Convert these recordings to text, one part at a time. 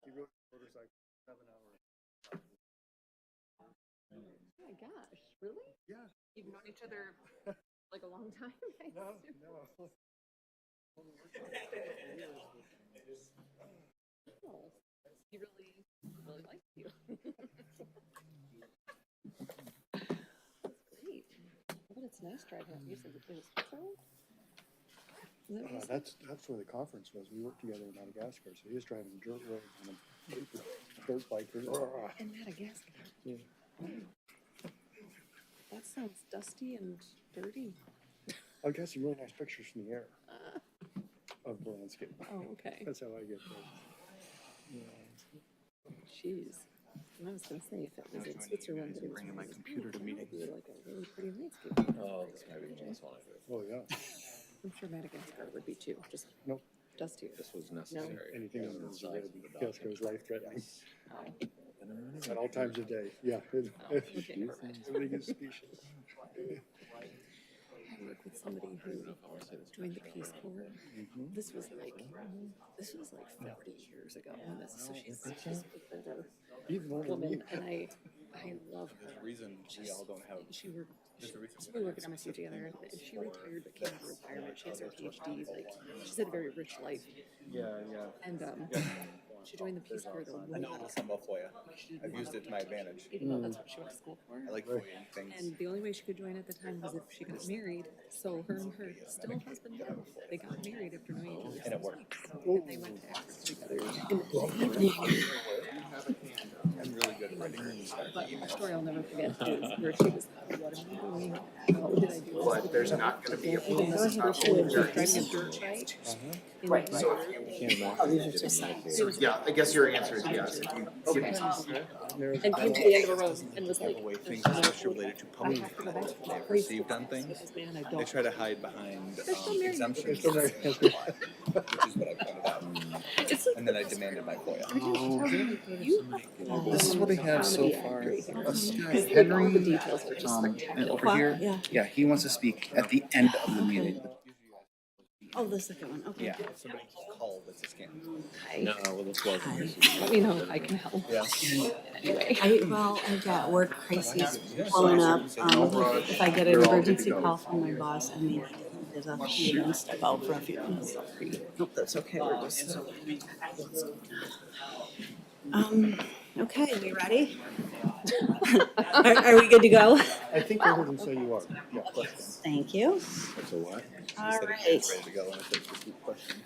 He rode a motorcycle 7 hours. Oh my gosh, really? Yeah. You've known each other like a long time? No. Oh, he really likes you. That's great. But it's nice driving up. You said it was Switzerland? That's where the conference was. We worked together in Madagascar, so he was driving dirt roads on a dirt bike. In Madagascar? Yeah. That sounds dusty and dirty. I've got some really nice pictures from the air of the landscape. Oh, okay. That's how I get those. Yeah. Jeez. I was going to say, if it was in Switzerland, it was bringing my computer to meetings. It would be like a really pretty landscape. Oh, this might be the last one I do. Oh, yeah. I'm sure Madagascar would be too. Just Nope. dustier. This was necessary. Anything on the side of the desk goes life-threatening Oh. at all times of day. Yeah. Okay, perfect. Everything is species. I work with somebody who joined the Peace Corps. This was like 40 years ago. And this, so she's an older Even older than woman, you. and I love her. There's a reason we all don't have. We work at MSU together, and she retired but came out of retirement. She has her PhD. Like, she's had a very rich life. Yeah. And she joined the Peace Corps. I know some about FOIA. I've used it to my advantage. Even though that's what she went to school for. I like FOIA things. And the only way she could join at the time was if she got married. So her and her still husband, they got married after knowing each other. And it worked. And they went to Africa together in the evening. I'm really good at writing. But the story I'll never forget is where she was, what am I doing? How did I do this? But there's not going to be a pool. Even though It's not she was open. driving a dirt bike. Right. So yeah, I guess your answer is yes. Okay. And came to the end of a road and was like, The way things, especially related to public information they've received on things, they try to hide behind exemptions, which is what I pointed out. And then I demanded my FOIA. This is what I have so far. Henry, all the details are just spectacular. Over here, yeah, he wants to speak at the end of the meeting. Oh, the second one, okay. Yeah. If somebody called, it's a scam. Hi. This wasn't. Let me know if I can help. Yeah. Anyway. I've got work crises blowing up. If I get an emergency call from my boss, I mean, there's a few and step out for a few minutes. Nope, that's okay, we're just. Okay, we ready? Are we good to go? I think I heard him say you are. Yeah. Thank you. That's a what? All right. Ready to go. And I said, just a question.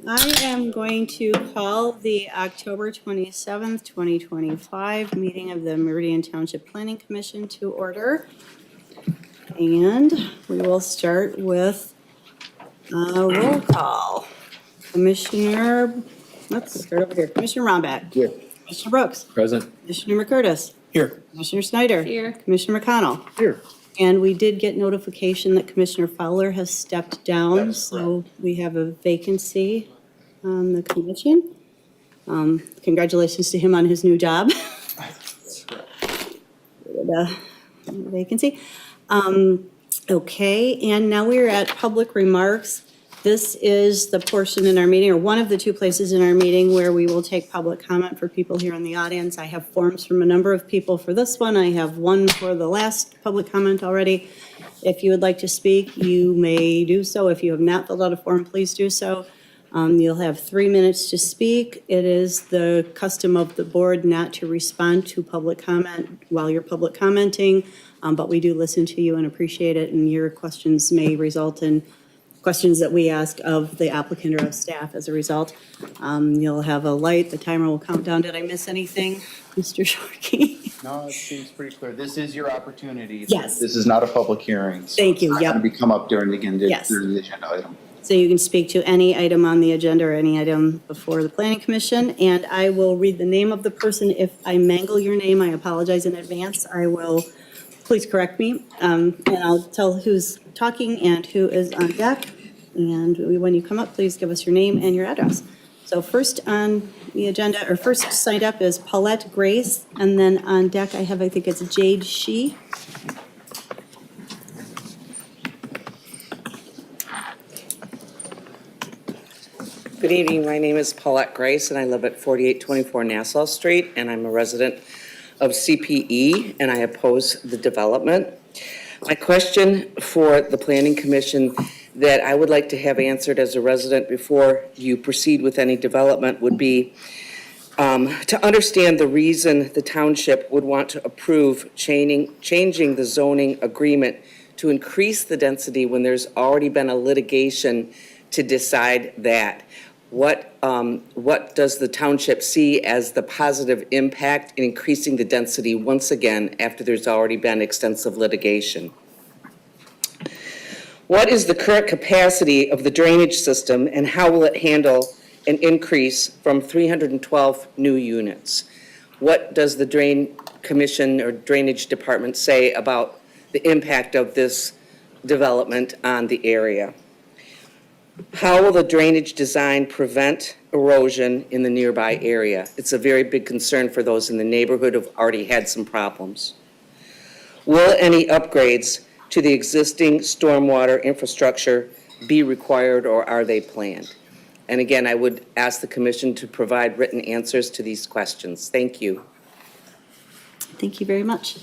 I am going to call the October 27th, 2025 meeting of the Meridian Township Planning Commission to order. And we will start with a roll call. Let's start over here. Commissioner Rombach. Here. Commissioner Brooks. Present. Commissioner McCurtis. Here. Commissioner Snyder. Here. Commissioner McConnell. Here. And we did get notification that Commissioner Fowler has stepped down, so we have a vacancy on the commission. Congratulations to him on his new job. The vacancy. Okay, and now we are at public remarks. This is the portion in our meeting, or one of the two places in our meeting where we will take public comment for people here in the audience. I have forms from a number of people for this one. I have one for the last public comment already. If you would like to speak, you may do so. If you have not filled out a form, please do so. You'll have 3 minutes to speak. It is the custom of the board not to respond to public comment while you're public commenting, but we do listen to you and appreciate it, and your questions may result in questions that we ask of the applicant or of staff as a result. You'll have a light, the timer will count down. Did I miss anything, Mr. Shorkey? No, it seems pretty clear. This is your opportunity. Yes. This is not a public hearing. So Thank you, it's not yep. gonna be come up during the Yes. during the agenda item. So you can speak to any item on the agenda or any item before the planning commission, and I will read the name of the person. If I mangle your name, I apologize in advance. Please correct me, and I'll tell who's talking and who is on deck. And when you come up, please give us your name and your address. So So first on the agenda, or first signed up is Paulette Grace, and then on deck I think it's Jade Shi. Good evening, my name is Paulette Grace, and I live at 4824 Nassau Street, and I'm a resident of CPE, and I oppose the development. My question for the Planning Commission that I would like to have answered as a resident before you proceed with any development would be to understand the reason the township would want to approve changing the zoning agreement to increase the density when there's already been a litigation to decide that. What does the township see as the positive impact in increasing the density once again after there's already been extensive litigation? What is the current capacity of the drainage system and how will it handle an increase from 312 new units? What does the Drain Commission or Drainage Department say about the impact of this development on the area? How will the drainage design prevent erosion in the nearby area? It's a very big concern for those in the neighborhood who've already had some problems. Will any upgrades to the existing stormwater infrastructure be required or are they planned? And again, I would ask the Commission to provide written answers to these questions. Thank you. Thank you very much.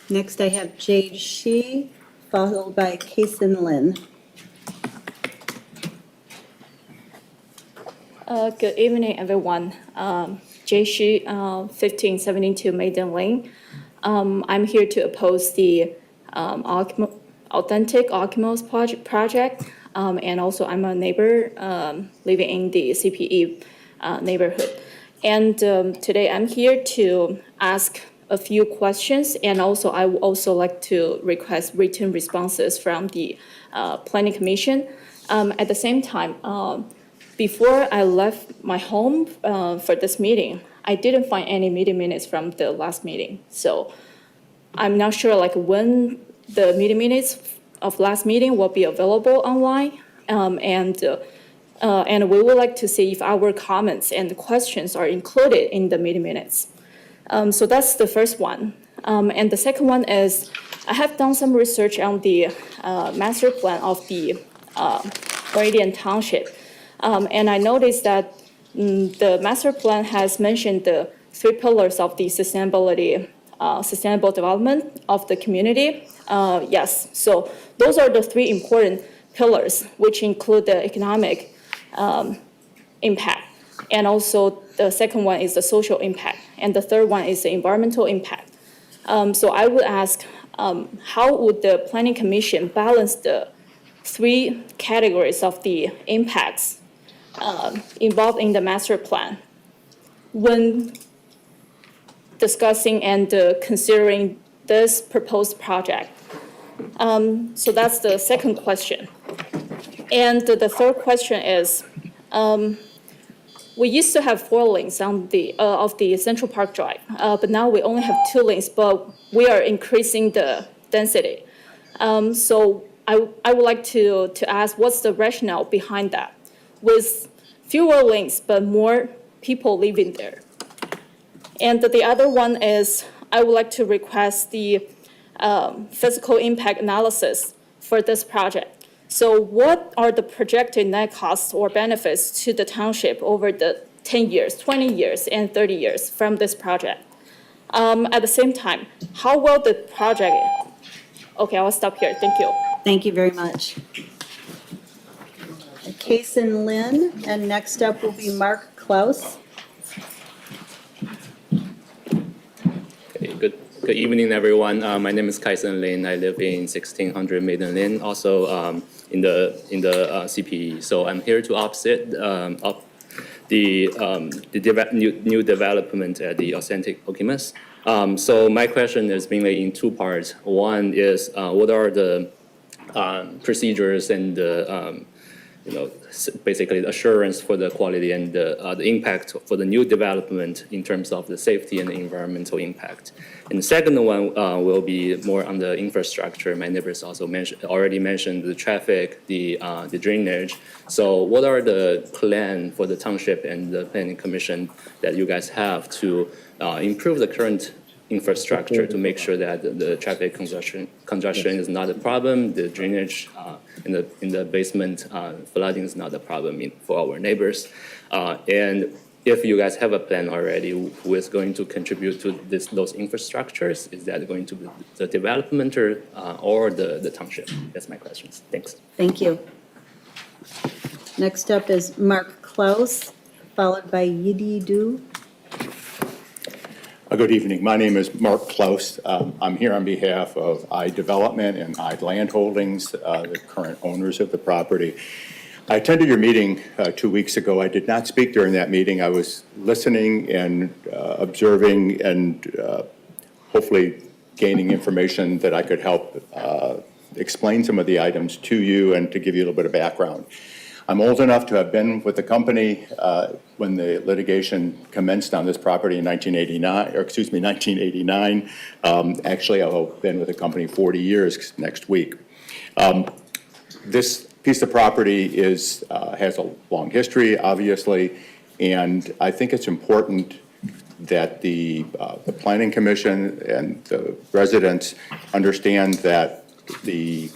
Next I have Jade Shi, followed by Kason Lin. Good evening, everyone. Jay Shi, 1572 Maiden Lane. I'm here to oppose the authentic Okimos project, and also I'm a neighbor living in the CPE neighborhood. And today I'm here to ask a few questions, and also I would also like to request written responses from the Planning Commission. At the same time, before I left my home for this meeting, I didn't find any meeting minutes from the last meeting. So I'm not sure when the meeting minutes of last meeting will be available online. And we would like to see if our comments and questions are included in the meeting minutes. So that's the first one. And the second one is I have done some research on the master plan of the Meridian Township. And I noticed that the master plan has mentioned the 3 pillars of the sustainable development of the community. Yes, so those are the 3 important pillars, which include the economic impact. And also the second one is the social impact. And the third one is the environmental impact. So I would ask, how would the Planning Commission balance the 3 categories of the impacts involved in the master plan when discussing and considering this proposed project? So that's the second question. And the third question is, we used to have 4 lanes on of the Central Park Drive, but now we only have 2 lanes, but we are increasing the density. So I would like to ask, what's the rationale behind that? With fewer lanes, but more people living there. And the other one is, I would like to request the physical impact analysis for this project. So what are the projected net costs or benefits to the township over the 10 years, 20 years, and 30 years from this project? At the same time, how will the project... Okay, I'll stop here. Thank you. Thank you very much. Kason Lin, and next up will be Mark Klaus. Okay, good evening, everyone. My name is Kaison Lin. I live in 1600 Maiden Lane, also in the CPE. So I'm here to opposite of the new development at the authentic Okimos. So my question is mainly in 2 parts. One is what are the procedures and basically the assurance for the quality and the impact for the new development in terms of the safety and the environmental impact. And the second one will be more on the infrastructure. My neighbors also already mentioned the traffic, the drainage. So what are the plan for the township and the planning commission that you guys have to improve the current infrastructure to make sure that the traffic congestion is not a problem, the drainage in the basement flooding is not a problem for our neighbors, and if you guys have a plan already, who is going to contribute to those infrastructures? Is that going to be the developer or the township? That's my questions. Thanks. Thank you. Next up is Mark Klaus, followed by Yidi Du. Good evening. My name is Mark Klaus. I'm here on behalf of I Development and I Land Holdings, the current owners of the property. I attended your meeting 2 weeks ago. I did not speak during that meeting. I was listening and observing and hopefully gaining information that I could help explain some of the items to you and to give you a little bit of background. I'm old enough to have been with the company when the litigation commenced on this property in 1989. Actually, I've been with the company 40 years next week. This piece of property has a long history, obviously, and I think it's important that the Planning Commission and the residents understand that the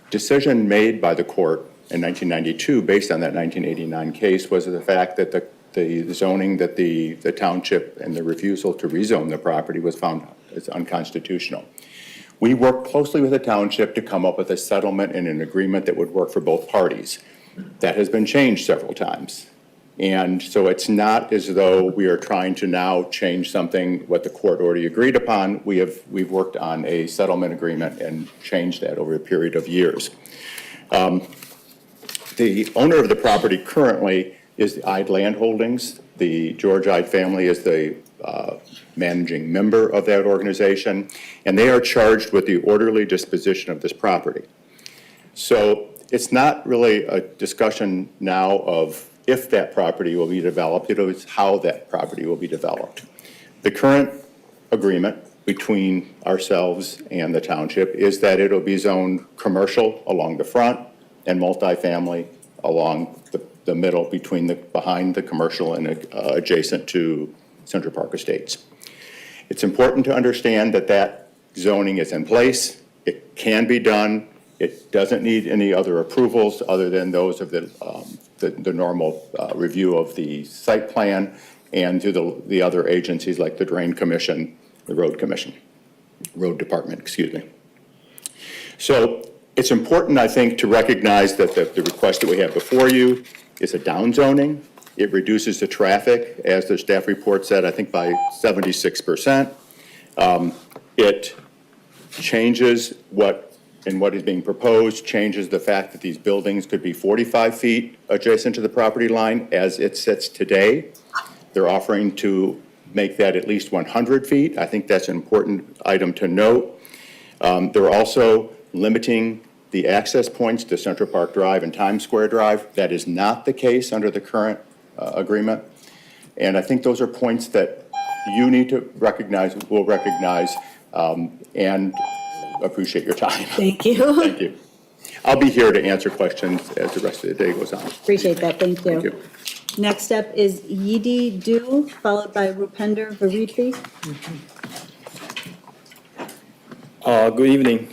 decision made by the court in 1992, based on that 1989 case, was the fact that the zoning that the township and the refusal to rezone the property was found as unconstitutional. We worked closely with the township to come up with a settlement and an agreement that would work for both parties. That has been changed several times. And so it's not as though we are trying to now change something what the court already agreed upon. We've worked on a settlement agreement and changed that over a period of years. The owner of the property currently is the Ide Land Holdings. The George Ide family is the managing member of that organization, and they are charged with the orderly disposition of this property. So it's not really a discussion now of if that property will be developed, it is how that property will be developed. The current agreement between ourselves and the township is that it'll be zoned commercial along the front and multifamily along the middle behind the commercial and adjacent to Central Park Estates. It's important to understand that that zoning is in place. It can be done. It doesn't need any other approvals other than those of the normal review of the site plan and through the other agencies like the Drain Commission, the Road Department, excuse me. So it's important, I think, to recognize that the request that we have before you is a downzoning. It reduces the traffic, as the staff report said, I think by 76%. It changes what is being proposed, changes the fact that these buildings could be 45 feet adjacent to the property line as it sits today. They're offering to make that at least 100 feet. I think that's an important item to note. They're also limiting the access points to Central Park Drive and Times Square Drive. That is not the case under the current agreement. And I think those are points that you need to recognize, will recognize, and appreciate your time. Thank you. Thank you. I'll be here to answer questions as the rest of the day goes on. Appreciate that. Thank you. Thank you. Next up is Yidi Du, followed by Rupender Varithi. Good evening,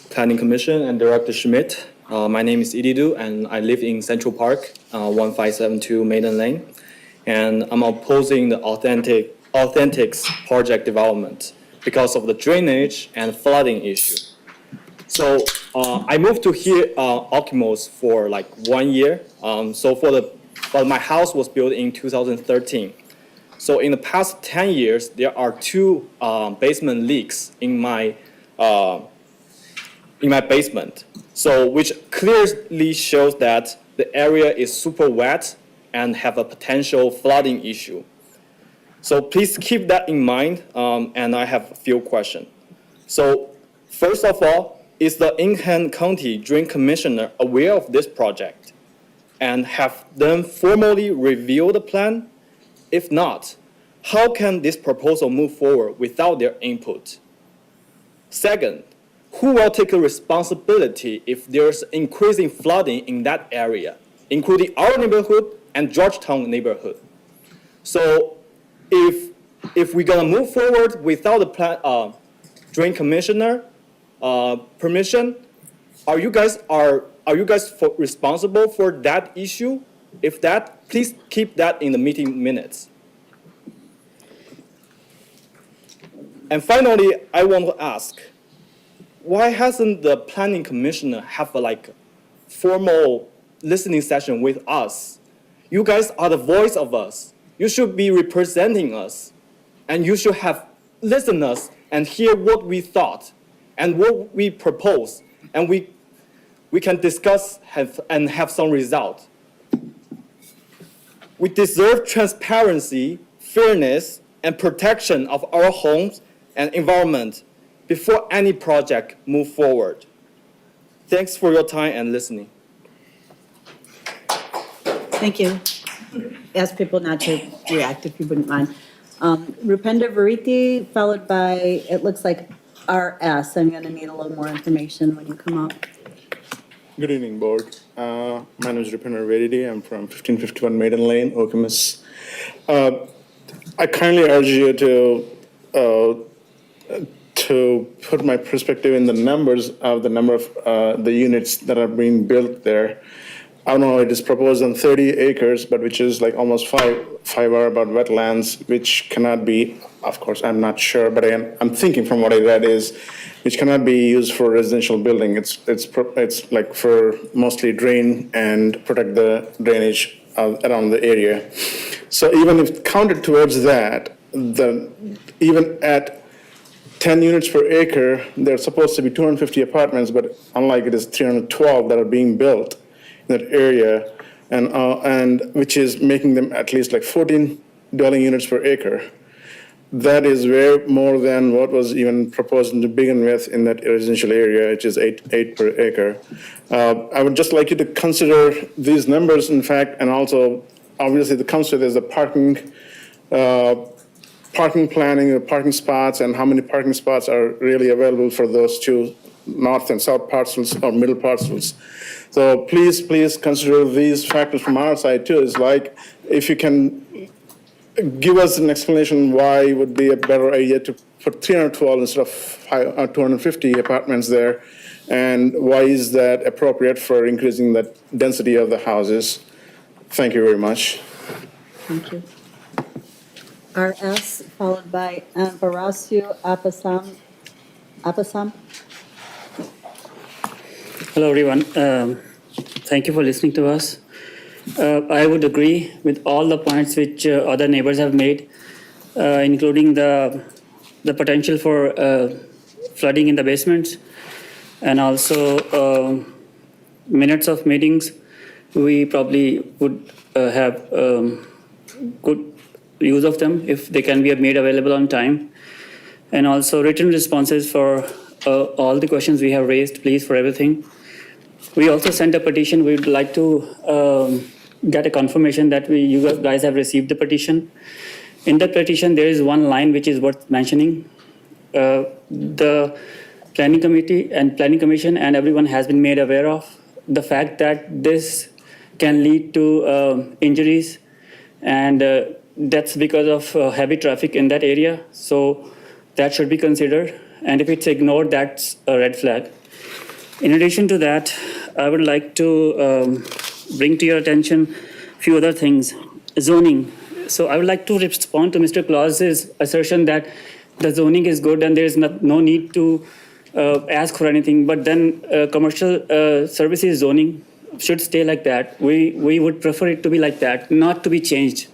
Planning Commission and Director Schmidt. My name is Yidi Du, and I live in Central Park, 1572 Maiden Lane. And I'm opposing the Authentics project development because of the drainage and flooding issue. So I moved to here, Okemos, for like 1 year. But my house was built in 2013. So in the past 10 years, there are 2 basement leaks in my basement. So which clearly shows that the area is super wet and have a potential flooding issue. So please keep that in mind, and I have a few questions. So first of all, is the Ingham County Drain Commissioner aware of this project? And have them formally review the plan? If not, how can this proposal move forward without their input? Second, who will take responsibility if there's increasing flooding in that area, including our neighborhood and Georgetown neighborhood? So if we're gonna move forward without the drain commissioner permission, are you guys responsible for that issue? If that, please keep that in the meeting minutes. And finally, I want to ask, why hasn't the planning commissioner have a formal listening session with us? You guys are the voice of us. You should be representing us, and you should have listened us and hear what we thought and what we propose, and we can discuss and have some result. We deserve transparency, fairness, and protection of our homes and environment before any project move forward. Thanks for your time and listening. Thank you. Ask people not to react if you wouldn't mind. Rupender Veriti, followed by, it looks like RS. I'm gonna need a little more information when you come up. Good evening, board. My name is Rupender Veriti. I'm from 1551 Maiden Lane, Okemos. I kindly urge you to put my perspective in the numbers of the number of the units that are being built there. I don't know, it is proposed on 30 acres, but which is like almost five are about wetlands, which cannot be, of course, I'm not sure, but I'm thinking from what I read is, which cannot be used for residential building. It's like for mostly drain and protect the drainage around the area. So even if counted towards that, even at 10 units per acre, there's supposed to be 250 apartments, but unlike it is 312 that are being built in that area, and which is making them at least like 14 dwelling units per acre. That is way more than what was even proposed to begin with in that residential area, which is eight per acre. I would just like you to consider these numbers, in fact, and also obviously that comes with is the parking planning, the parking spots, and how many parking spots are really available for those two north and south parcels or middle parcels. So please consider these factors from our side too. It's like if you can give us an explanation why it would be a better idea to put 312 instead of 250 apartments there, and why is that appropriate for increasing the density of the houses. Thank you very much. Thank you. RS, followed by Barasio Apasam. Hello, everyone. Thank you for listening to us. I would agree with all the points which other neighbors have made, including the potential for flooding in the basements, and also minutes of meetings. We probably would have good use of them if they can be made available on time, and also written responses for all the questions we have raised, please, for everything. We also sent a petition. We would like to get a confirmation that you guys have received the petition. In the petition, there is one line which is worth mentioning. The planning committee and planning commission and everyone has been made aware of the fact that this can lead to injuries, and that's because of heavy traffic in that area. So that should be considered. And if it's ignored, that's a red flag. In addition to that, I would like to bring to your attention a few other things. Zoning. So I would like to respond to Mr. Claus's assertion that the zoning is good and there is no need to ask for anything. But then commercial services zoning should stay like that. We would prefer it to be like that, not to be changed.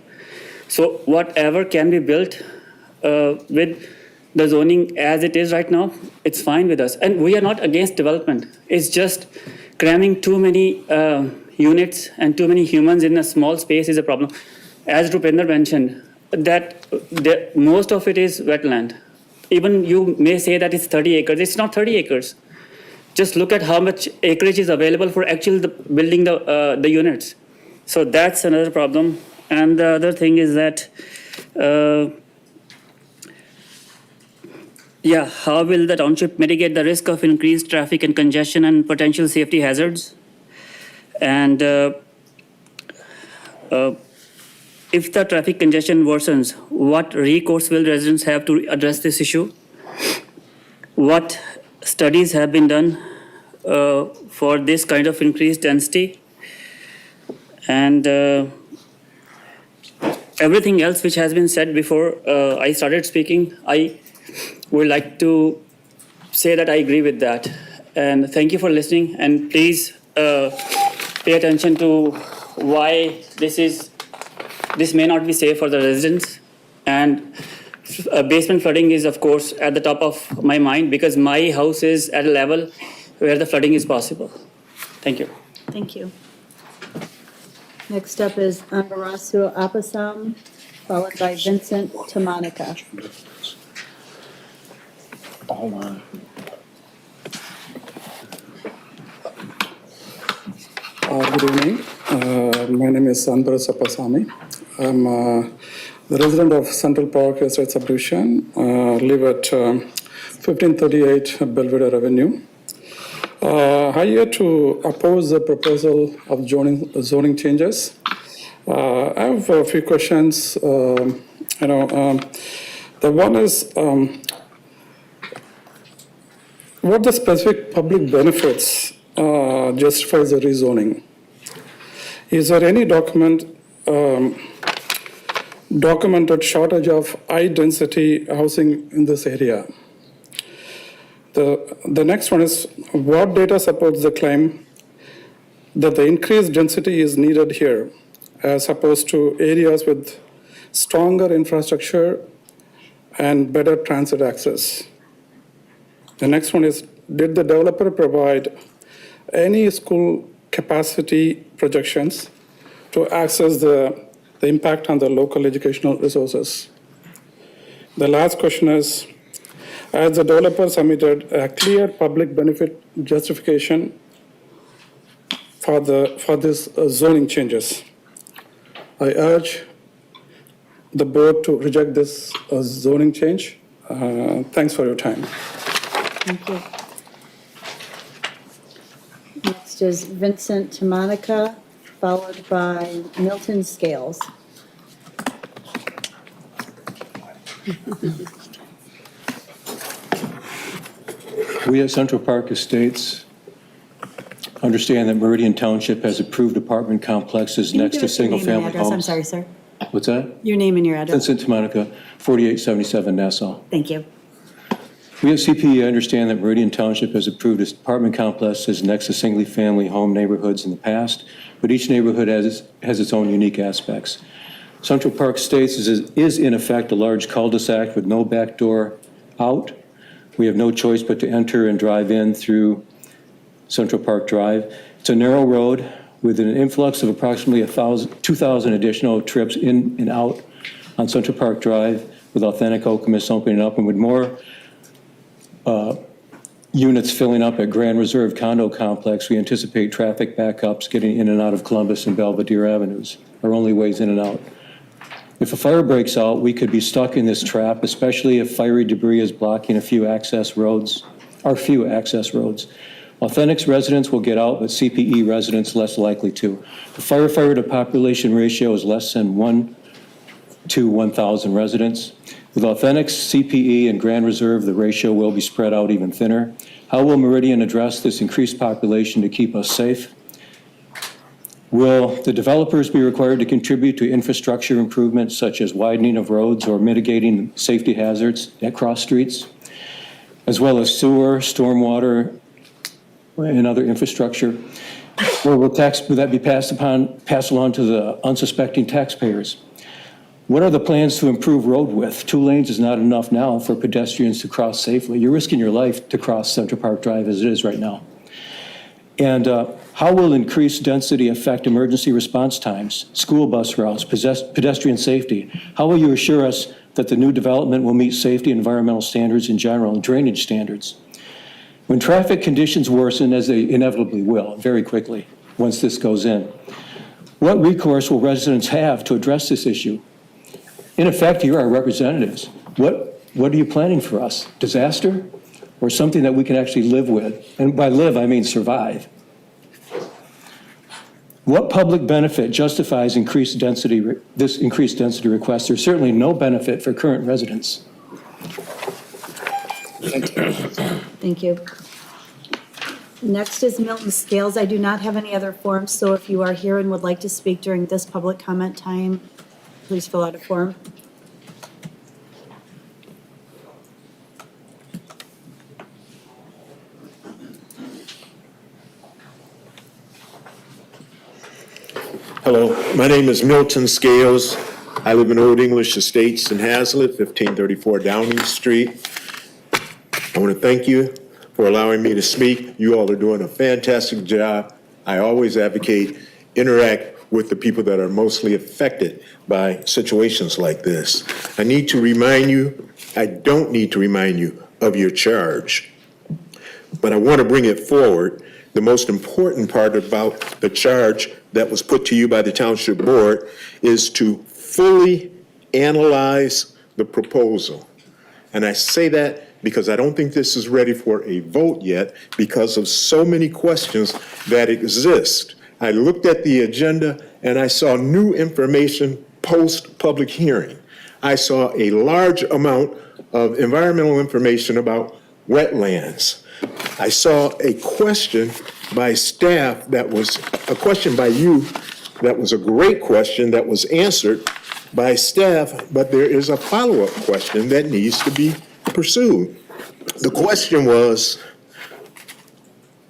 So whatever can be built with the zoning as it is right now, it's fine with us. And we are not against development. It's just cramming too many units and too many humans in a small space is a problem. As Rupender mentioned, that most of it is wetland. Even you may say that it's 30 acres. It's not 30 acres. just look at how much acreage is available for actually building the units. So that's another problem. And the other thing is that, how will the township mitigate the risk of increased traffic and congestion and potential safety hazards? And if the traffic congestion worsens, what recourse will residents have to address this issue? What studies have been done for this kind of increased density? And everything else which has been said before I started speaking, I would like to say that I agree with that. And thank you for listening. And please pay attention to why this may not be safe for the residents. And basement flooding is, of course, at the top of my mind because my house is at a level where the flooding is possible. Thank you. Thank you. Next up is Ambarasu Apasam, followed by Vincent Tamonica. Good evening. My name is Ambarasu Apasami. I'm the resident of Central Park Estate Subdivision. Live at 1538 Belvedere Avenue. I here to oppose the proposal of zoning changes. I have a few questions. The one is, what the specific public benefits justifies the rezoning? Is there any documented shortage of high-density housing in this area? The next one is, what data supports the claim that the increased density is needed here as opposed to areas with stronger infrastructure and better transit access? The next one is, did the developer provide any school capacity projections to access the impact on the local educational resources? The last question is, as the developer submitted a clear public benefit justification for this zoning changes, I urge the board to reject this zoning change. Thanks for your time. Thank you. Next is Vincent Tamonica, followed by Milton Scales. We at Central Park Estates understand that Meridian Township has approved apartment complexes next to single-family homes. I'm sorry, sir. What's that? Your name and your address. Vincent Tamonica, 4877 Nassau. Thank you. We at CPE understand that Meridian Township has approved apartment complexes next to single-family home neighborhoods in the past, but each neighborhood has its own unique aspects. Central Park Estates is in effect a large cul-de-sac with no back door out. We have no choice but to enter and drive in through Central Park Drive. It's a narrow road with an influx of approximately 2,000 additional trips in and out on Central Park Drive with authentic Okemos opening up, and with more units filling up at Grand Reserve Condo Complex, we anticipate traffic backups getting in and out of Columbus and Belvedere Avenues, our only ways in and out. If a fire breaks out, we could be stuck in this trap, especially if fiery debris is blocking our few access roads. Authentic's residents will get out, but CPE residents less likely to. The firefighter to population ratio is less than 1 to 1,000 residents. With Authentic's, CPE, and Grand Reserve, the ratio will be spread out even thinner. How will Meridian address this increased population to keep us safe? Will the developers be required to contribute to infrastructure improvements such as widening of roads or mitigating safety hazards at cross streets, as well as sewer, stormwater, and other infrastructure? Or will that be passed along to the unsuspecting taxpayers? What are the plans to improve road width? 2 lanes is not enough now for pedestrians to cross safely. You're risking your life to cross Central Park Drive as it is right now. And how will increased density affect emergency response times, school bus routes, pedestrian safety? How will you assure us that the new development will meet safety and environmental standards in general and drainage standards? When traffic conditions worsen, as they inevitably will, very quickly, once this goes in, what recourse will residents have to address this issue? In effect, you're our representatives. What are you planning for us? Disaster? Or something that we can actually live with? And by live, I mean survive. What public benefit justifies this increased density request? There's certainly no benefit for current residents. Thank you. Next is Milton Scales. I do not have any other forms, so if you are here and would like to speak during this public comment time, please fill out a form. Hello, my name is Milton Scales. I live in Old English Estates in Hazlet, 1534 Downing Street. I want to thank you for allowing me to speak. You all are doing a fantastic job. I always advocate, interact with the people that are mostly affected by situations like this. I don't need to remind you of your charge, but I want to bring it forward. The most important part about the charge that was put to you by the Township Board is to fully analyze the proposal. And I say that because I don't think this is ready for a vote yet because of so many questions that exist. I looked at the agenda and I saw new information post-public hearing. I saw a large amount of environmental information about wetlands. I saw a question by staff that was a question by you that was a great question that was answered by staff, but there is a follow-up question that needs to be pursued. The question was,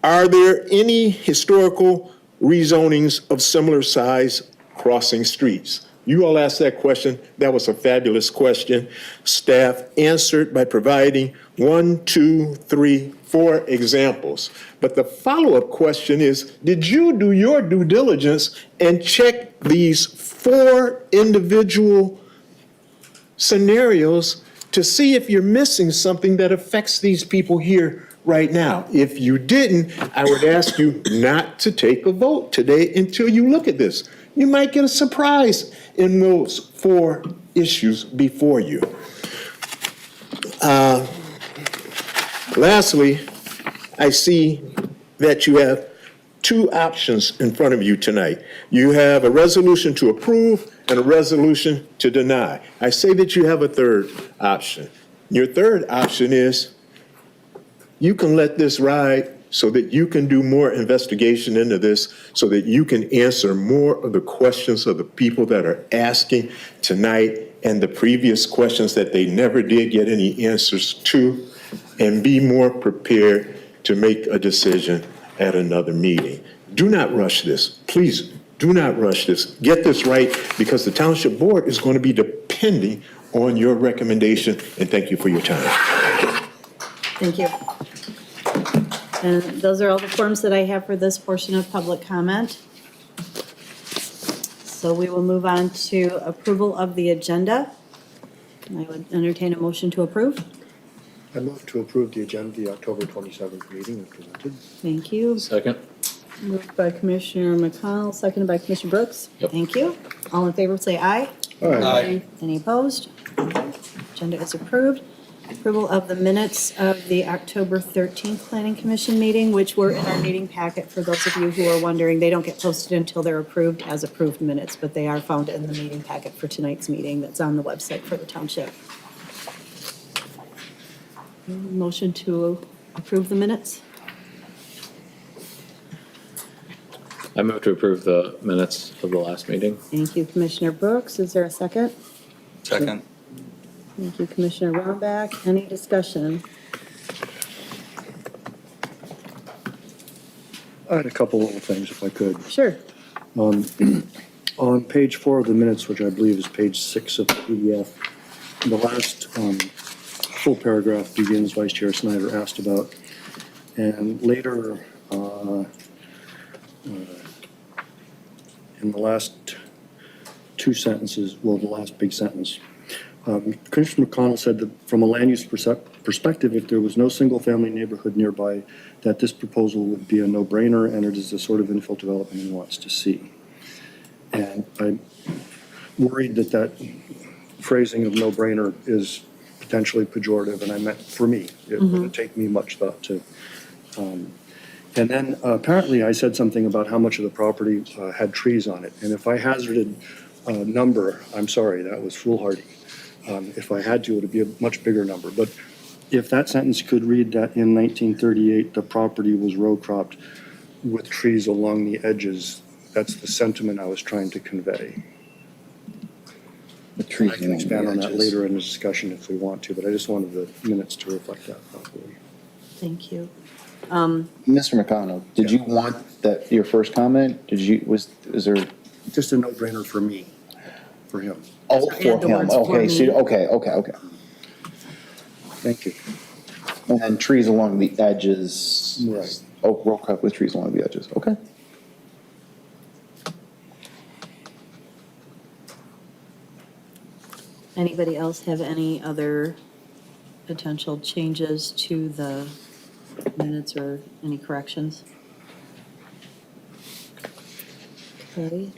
are there any historical rezonings of similar size crossing streets? You all asked that question. That was a fabulous question. Staff answered by providing 1, 2, 3, 4 examples. But the follow-up question is, did you do your due diligence and check these 4 individual scenarios to see if you're missing something that affects these people here right now? If you didn't, I would ask you not to take a vote today until you look at this. You might get a surprise in those 4 issues before you. Lastly, I see that you have 2 options in front of you tonight. You have a resolution to approve and a resolution to deny. I say that you have a 3rd option. Your 3rd option is you can let this ride so that you can do more investigation into this, so that you can answer more of the questions of the people that are asking tonight and the previous questions that they never did get any answers to, and be more prepared to make a decision at another meeting. Do not rush this. Please do not rush this. Get this right, because the Township Board is going to be depending on your recommendation, and thank you for your time. Thank you. And those are all the forms that I have for this portion of public comment. So we will move on to approval of the agenda. I would entertain a motion to approve. I move to approve the agenda, the October 27th meeting as presented. Thank you. Second. Moved by Commissioner McConnell, seconded by Commissioner Brooks. Yep. Thank you. All in favor, say aye. Aye. Any opposed? Agenda is approved. Approval of the minutes of the October 13th Planning Commission meeting, which were in our meeting packet. For those of you who are wondering, they don't get posted until they're approved as approved minutes, but they are found in the meeting packet for tonight's meeting that's on the website for the township. Motion to approve the minutes? I move to approve the minutes of the last meeting. Thank you, Commissioner Brooks. Is there a second? Second. Thank you, Commissioner Rombach. Any discussion? I had a couple little things, if I could. Sure. On page 4 of the minutes, which I believe is page 6 of the PDF, the last full paragraph begins, Vice Chair Snyder asked about, and later in the last 2 sentences, well, the last big sentence, Commissioner McConnell said that from a land use perspective, if there was no single-family neighborhood nearby, that this proposal would be a no-brainer, and it is the sort of infill development he wants to see. And I'm worried that that phrasing of no-brainer is potentially pejorative, and I meant for me. It wouldn't take me much thought to. And then apparently I said something about how much of the property had trees on it. And if I hazarded a number, I'm sorry, that was foolhardy. If I had to, it would be a much bigger number. But if that sentence could read that in 1938, the property was row cropped with trees along the edges, that's the sentiment I was trying to convey. The trees I can along expand the on that edges. later in the discussion if we want to, but I just wanted the minutes to reflect that properly. Thank you. Mr. McConnell, did you want that, your first comment, is there? Just a no-brainer for me, for him. Oh, add for the him, words for okay, so, me. okay. Thank you. And then trees along the edges. Right. Oh, row crop with trees along the edges, okay. Anybody else have any other potential changes to the minutes or any corrections? Okay,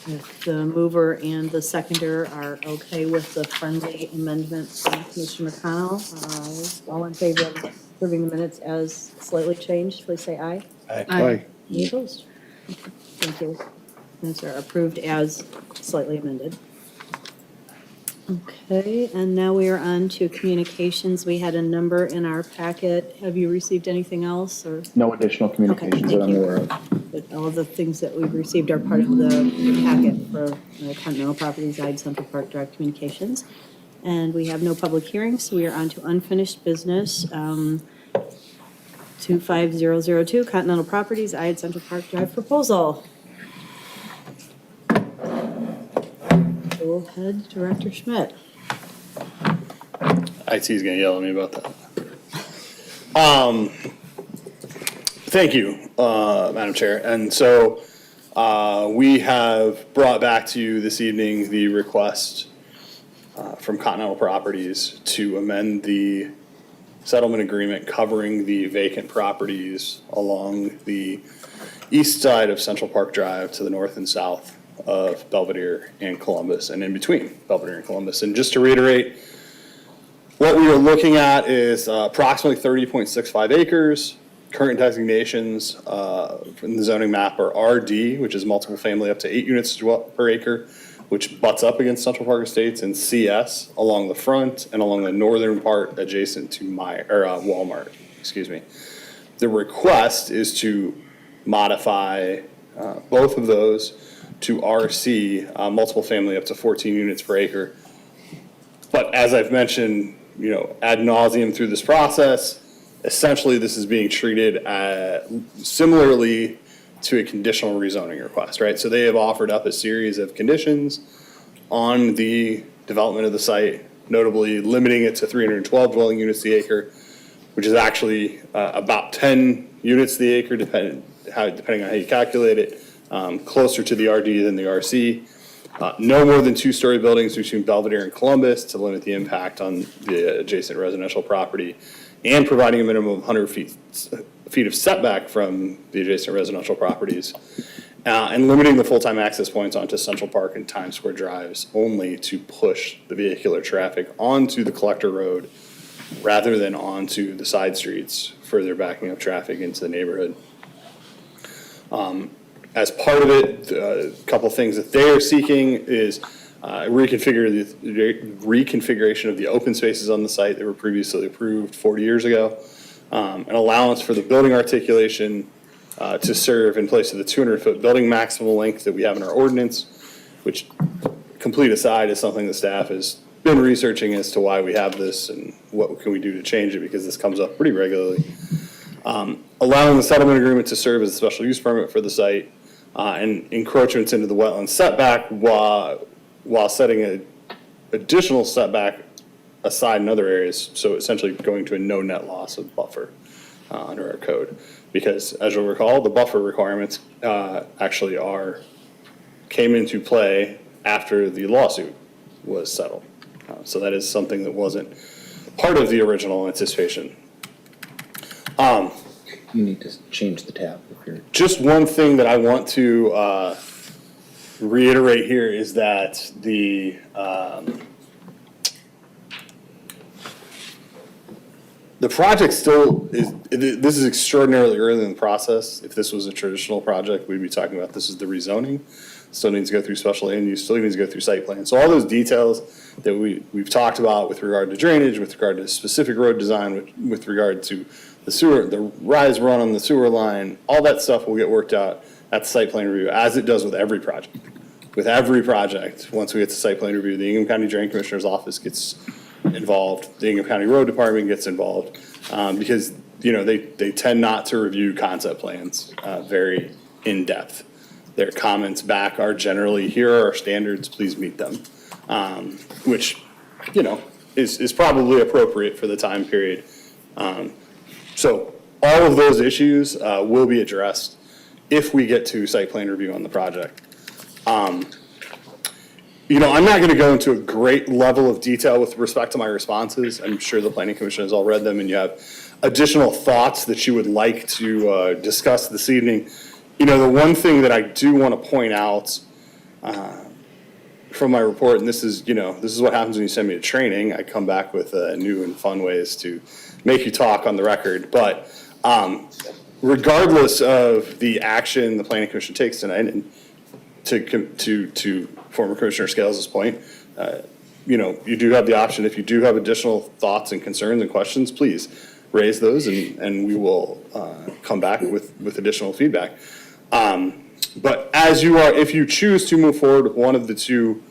if the mover and the seconder are okay with the friendly amendment from Commissioner McConnell, all in favor of approving the minutes as slightly changed, please say aye. Aye. Any opposed? Thank you. Minutes are approved as slightly amended. Okay, and now we are on to communications. We had a number in our packet. Have you received anything else, or? No additional communications that thank I'm you. aware of. But all of the things that we've received are part of the packet for Continental Properties, Ide Central Park Drive Communications. And we have no public hearings, so we are on to unfinished business. 25002 Continental Properties, Ide Central Park Drive proposal. Go ahead, Director Schmidt. IT is gonna yell at me about that. Thank you, Madam Chair. And so, we have brought back to you this evening the request from Continental Properties to amend the settlement agreement covering the vacant properties along the east side of Central Park Drive to the north and south of Belvedere and Columbus, and in between Belvedere and Columbus. And just to reiterate, what we are looking at is approximately 30.65 acres. Current designations from the zoning map are RD, which is multiple family up to 8 units per acre, which butts up against Central Park Estates, and CS along the front and along the northern part adjacent to Walmart, excuse me. The request is to modify both of those to RC, multiple family up to 14 units per acre. But as I've mentioned, ad nauseum through this process, essentially this is being treated similarly to a conditional rezoning request, right? So they have offered up a series of conditions on the development of the site, notably limiting it to 312 dwelling units the acre, which is actually about 10 units the acre, depending on how you calculate it, closer to the RD than the RC. No more than 2-story buildings between Belvedere and Columbus to limit the impact on the adjacent residential property, and providing a minimum of 100 feet of setback from the adjacent residential properties, and limiting the full-time access points onto Central Park and Times Square drives only to push the vehicular traffic onto the collector road rather than onto the side streets, further backing up traffic into the neighborhood. As part of it, a couple things that they are seeking is reconfiguration of the open spaces on the site that were previously approved 40 years ago, an allowance for the building articulation to serve in place of the 200-foot building maximum length that we have in our ordinance, which, complete aside, is something the staff has been researching as to why we have this and what can we do to change it, because this comes up pretty regularly. Allowing the settlement agreement to serve as a special use permit for the site, and encroachments into the wetland setback while setting an additional setback aside in other areas, so essentially going to a no net loss of buffer under our code. Because as you'll recall, the buffer requirements actually came into play after the lawsuit was settled. So that is something that wasn't part of the original anticipation. You need to change the tab if you're. Just one thing that I want to reiterate here is that the project still is, this is extraordinarily early in the process. If this was a traditional project, we'd be talking about this is the rezoning. Still needs to go through special land use, still needs to go through site plan. So all those details that we've talked about with regard to drainage, with regard to specific road design, with regard to the sewer, the rise run on the sewer line, all that stuff will get worked out at the site plan review, as it does with every project. With every project, once we get to site plan review, the Ingham County Drain Commissioner's Office gets involved, the Ingham County Road Department gets involved, because, you know, they tend not to review concept plans very in-depth. Their comments back are generally, here are our standards, please meet them, which, you know, is probably appropriate for the time period. So all of those issues will be addressed if we get to site plan review on the project. You know, I'm not going to go into a great level of detail with respect to my responses. I'm sure the Planning Commission has all read them, and you have additional thoughts that you would like to discuss this evening. You know, the one thing that I do want to point out from my report, and this is, you know, this is what happens when you send me to training. I come back with new and fun ways to make you talk on the record. But regardless of the action the Planning Commission takes tonight, and to former Commissioner Scales' point, you know, you do have the option, if you do have additional thoughts and concerns and questions, please raise those, and we will come back with additional feedback. But as you are, if you choose to move forward with one of the two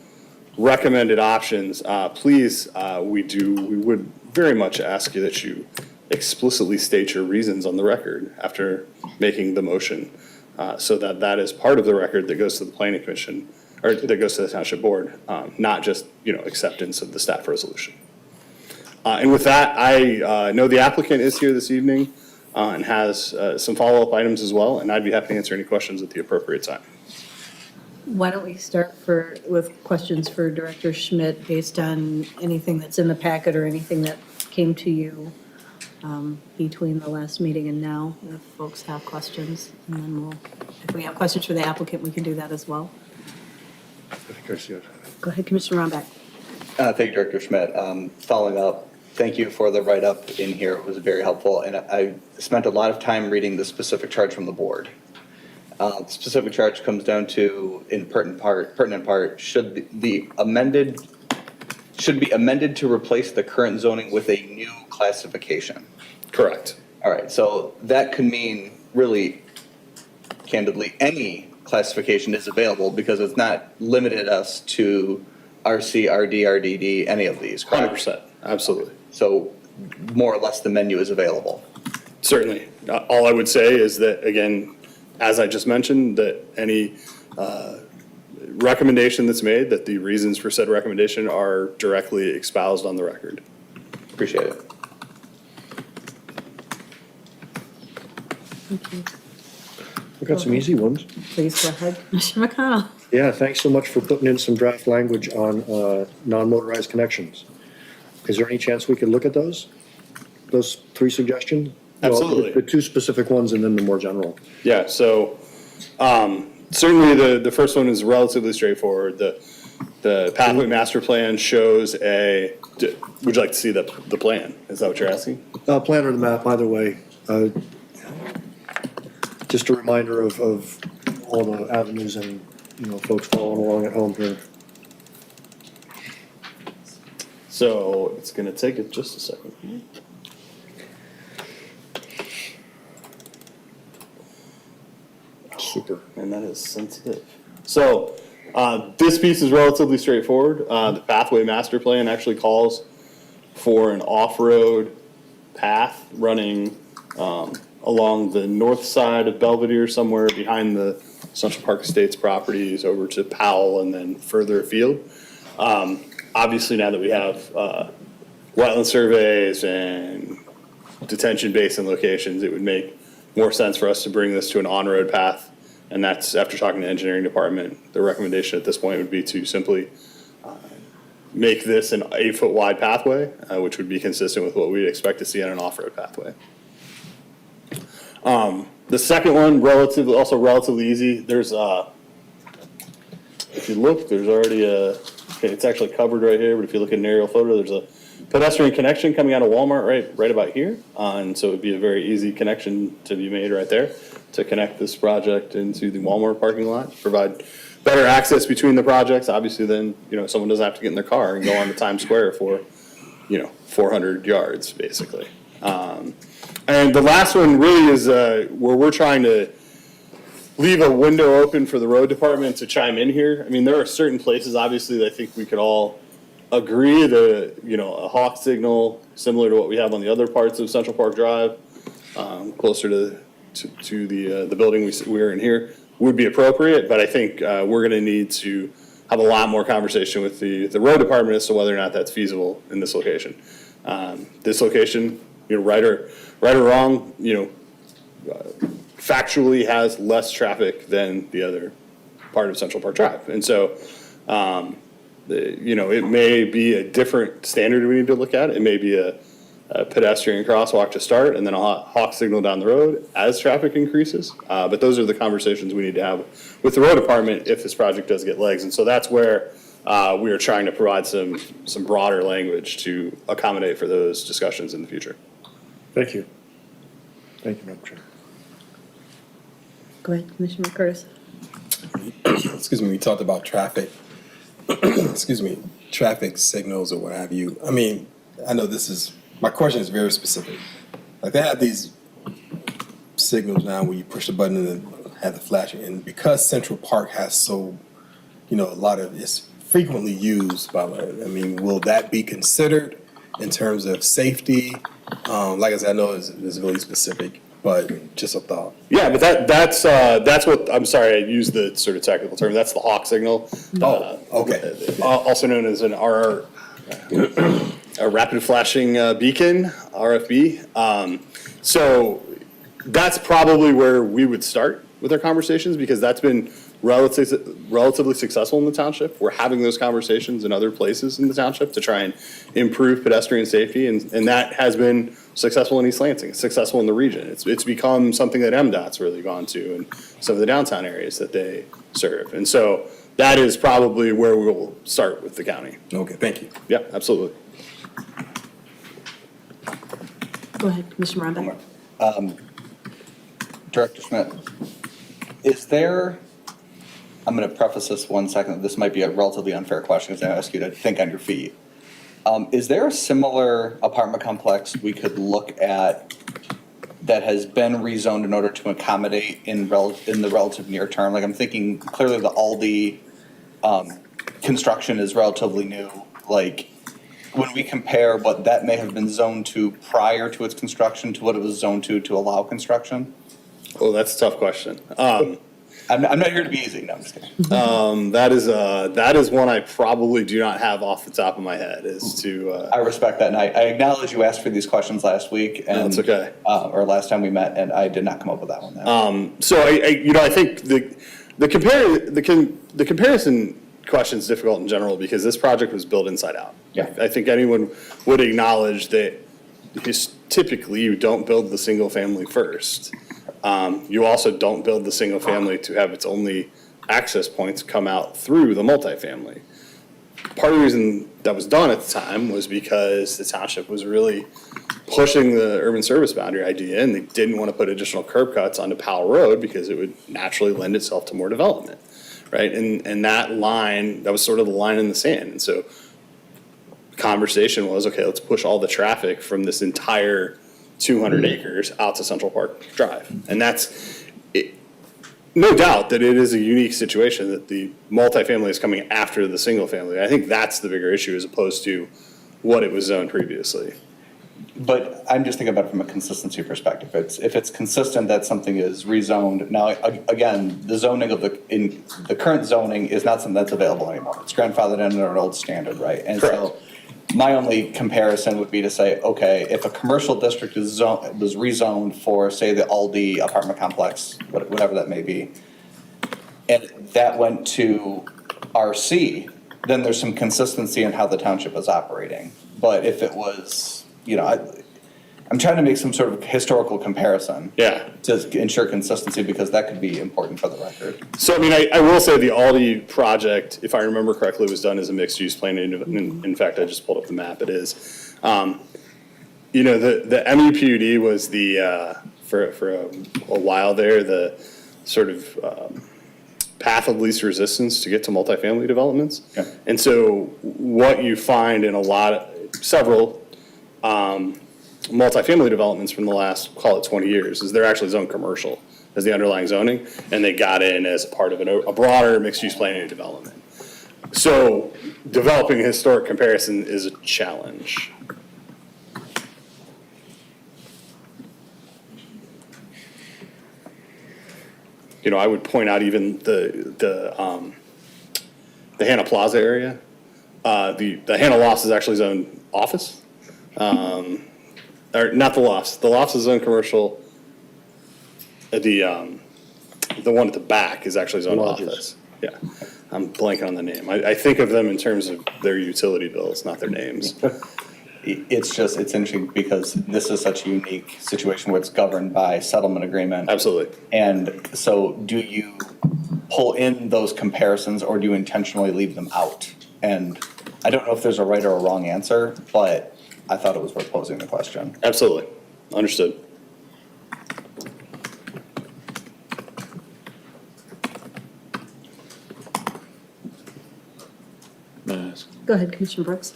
recommended options, please, we would very much ask you that you explicitly state your reasons on the record after making the motion, so that that is part of the record that goes to the Planning Commission, or that goes to the Township Board, not just, you know, acceptance of the staff resolution. And with that, I know the applicant is here this evening and has some follow-up items as well, and I'd be happy to answer any questions at the appropriate time. Why don't we start with questions for Director Schmidt based on anything that's in the packet or anything that came to you between the last meeting and now, if folks have questions. And then if we have questions for the applicant, we can do that as well. Go ahead, Commissioner Romback. Thank you, Director Schmidt. Following up, thank you for the write-up in here. It was very helpful, and I spent a lot of time reading the specific charge from the board. The specific charge comes down to, in pertinent part, should be amended to replace the current zoning with a new classification. Correct. All right, so that could mean, really, candidly, any classification is available, because it's not limited us to RC, RD, RDD, any of these, correct? 100%, absolutely. So more or less the menu is available. Certainly. All I would say is that, again, as I just mentioned, that any recommendation that's made, that the reasons for said recommendation are directly espoused on the record. Appreciate it. Thank you. We've got some easy ones. Please go ahead, Commissioner McConnell. Yeah, thanks so much for putting in some draft language on non-motorized connections. Is there any chance we could look at those three suggestions? Absolutely. Well, the two specific ones and then the more general. Yeah, so certainly the first one is relatively straightforward. The pathway master plan shows would you like to see the plan? Is that what you're asking? Plan or the map, either way. Just a reminder of all the avenues and, you know, folks following along at home here. So it's going to take it just a second. Super, and that is sensitive. So this piece is relatively straightforward. The pathway master plan actually calls for an off-road path running along the north side of Belvedere, somewhere behind the Central Park Estates properties, over to Powell and then further afield. Obviously, now that we have wetland surveys and detention basin locations, it would make more sense for us to bring this to an on-road path. And that's after talking to the engineering department. The recommendation at this point would be to simply make this an 8-foot wide pathway, which would be consistent with what we'd expect to see on an off-road pathway. The second one, also relatively easy. There's if you look, there's already okay, it's actually covered right here, but if you look at an aerial photo, there's a pedestrian connection coming out of Walmart right about here. And so it'd be a very easy connection to be made right there to connect this project into the Walmart parking lot, provide better access between the projects. Obviously, then, someone doesn't have to get in their car and go on to Times Square for, 400 yards, basically. And the last one really is where we're trying to leave a window open for the road department to chime in here. I mean, there are certain places, obviously, that I think we could all agree that, a hawk signal, similar to what we have on the other parts of Central Park Drive, closer to the building we're in here, would be appropriate. But I think we're going to need to have a lot more conversation with the road department as to whether or not that's feasible in this location. This location, right or wrong, factually has less traffic than the other part of Central Park Drive. And so, it may be a different standard we need to look at. It may be a pedestrian crosswalk to start and then a hawk signal down the road as traffic increases. But those are the conversations we need to have with the road department if this project does get legs. And so that's where we are trying to provide some broader language to accommodate for those discussions in the future. Thank you. Thank you, Madam Chair. Go ahead, Commissioner Curtis. Excuse me, we talked about traffic, traffic signals or what have you. I mean, I know my question is very specific. Like they have these signals now where you push the button and have the flashing. And because Central Park has a lot of, it's frequently used by, will that be considered in terms of safety? Like I said, I know it's really specific, but just a thought. Yeah, but that's what, I'm sorry, I used the sort of technical term, that's the hawk signal. Okay. Also known as an a rapid flashing beacon, RFB. So that's probably where we would start with our conversations because that's been relatively successful in the township. We're having those conversations in other places in the township to try and improve pedestrian safety, and that has been successful in East Lansing, successful in the region. It's become something that MDOT's really gone to in some of the downtown areas that they serve. And so that is probably where we will start with the county. Okay, thank you. Yeah, absolutely. Go ahead, Commissioner Ronbeck. Director Schmidt, is there, I'm going to preface this 1 second, this might be a relatively unfair question because I ask you to think on your feet. Is there a similar apartment complex we could look at that has been rezoned in order to accommodate in the relative near term? Like I'm thinking clearly the Aldi construction is relatively new. Like when we compare what that may have been zoned to prior to its construction to what it was zoned to allow construction? Oh, that's a tough question. I'm not here to be easy. No, I'm just kidding. That is one I probably do not have off the top of my head. I respect that, and I acknowledge you asked for these questions last week, and that's okay. Or last time we met, and I did not come up with that one. So I think the comparison question is difficult in general because this project was built inside out. Yeah. I think anyone would acknowledge that typically you don't build the single family first. You also don't build the single family to have its only access points come out through the multifamily. Part of the reason that was done at the time was because the township was really pushing the urban service boundary idea, and they didn't want to put additional curb cuts onto Powell Road because it would naturally lend itself to more development, right? And that was sort of the line in the sand. And so the conversation was, okay, let's push all the traffic from this entire 200 acres out to Central Park Drive. And that's it. No doubt that it is a unique situation that the multifamily is coming after the single family. I think that's the bigger issue as opposed to what it was zoned previously. But I'm just thinking about it from a consistency perspective. If it's consistent that something is rezoned. Now, again, the zoning in the current zoning is not something that's available anymore. It's grandfathered in under an old standard, right? And correct. So my only comparison would be to say, okay, if a commercial district was rezoned for, say, the Aldi apartment complex, whatever that may be, and that went to RC, then there's some consistency in how the township is operating. But if it was, I'm trying to make some sort of historical comparison. Yeah. To ensure consistency, because that could be important for the record. So, I mean, I will say the Aldi project, if I remember correctly, was done as a mixed-use plan. In fact, I just pulled up the map, it is. The MEPUD was for a while there, the sort of path of least resistance to get to multifamily developments. Yeah. And so what you find in several multifamily developments from the last, call it 20 years, is they're actually zoned commercial as the underlying zoning, and they got in as part of a broader mixed-use planning development. So developing a historic comparison is a challenge. I would point out even the Hannah Plaza area. The Hannah Lofts is actually zoned office. Or not the Lofts. The Lofts is zoned commercial. The one at the back is actually zoned office. Yeah, I'm blanking on the name. I think of them in terms of their utility bills, not their names. It's interesting because this is such a unique situation where it's governed by settlement agreement. Absolutely. And so do you pull in those comparisons or do you intentionally leave them out? And I don't know if there's a right or a wrong answer, but I thought it was worth posing the question. Absolutely. Understood. Go ahead, Commissioner Brooks.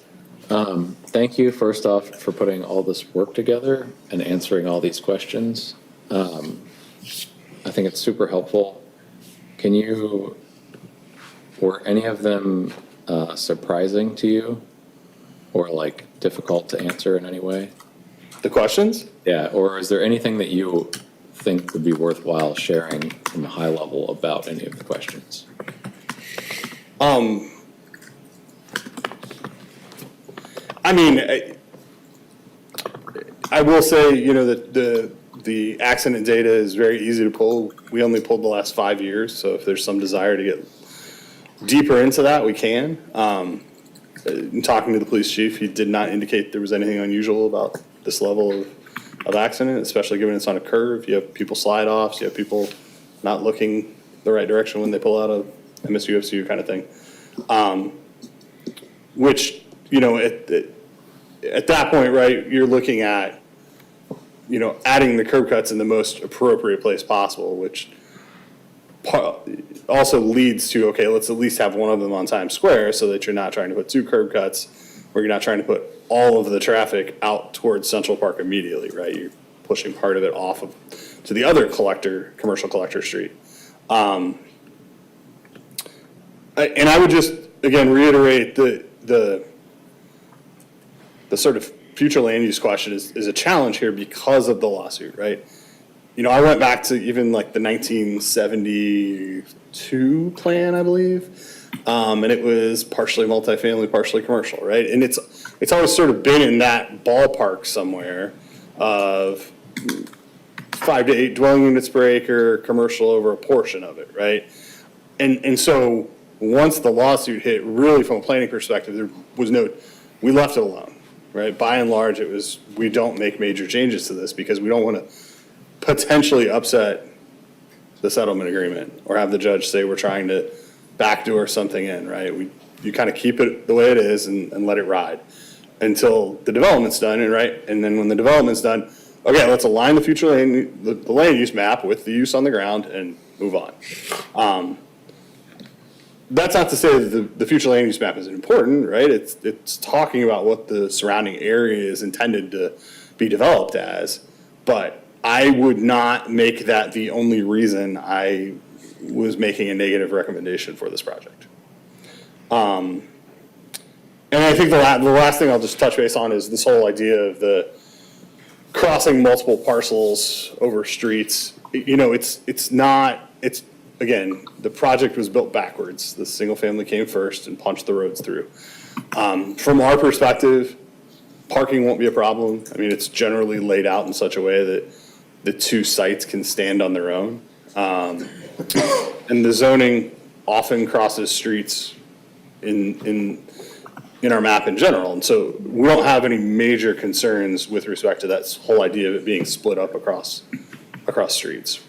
Thank you, first off, for putting all this work together and answering all these questions. I think it's super helpful. Were any of them surprising to you or like difficult to answer in any way? The questions? Yeah, or is there anything that you think would be worthwhile sharing from a high level about any of the questions? I mean, I will say, that the accident data is very easy to pull. We only pulled the last 5 years, so if there's some desire to get deeper into that, we can. In talking to the police chief, he did not indicate there was anything unusual about this level of accident, especially given it's on a curve. You have people slide offs, you have people not looking the right direction when they pull out of MSU kind of thing. Which, at that point, right, you're looking at, adding the curb cuts in the most appropriate place possible, which also leads to, okay, let's at least have one of them on Times Square so that you're not trying to put 2 curb cuts or you're not trying to put all of the traffic out towards Central Park immediately, right? You're pushing part of it off to the other commercial collector street. And I would just, again, reiterate the sort of future land use question is a challenge here because of the lawsuit, right? I went back to even like the 1972 plan, I believe, and it was partially multifamily, partially commercial, right? And it's always sort of been in that ballpark somewhere of 5 to 8 dwelling units per acre, commercial over a portion of it, right? And so once the lawsuit hit, really from a planning perspective, there was we left it alone, right? By and large, it was, we don't make major changes to this because we don't want to potentially upset the settlement agreement or have the judge say we're trying to backdoor something in, right? You kind of keep it the way it is and let it ride until the development's done, right? And then when the development's done, okay, let's align the future the land use map with the use on the ground and move on. That's not to say that the future land use map isn't important, right? It's talking about what the surrounding area is intended to be developed as, but I would not make that the only reason I was making a negative recommendation for this project. And I think the last thing I'll just touch base on is this whole idea of the crossing multiple parcels over streets. Again, the project was built backwards. The single family came first and punched the roads through. From our perspective, parking won't be a problem. I mean, it's generally laid out in such a way that the 2 sites can stand on their own. And the zoning often crosses streets in our map in general. And so we don't have any major concerns with respect to that whole idea of it being split up across streets.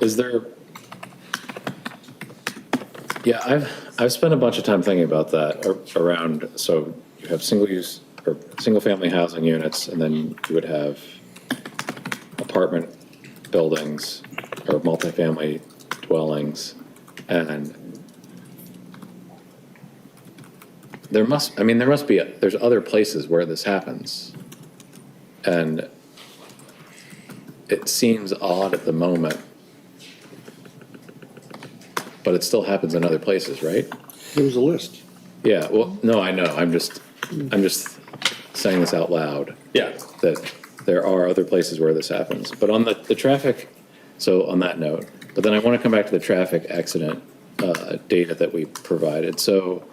Is there? Yeah, I've spent a bunch of time thinking about that around. So you have single-family housing units, and then you would have apartment buildings or multifamily dwellings, and there must be there's other places where this happens, and it seems odd at the moment, but it still happens in other places, right? There was a list. Yeah, well, no, I know, I'm just saying this out loud. Yeah. That there are other places where this happens. But on the traffic, so on that note, but then I want to come back to the traffic accident data that we provided. So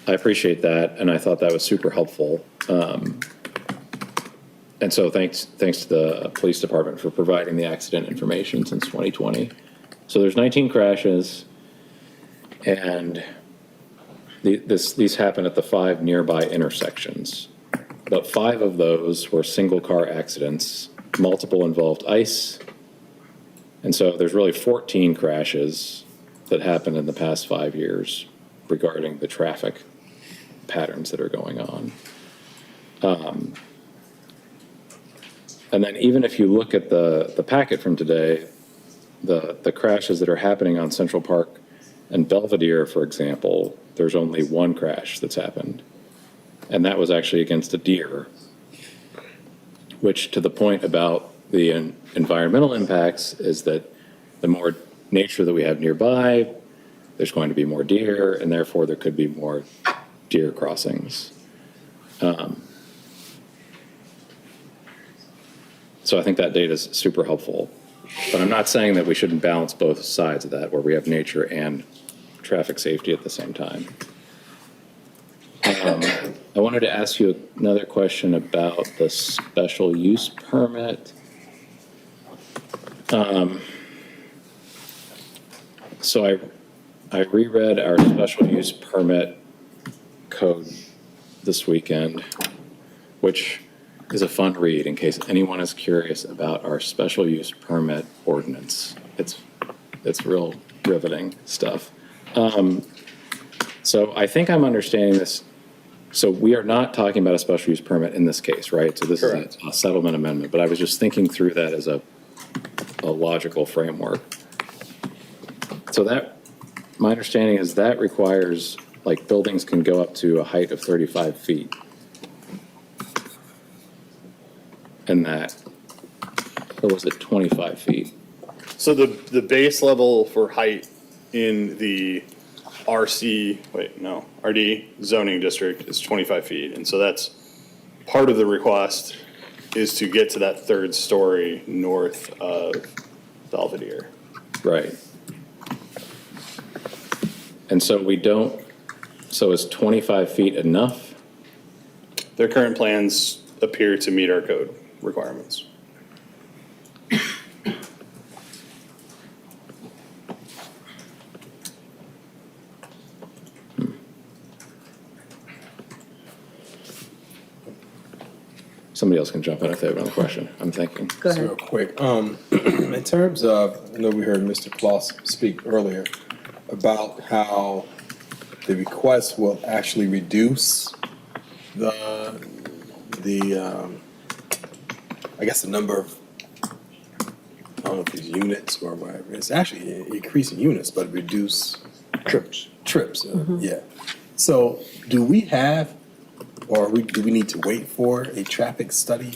I appreciate that, and I thought that was super helpful. And so thanks to the police department for providing the accident information since 2020. So there's 19 crashes, and these happen at the 5 nearby intersections. But 5 of those were single car accidents, multiple involved ice. And so there's really 14 crashes that happened in the past 5 years regarding the traffic patterns that are going on. And then even if you look at the packet from today, the crashes that are happening on Central Park and Belvedere, for example, there's only 1 crash that's happened. And that was actually against a deer, which, to the point about the environmental impacts, is that the more nature that we have nearby, there's going to be more deer, and therefore there could be more deer crossings. So I think that data is super helpful. But I'm not saying that we shouldn't balance both sides of that, where we have nature and traffic safety at the same time. I wanted to ask you another question about the special use permit. So I reread our special use permit code this weekend, which is a fun read in case anyone is curious about our special use permit ordinance. It's real riveting stuff. So I think I'm understanding this. So we are not talking about a special use permit in this case, right? So this is a settlement amendment, but I was just thinking through that as a logical framework. So that, my understanding is that requires, like, buildings can go up to a height of 35 feet. And that, or was it 25 feet? So the base level for height in the RD zoning district is 25 feet. And so that's part of the request, is to get to that 3rd story north of Belvedere. Right. And so so is 25 feet enough? Their current plans appear to meet our code requirements. Somebody else can jump in if they have another question. I'm thinking. Go ahead. Real quick, in terms of, I know we heard Mr. Kloss speak earlier about how the request will actually reduce I guess the number of, I don't know if it's units or whatever. It's actually increasing units, but reduce trips. Yeah. So do we have, or do we need to wait for a traffic study?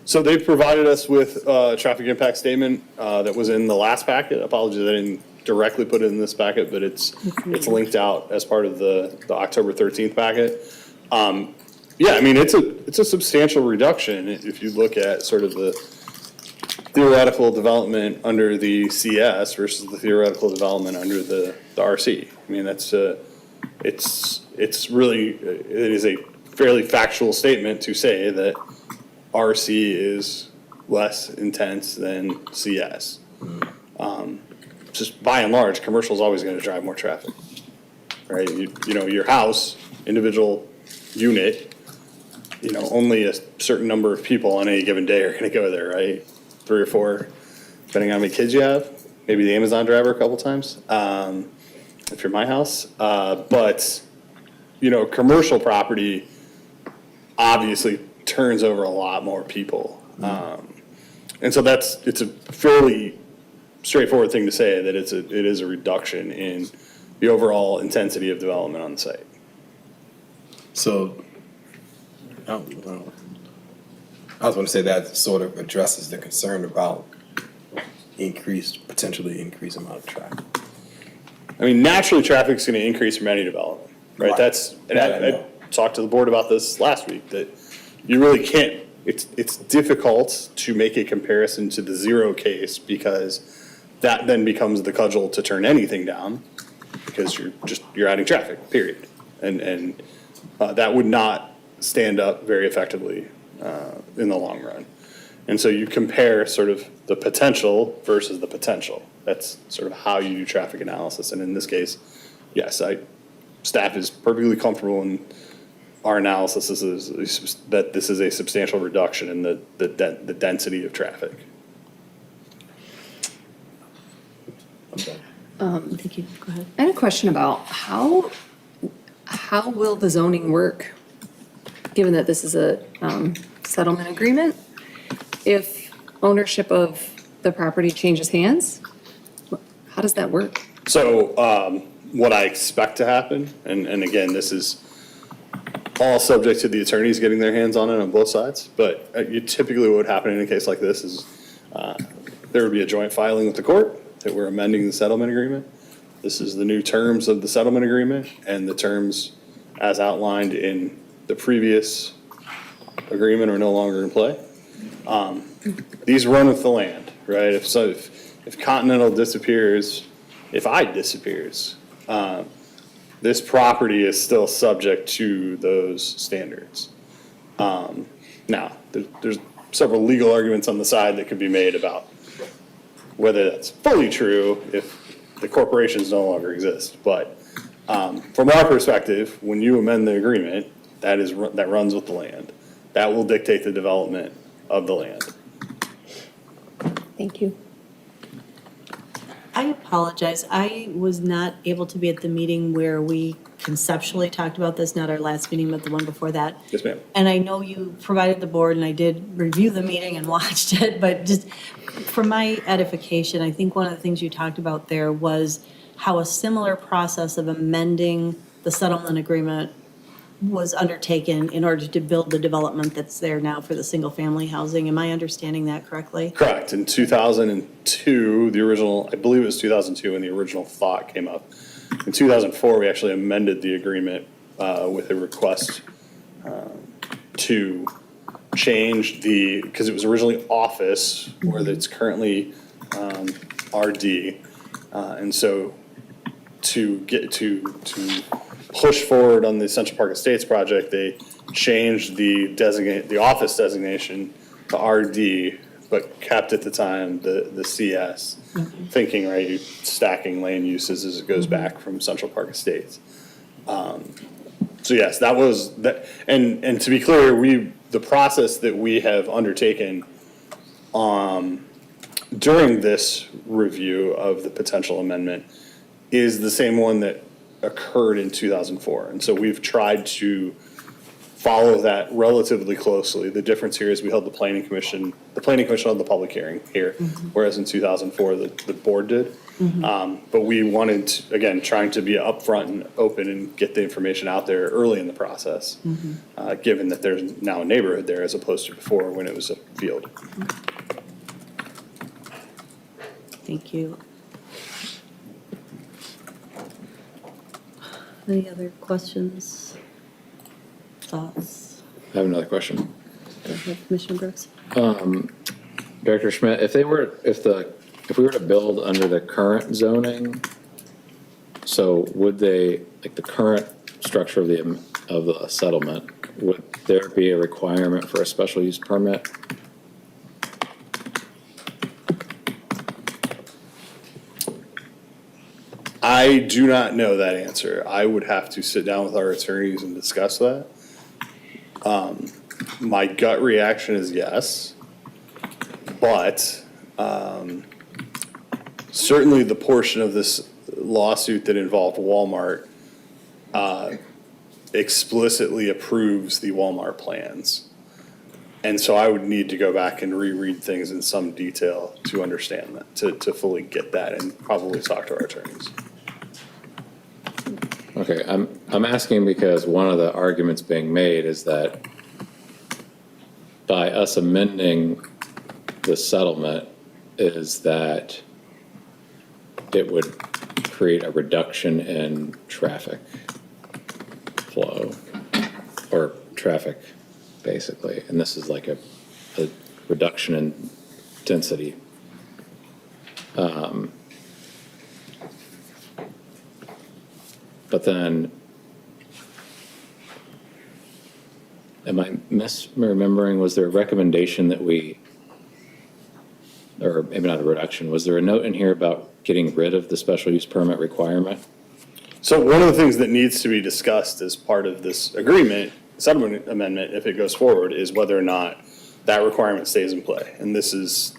So they've provided us with a traffic impact statement that was in the last packet. Apologies, I didn't directly put it in this packet, but it's linked out as part of the October 13th packet. Yeah, I mean, it's a substantial reduction if you look at sort of the theoretical development under the CS versus the theoretical development under the RC. I mean, it's really, it is a fairly factual statement to say that RC is less intense than CS. just by and large, commercial is always going to drive more traffic, right? You know, your house, individual unit, you know, only a certain number of people on any given day are going to go there, right? 3 or 4, depending on how many kids you have. Maybe the Amazon driver a couple times, if you're my house. But, you know, commercial property obviously turns over a lot more people. And so it's a fairly straightforward thing to say that it is a reduction in the overall intensity of development on the site. So, I was going to say that sort of addresses the concern about potentially increased amount of traffic. I mean, naturally, traffic's going to increase from any development, right? Right. And I talked to the board about this last week, that you really can't, it's difficult to make a comparison to the zero case, because that then becomes the cudgel to turn anything down, because you're adding traffic, period. And that would not stand up very effectively in the long run. And so you compare sort of the potential versus the potential. That's sort of how you do traffic analysis. And in this case, yes, staff is perfectly comfortable in our analysis is that this is a substantial reduction in the density of traffic. Thank you. Go ahead. I had a question about how will the zoning work, given that this is a settlement agreement? If ownership of the property changes hands, how does that work? So what I expect to happen, and again, this is all subject to the attorneys getting their hands on it on both sides, but typically what would happen in a case like this is there would be a joint filing with the court that we're amending the settlement agreement. This is the new terms of the settlement agreement, and the terms as outlined in the previous agreement are no longer in play. These run with the land, right? If Continental disappears, if I disappears, this property is still subject to those standards. Now, there's several legal arguments on the side that could be made about whether that's fully true if the corporations no longer exist. But from our perspective, when you amend the agreement, that runs with the land. That will dictate the development of the land. Thank you. I apologize. I was not able to be at the meeting where we conceptually talked about this, not our last meeting, but the one before that. Yes, ma'am. And I know you provided the board, and I did review the meeting and watched it, but just for my edification, I think one of the things you talked about there was how a similar process of amending the settlement agreement was undertaken in order to build the development that's there now for the single-family housing. Am I understanding that correctly? Correct. In 2002, the original, I believe it was 2002 when the original thought came up. In 2004, we actually amended the agreement with a request to change because it was originally office, where it's currently RD. And so to push forward on the Central Park Estates project, they changed the office designation to RD, but kept at the time the CS, thinking, right, you're stacking land uses as it goes back from Central Park Estates. So yes, that was that, and to be clear, the process that we have undertaken during this review of the potential amendment is the same one that occurred in 2004. And so we've tried to follow that relatively closely. The difference here is we held the planning commission held the public hearing here, whereas in 2004, the board did. But we wanted to, again, trying to be upfront and open and get the information out there early in the process, given that there's now a neighborhood there as opposed to before when it was a field. Thank you. Any other questions, thoughts? I have another question. Go ahead, Commissioner Brooks. Director Schmidt, if we were to build under the current zoning, so would they, like the current structure of the settlement, would there be a requirement for a special use permit? I do not know that answer. I would have to sit down with our attorneys and discuss that. My gut reaction is yes, but certainly the portion of this lawsuit that involved Walmart explicitly approves the Walmart plans. And so I would need to go back and reread things in some detail to understand that, to fully get that, and probably talk to our attorneys. Okay, I'm asking because one of the arguments being made is that by us amending the settlement is that it would create a reduction in traffic flow, or traffic, basically. And this is like a reduction in density. But then, am I misremembering, was there a recommendation that we, or maybe not a reduction, was there a note in here about getting rid of the special use permit requirement? So one of the things that needs to be discussed as part of this agreement, settlement amendment, if it goes forward, is whether or not that requirement stays in play. And this is,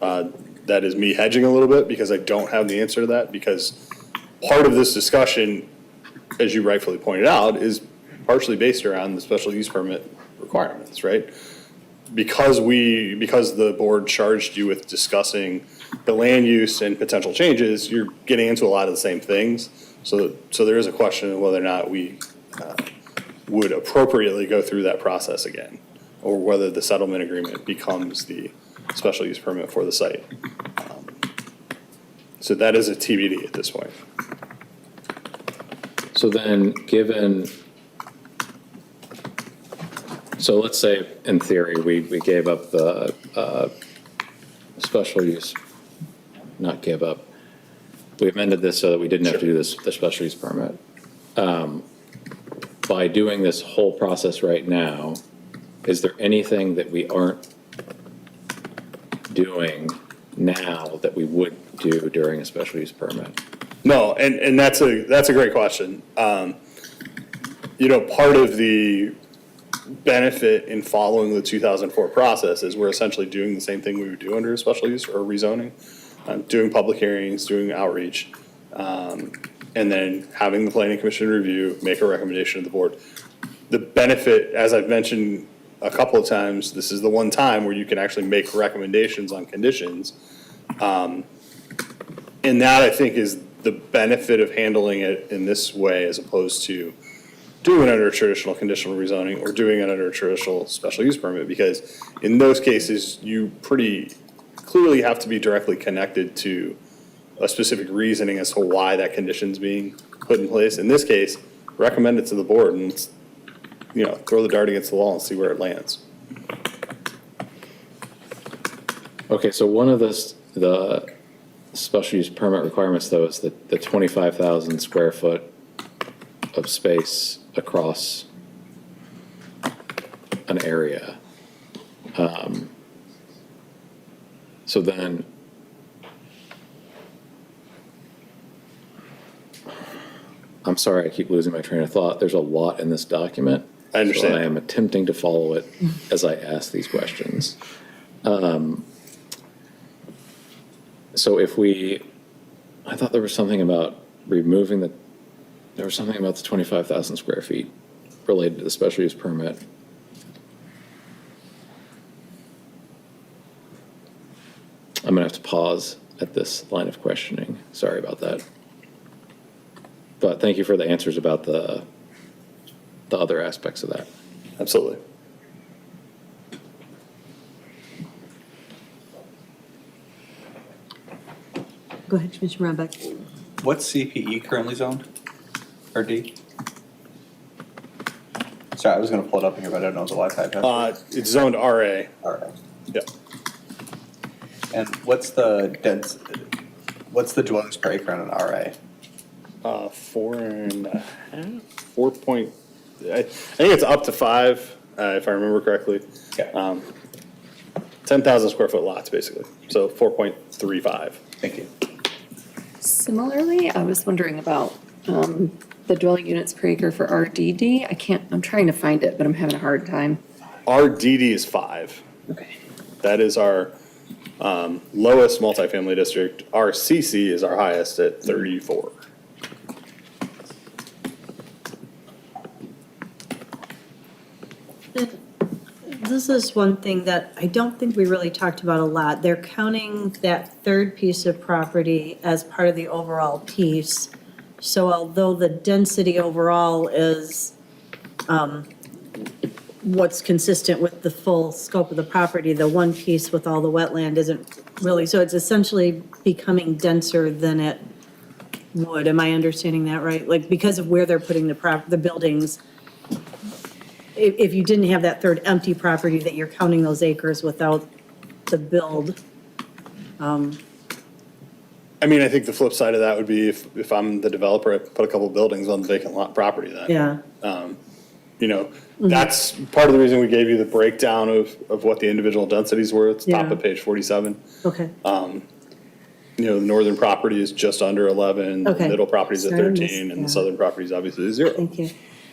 that is me hedging a little bit because I don't have the answer to that, because part of this discussion, as you rightfully pointed out, is partially based around the special use permit requirements, right? Because the board charged you with discussing the land use and potential changes, you're getting into a lot of the same things. So there is a question of whether or not we would appropriately go through that process again, or whether the settlement agreement becomes the special use permit for the site. So that is a TBD at this point. So then, so let's say, in theory, we gave up the special use, not give up, we amended this so that we didn't have to do this, the special use permit. By doing this whole process right now, is there anything that we aren't doing now that we would do during a special use permit? No, and that's a great question. Part of the benefit in following the 2004 process is we're essentially doing the same thing we would do under a special use or rezoning, doing public hearings, doing outreach, and then having the planning commission review, make a recommendation to the board. The benefit, as I've mentioned a couple of times, this is the one time where you can actually make recommendations on conditions. And that, I think, is the benefit of handling it in this way as opposed to doing it under a traditional conditional rezoning or doing it under a traditional special use permit, because in those cases, you pretty clearly have to be directly connected to a specific reasoning as to why that condition's being put in place. In this case, recommend it to the board and, throw the dart against the wall and see where it lands. Okay, so one of the special use permit requirements, though, is that the 25,000 square foot of space across an area. So then, I'm sorry, I keep losing my train of thought. There's a lot in this document. I understand. So I am attempting to follow it as I ask these questions. So I thought there was something about there was something about the 25,000 square feet related to the special use permit. I'm gonna have to pause at this line of questioning. Sorry about that. But thank you for the answers about the other aspects of that. Absolutely. Go ahead, Commissioner Rambeck. What's CPE currently zoned? Or D? Sorry, I was gonna pull it up here, but I don't know the Wi-Fi password. It's zoned RA. RA. Yeah. And what's the dwellings per acre on an RA? 4.5, 4 point, I think it's up to 5, if I remember correctly. Okay. 10,000 square foot lots, basically. So 4.35. Thank you. similarly. I was wondering about the dwelling units per acre for RDD. I'm trying to find it, but I'm having a hard time. Our DD is 5. Okay. That is our lowest multifamily district. Our CC is our highest at 34. This is one thing that I don't think we really talked about a lot. They're counting that third piece of property as part of the overall piece. So although the density overall is what's consistent with the full scope of the property, the one piece with all the wetland isn't really, so it's essentially becoming denser than it would. Am I understanding that right? Like, because of where they're putting the buildings, if you didn't have that third empty property, that you're counting those acres without the build. I mean, I think the flip side of that would be if I'm the developer, I put a couple buildings on the vacant lot property then. Yeah. You know, that's part of the reason we gave you the breakdown of what the individual densities were. It's top Yeah. of page 47. Okay. You know, the northern property is just under 11, Okay. the middle property is at Sorry, I 13, missed and the that. southern property is obviously 0. Thank you.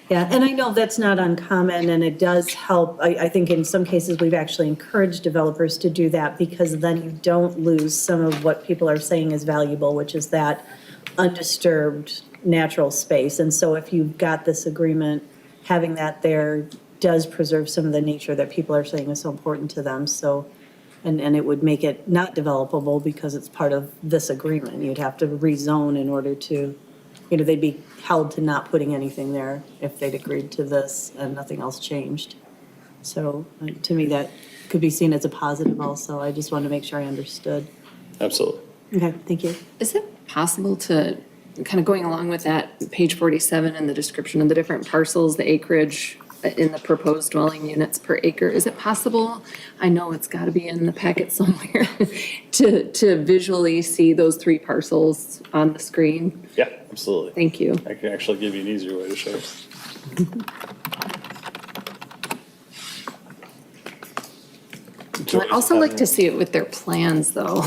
Yeah, and I know that's not uncommon, and it does help. I think in some cases, we've actually encouraged developers to do that, because then you don't lose some of what people are saying is valuable, which is that undisturbed natural space. And so if you've got this agreement, having that there does preserve some of the nature that people are saying is so important to them. So, and it would make it not developable because it's part of this agreement. You'd have to rezone in order to, you know, they'd be held to not putting anything there if they'd agreed to this and nothing else changed. So to me, that could be seen as a positive also. I just wanted to make sure I understood. Absolutely. Okay, thank you. Is it possible to, kind of going along with that, page 47 and the description of the different parcels, the acreage in the proposed dwelling units per acre, is it possible, I know it's got to be in the packet somewhere, to visually see those 3 parcels on the screen? Yeah, absolutely. Thank you. I can actually give you an easier way to show it. I'd also like to see it with their plans, though.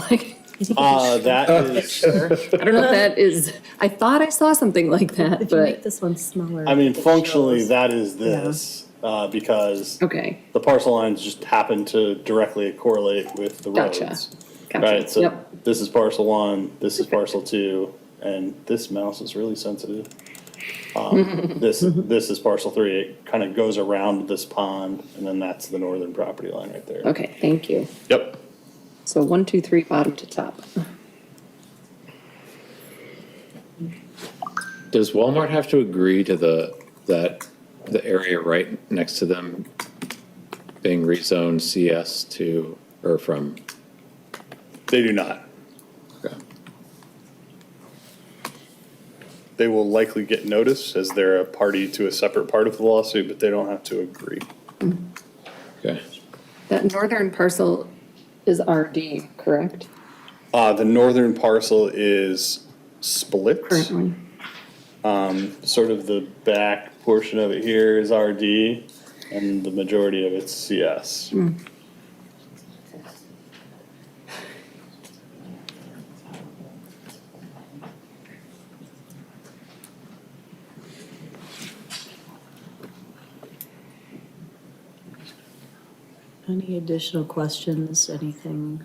That is, I don't know if that is, I thought I saw something like that, If you make but, this one smaller. I mean, it functionally, shows. that is this, because okay, the parcel lines just happen to directly correlate with the roads. Gotcha. Right, so Yep. this is parcel 1, this is parcel 2, and this mouse is really sensitive. This is parcel 3, it kind of goes around this pond, and then that's the northern property line right there. okay, thank you. Yep. So 1, 2, 3, bottom to top. Does Walmart have to agree to the area right next to them being rezoned CS to, or from? They do not. Okay. They will likely get notice as they're a party to a separate part of the lawsuit, but they don't have to agree. Okay. That northern parcel is RD, correct? The northern parcel is split. Currently. Sort of the back portion of it here is RD, and the majority of it's CS. Any additional questions, anything?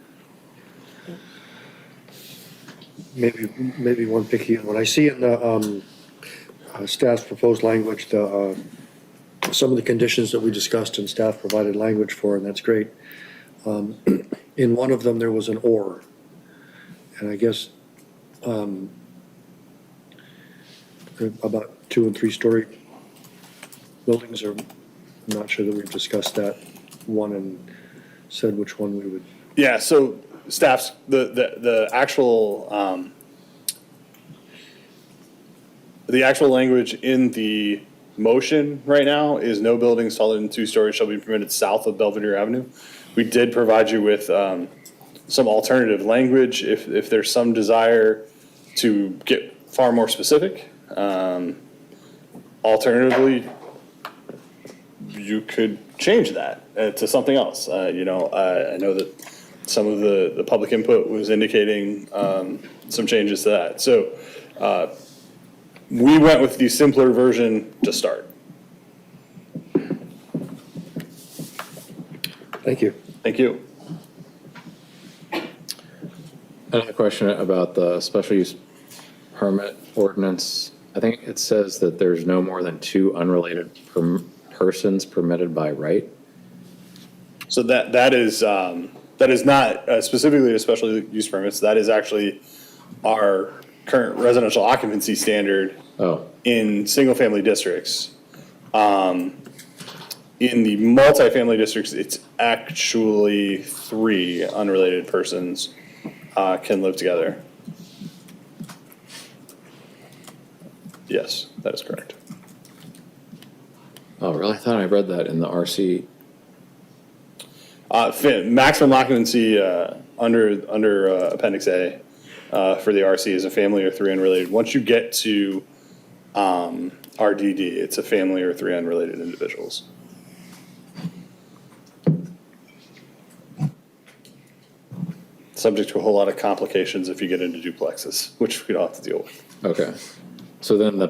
Maybe one picky one. I see in the staff's proposed language, some of the conditions that we discussed and staff provided language for, and that's great. In one of them, there was an or. And I guess about 2- and 3-story buildings are, I'm not sure that we've discussed that one and said which one we would. Yeah, so staff's, the actual language in the motion right now is no buildings taller than 2 stories shall be permitted south of Belvedere Avenue. We did provide you with some alternative language if there's some desire to get far more specific. Alternatively, you could change that to something else. I know that some of the public input was indicating some changes to that. So we went with the simpler version to start. Thank you. Thank you. Another question about the special use permit ordinance. I think it says that there's no more than 2 unrelated persons permitted by right. So that is not specifically a special use permits. That is actually our current residential occupancy standard in single-family districts. In the multifamily districts, it's actually 3 unrelated persons can live together. Yes, that is correct. Oh, really? I thought I read that in the RC. Maximum occupancy under Appendix A for the RC is a family or 3 unrelated. Once you get to RDD, it's a family or 3 unrelated individuals. Subject to a whole lot of complications if you get into duplexes, which we don't have to deal with. Okay. So then the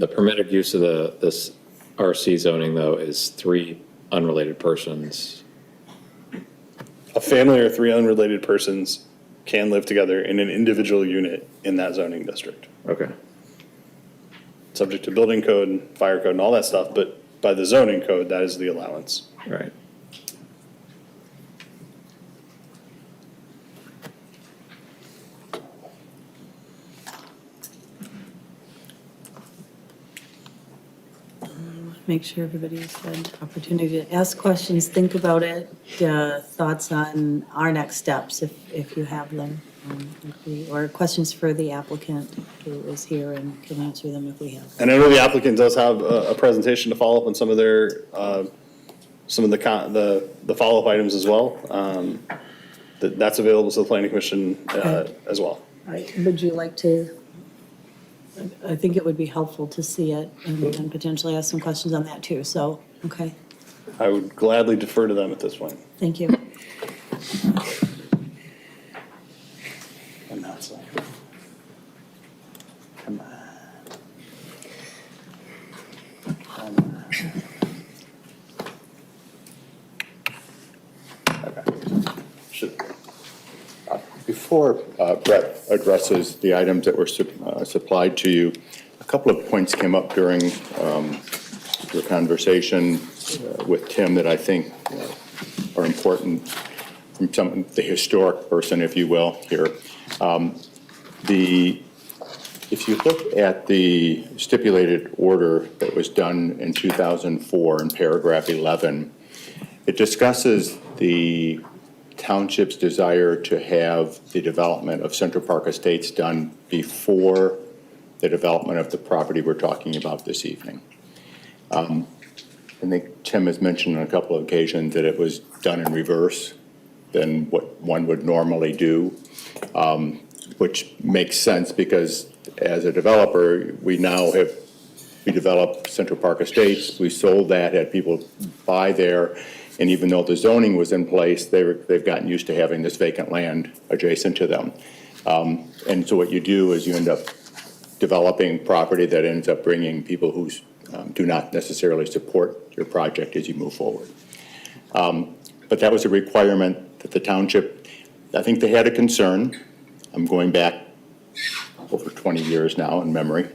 permitted use of this RC zoning, though, is 3 unrelated persons. A family or 3 unrelated persons can live together in an individual unit in that zoning district. Okay. Subject to building code and fire code and all that stuff, but by the zoning code, that is the allowance. Right. Make sure everybody's had opportunity to ask questions, think about it, thoughts on our next steps, if you have them, or questions for the applicant who is here and can answer them if we have. And I know the applicant does have a presentation to follow up on some of their, some of the follow-up items as well. That's available to the planning commission as well. All right, would you like to, I think it would be helpful to see it and potentially ask some questions on that too, so, okay, I would gladly defer to them at this point. thank you. And that's like, come on. Before Brett addresses the items that were supplied to you, a couple of points came up during your conversation with Tim that I think are important from the historic person, if you will, here. If you look at the stipulated order that was done in 2004 in paragraph 11, it discusses the township's desire to have the development of Central Park Estates done before the development of the property we're talking about this evening. I think Tim has mentioned on a couple of occasions that it was done in reverse than what one would normally do, which makes sense because as a developer, we developed Central Park Estates, we sold that, had people buy there, and even though the zoning was in place, they've gotten used to having this vacant land adjacent to them. And so what you do is you end up developing property that ends up bringing people who do not necessarily support your project as you move forward. But that was a requirement that the township, I think they had a concern. I'm going back over 20 years now in memory.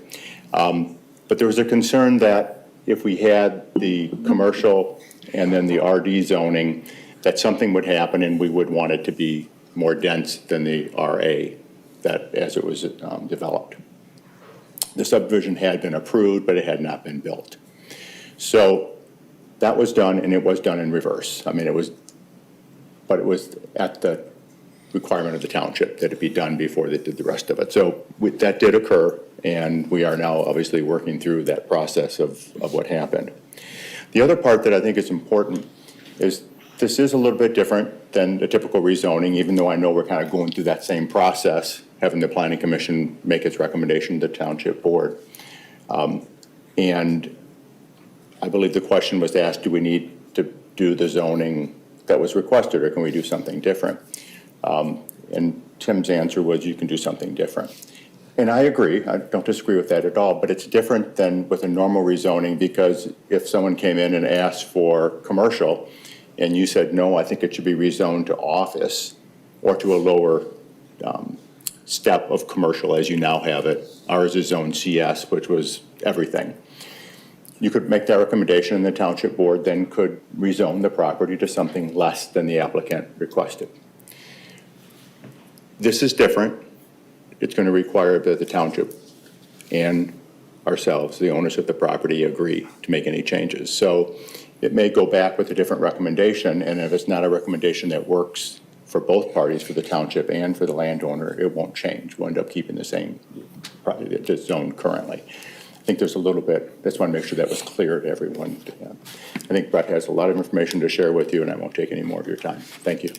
But there was a concern that if we had the commercial and then the RD zoning, that something would happen and we would want it to be more dense than the RA that as it was developed. The subdivision had been approved, but it had not been built. So that was done, and it was done in reverse. I mean, it was at the requirement of the township that it be done before they did the rest of it. So that did occur, and we are now obviously working through that process of what happened. The other part that I think is important is this is a little bit different than the typical rezoning, even though I know we're kind of going through that same process, having the Planning Commission make its recommendation to the Township Board. And I believe the question was asked, do we need to do the zoning that was requested, or can we do something different? And Tim's answer was you can do something different. And I agree, I don't disagree with that at all, but it's different than with a normal rezoning, because if someone came in and asked for commercial and you said, no, I think it should be rezoned to office or to a lower step of commercial as you now have it. Ours is zone CS, which was everything. You could make that recommendation and the township board then could rezone the property to something less than the applicant requested. This is different. It's going to require that the township and ourselves, the owners of the property, agree to make any changes. So it may go back with a different recommendation, and if it's not a recommendation that works for both parties, for the township and for the landowner, it won't change. We'll end up keeping the same zone currently. I think there's a little bit, just want to make sure that was clear to everyone. I think Brett has a lot of information to share with you, and I won't take any more of your time. Thank you.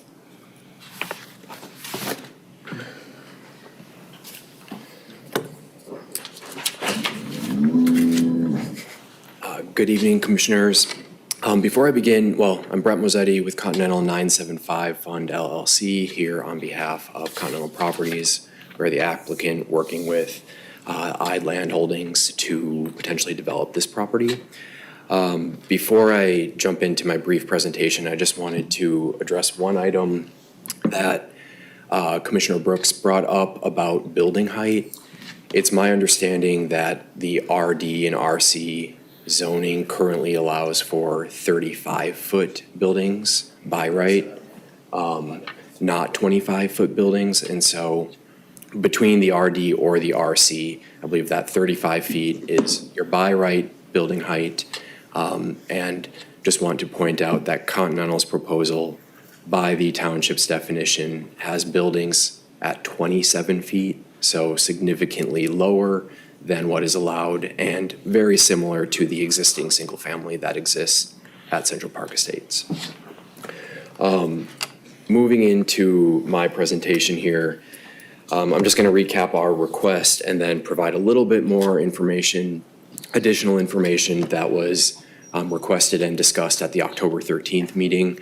Good evening, Commissioners. Before I begin, I'm Brett Mozzetti with Continental 975 Fund LLC here on behalf of Continental Properties. We're the applicant working with Ide Land Holdings to potentially develop this property. Before I jump into my brief presentation, I just wanted to address one item that Commissioner Brooks brought up about building height. It's my understanding that the RD and RC zoning currently allows for 35-foot buildings by right, not 25-foot buildings. And so between the RD or the RC, I believe that 35 feet is your by right building height. And just want to point out that Continental's proposal by the township's definition has buildings at 27 feet, so significantly lower than what is allowed and very similar to the existing single family that exists at Central Park Estates. Moving into my presentation here, I'm just going to recap our request and then provide a little bit more information, additional information that was requested and discussed at the October 13th meeting.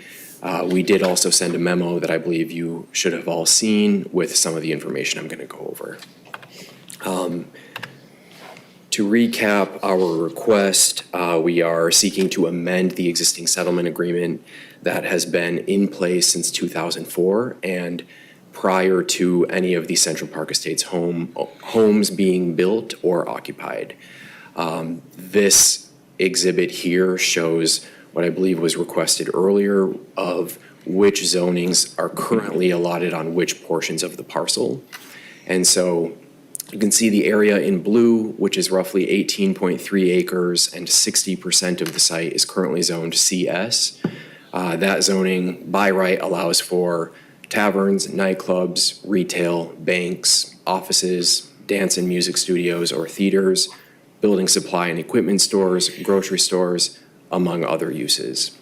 We did also send a memo that I believe you should have all seen with some of the information I'm going to go over. To recap our request, we are seeking to amend the existing settlement agreement that has been in place since 2004 and prior to any of the Central Park Estates homes being built or occupied. This exhibit here shows what I believe was requested earlier of which zonings are currently allotted on which portions of the parcel. And so you can see the area in blue, which is roughly 18.3 acres, and 60% of the site is currently zoned CS. That zoning by right allows for taverns, nightclubs, retail, banks, offices, dance and music studios or theaters, building supply and equipment stores, grocery stores, among other uses.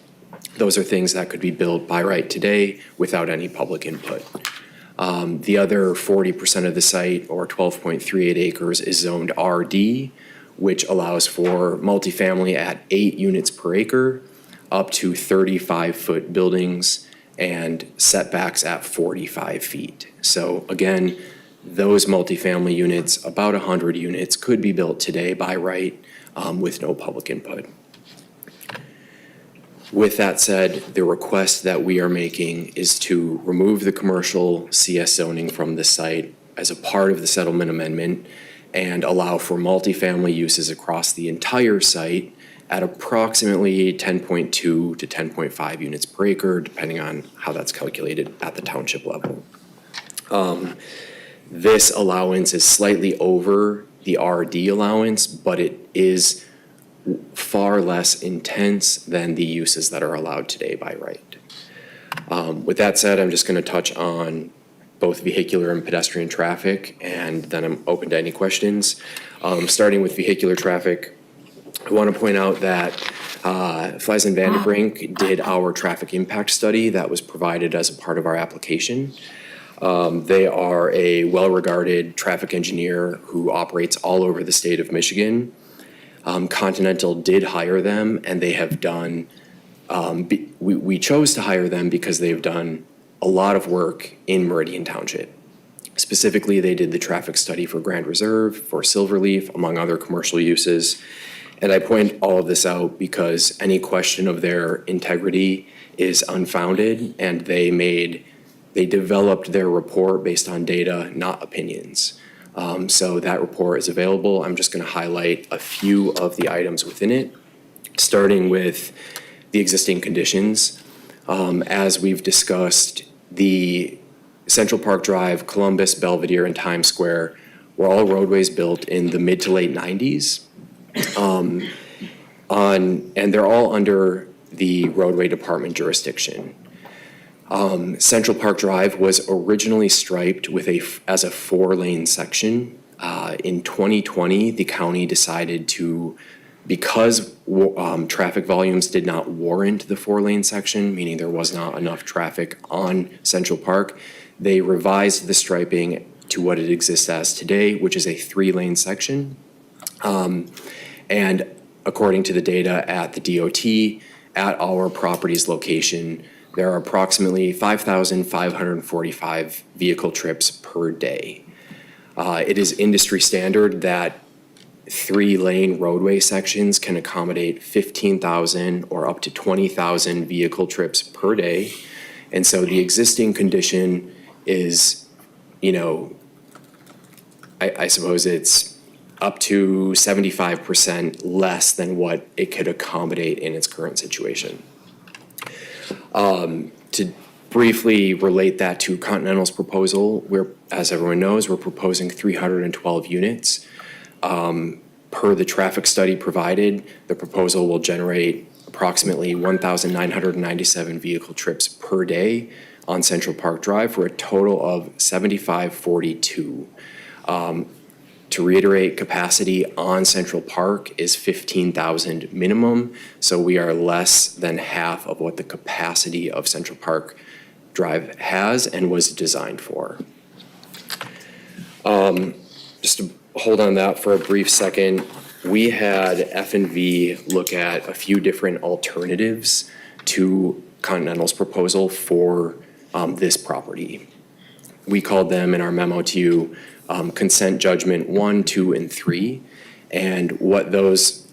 Those are things that could be built by right today without any public input. The other 40% of the site, or 12.38 acres, is zoned RD, which allows for multifamily at 8 units per acre, up to 35-foot buildings, and setbacks at 45 feet. So again, those multifamily units, about 100 units, could be built today by right with no public input. With that said, the request that we are making is to remove the commercial CS zoning from the site as a part of the settlement amendment and allow for multifamily uses across the entire site at approximately 10.2 to 10.5 units per acre, depending on how that's calculated at the township level. This allowance is slightly over the RD allowance, but it is far less intense than the uses that are allowed today by right. With that said, I'm just going to touch on both vehicular and pedestrian traffic, and then I'm open to any questions. Starting with vehicular traffic, I want to point out that Fleis and Vandenbrink did our traffic impact study that was provided as a part of our application. They are a well-regarded traffic engineer who operates all over the state of Michigan. Continental did hire them, and they have done, we chose to hire them because they've done a lot of work in Meridian Township. Specifically, they did the traffic study for Grand Reserve, for Silverleaf, among other commercial uses. And I point all of this out because any question of their integrity is unfounded, and they developed their report based on data, not opinions. So that report is available. I'm just going to highlight a few of the items within it, starting with the existing conditions. As we've discussed, the Central Park Drive, Columbus, Belvedere, and Times Square were all roadways built in the mid to late 90s. And they're all under the roadway department jurisdiction. Central Park Drive was originally striped with as a 4-lane section. In 2020, the county decided to, because traffic volumes did not warrant the 4-lane section, meaning there was not enough traffic on Central Park, they revised the striping to what it exists as today, which is a 3-lane section. And according to the data at the DOT, at our property's location, there are approximately 5,545 vehicle trips per day. It is industry standard that 3-lane roadway sections can accommodate 15,000 or up to 20,000 vehicle trips per day. And so the existing condition is, I suppose it's up to 75% less than what it could accommodate in its current situation. To briefly relate that to Continental's proposal, as everyone knows, we're proposing 312 units. Per the traffic study provided, the proposal will generate approximately 1,997 vehicle trips per day on Central Park Drive for a total of 7,542. To reiterate, capacity on Central Park is 15,000 minimum, so we are less than half of what the capacity of Central Park Drive has and was designed for. Just to hold on that for a brief second, we had F&V look at a few different alternatives to Continental's proposal for this property. We called them in our memo to you consent judgment 1, 2, and 3. And what those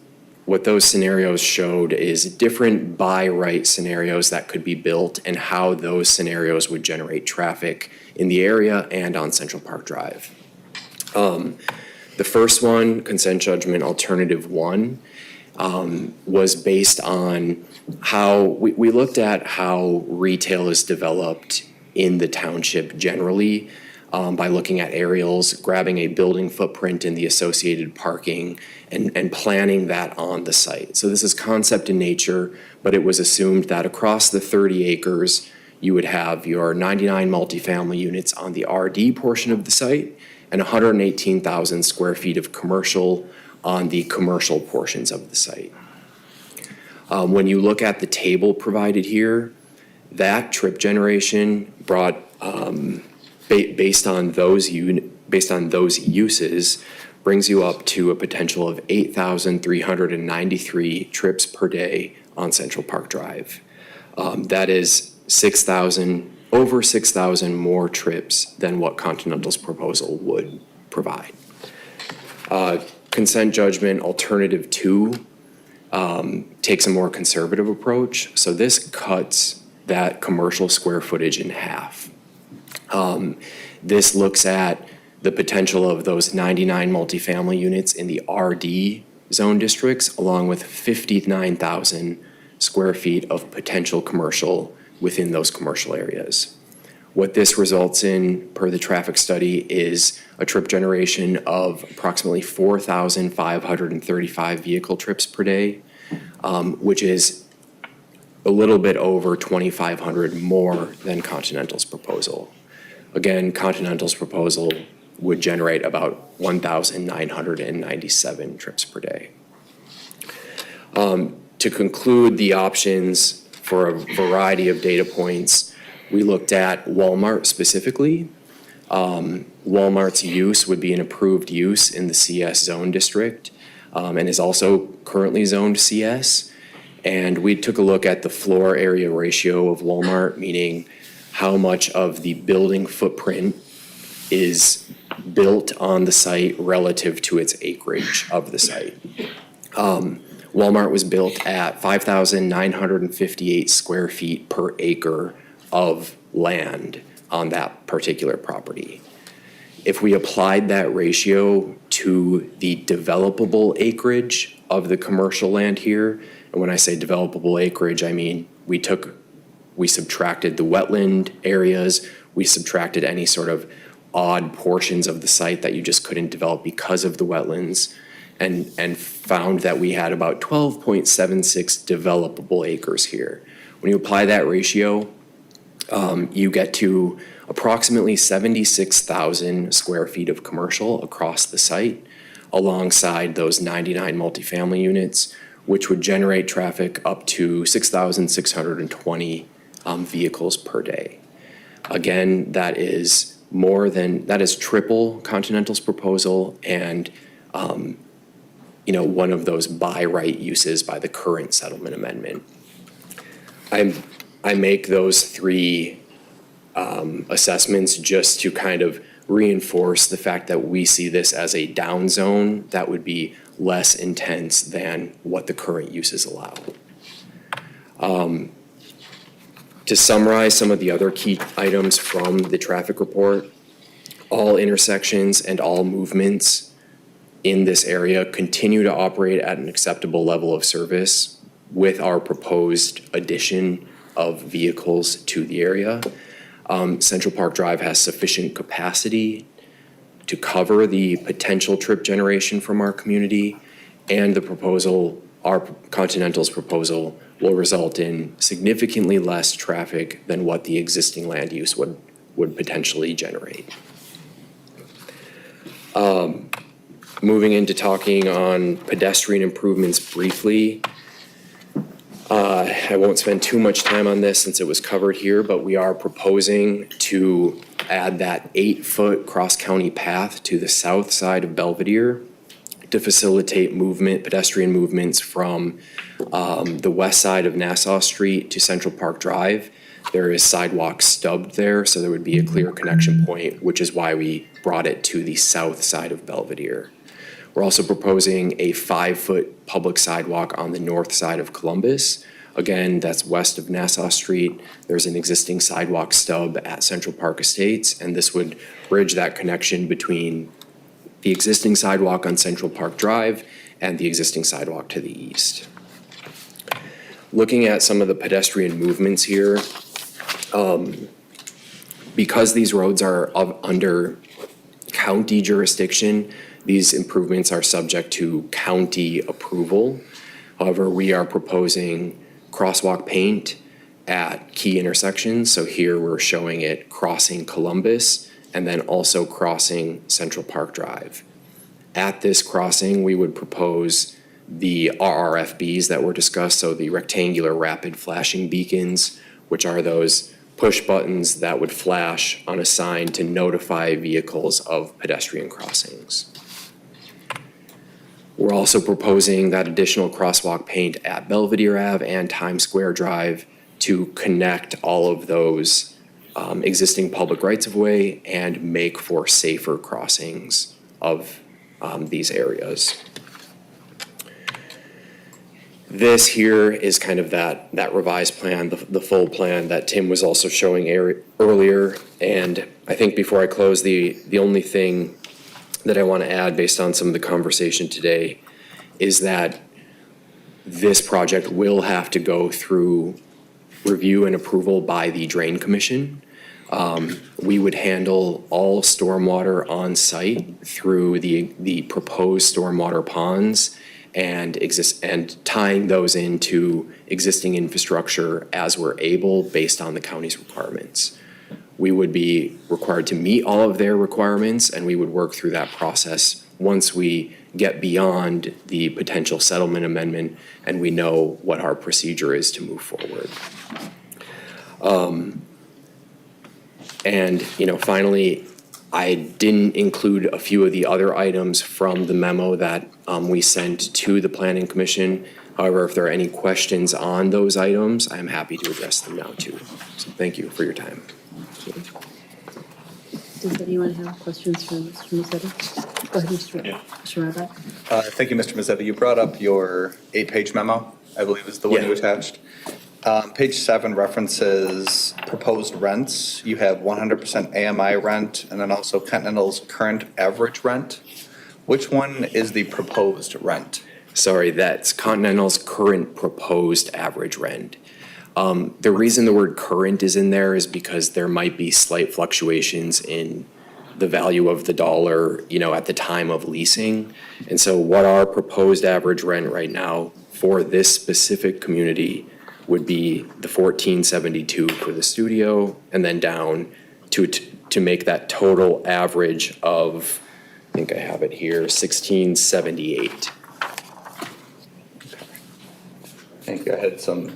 scenarios showed is different by right scenarios that could be built and how those scenarios would generate traffic in the area and on Central Park Drive. The first one, consent judgment alternative 1, was based on how we looked at how retail is developed in the township generally, by looking at aerials, grabbing a building footprint and the associated parking, and planning that on the site. So this is concept in nature, but it was assumed that across the 30 acres, you would have your 99 multifamily units on the RD portion of the site and 118,000 square feet of commercial on the commercial portions of the site. When you look at the table provided here, that trip generation brought, based on those uses, brings you up to a potential of 8,393 trips per day on Central Park Drive. That is over 6,000 more trips than what Continental's proposal would provide. Consent judgment alternative 2 takes a more conservative approach. So this cuts that commercial square footage in half. This looks at the potential of those 99 multifamily units in the RD zone districts, along with 59,000 square feet of potential commercial within those commercial areas. What this results in, per the traffic study, is a trip generation of approximately 4,535 vehicle trips per day, which is a little bit over 2,500 more than Continental's proposal. Again, Continental's proposal would generate about 1,997 trips per day. To conclude the options for a variety of data points, we looked at Walmart specifically. Walmart's use would be an approved use in the CS zone district, and is also currently zoned CS. And we took a look at the floor area ratio of Walmart, meaning how much of the building footprint is built on the site relative to its acreage of the site. Walmart was built at 5,958 square feet per acre of land on that particular property. If we applied that ratio to the developable acreage of the commercial land here, and when I say developable acreage, I mean we subtracted the wetland areas, we subtracted any sort of odd portions of the site that you just couldn't develop because of the wetlands, and found that we had about 12.76 developable acres here. When you apply that ratio, you get to approximately 76,000 square feet of commercial across the site, alongside those 99 multifamily units, which would generate traffic up to 6,620 vehicles per day. Again, that is triple Continental's proposal, and one of those by right uses by the current settlement amendment. I make those three assessments just to kind of reinforce the fact that we see this as a down zone that would be less intense than what the current uses allow. To summarize some of the other key items from the traffic report, all intersections and all movements in this area continue to operate at an acceptable level of service with our proposed addition of vehicles to the area. Central Park Drive has sufficient capacity to cover the potential trip generation from our community, and our Continental's proposal will result in significantly less traffic than what the existing land use would potentially generate. Moving into talking on pedestrian improvements briefly. I won't spend too much time on this since it was covered here, but we are proposing to add that 8-foot cross-county path to the south side of Belvedere to facilitate pedestrian movements from the west side of Nassau Street to Central Park Drive. There is sidewalk stubbed there, so there would be a clear connection point, which is why we brought it to the south side of Belvedere. We're also proposing a 5-foot public sidewalk on the north side of Columbus. Again, that's west of Nassau Street. There's an existing sidewalk stub at Central Park Estates, and this would bridge that connection between the existing sidewalk on Central Park Drive and the existing sidewalk to the east. Looking at some of the pedestrian movements here, because these roads are under county jurisdiction, these improvements are subject to county approval. However, we are proposing crosswalk paint at key intersections. So here we're showing it crossing Columbus and then also crossing Central Park Drive. At this crossing, we would propose the RRFBs that were discussed, so the rectangular rapid flashing beacons, which are those push buttons that would flash on a sign to notify vehicles of pedestrian crossings. We're also proposing that additional crosswalk paint at Belvedere Ave and Times Square Drive to connect all of those existing public rights-of-way and make for safer crossings of these areas. This here is kind of that revised plan, the full plan that Tim was also showing earlier. And I think before I close, the only thing that I want to add based on some of the conversation today is that this project will have to go through review and approval by the Drain Commission. We would handle all stormwater on site through the proposed stormwater ponds and tying those into existing infrastructure as we're able based on the county's requirements. We would be required to meet all of their requirements, and we would work through that process once we get beyond the potential settlement amendment and we know what our procedure is to move forward. And finally, I didn't include a few of the other items from the memo that we sent to the Planning Commission. However, if there are any questions on those items, I'm happy to address them now too. So thank you for your time. Does anyone have questions for Mr. Mazzetti? Go ahead, Mr. Ryback. Thank you, Mr. Mazzetti. You brought up your 8-page memo, I believe is the one you attached. Page 7 references proposed rents. You have 100% AMI rent and then also Continental's current average rent. Which one is the proposed rent? Sorry, that's Continental's current proposed average rent. The reason the word current is in there is because there might be slight fluctuations in the value of the dollar, at the time of leasing. And so what our proposed average rent right now for this specific community would be the $1,472 for the studio, and then down to make that total average of, I think I have it here, $1,678. Thank you. I had so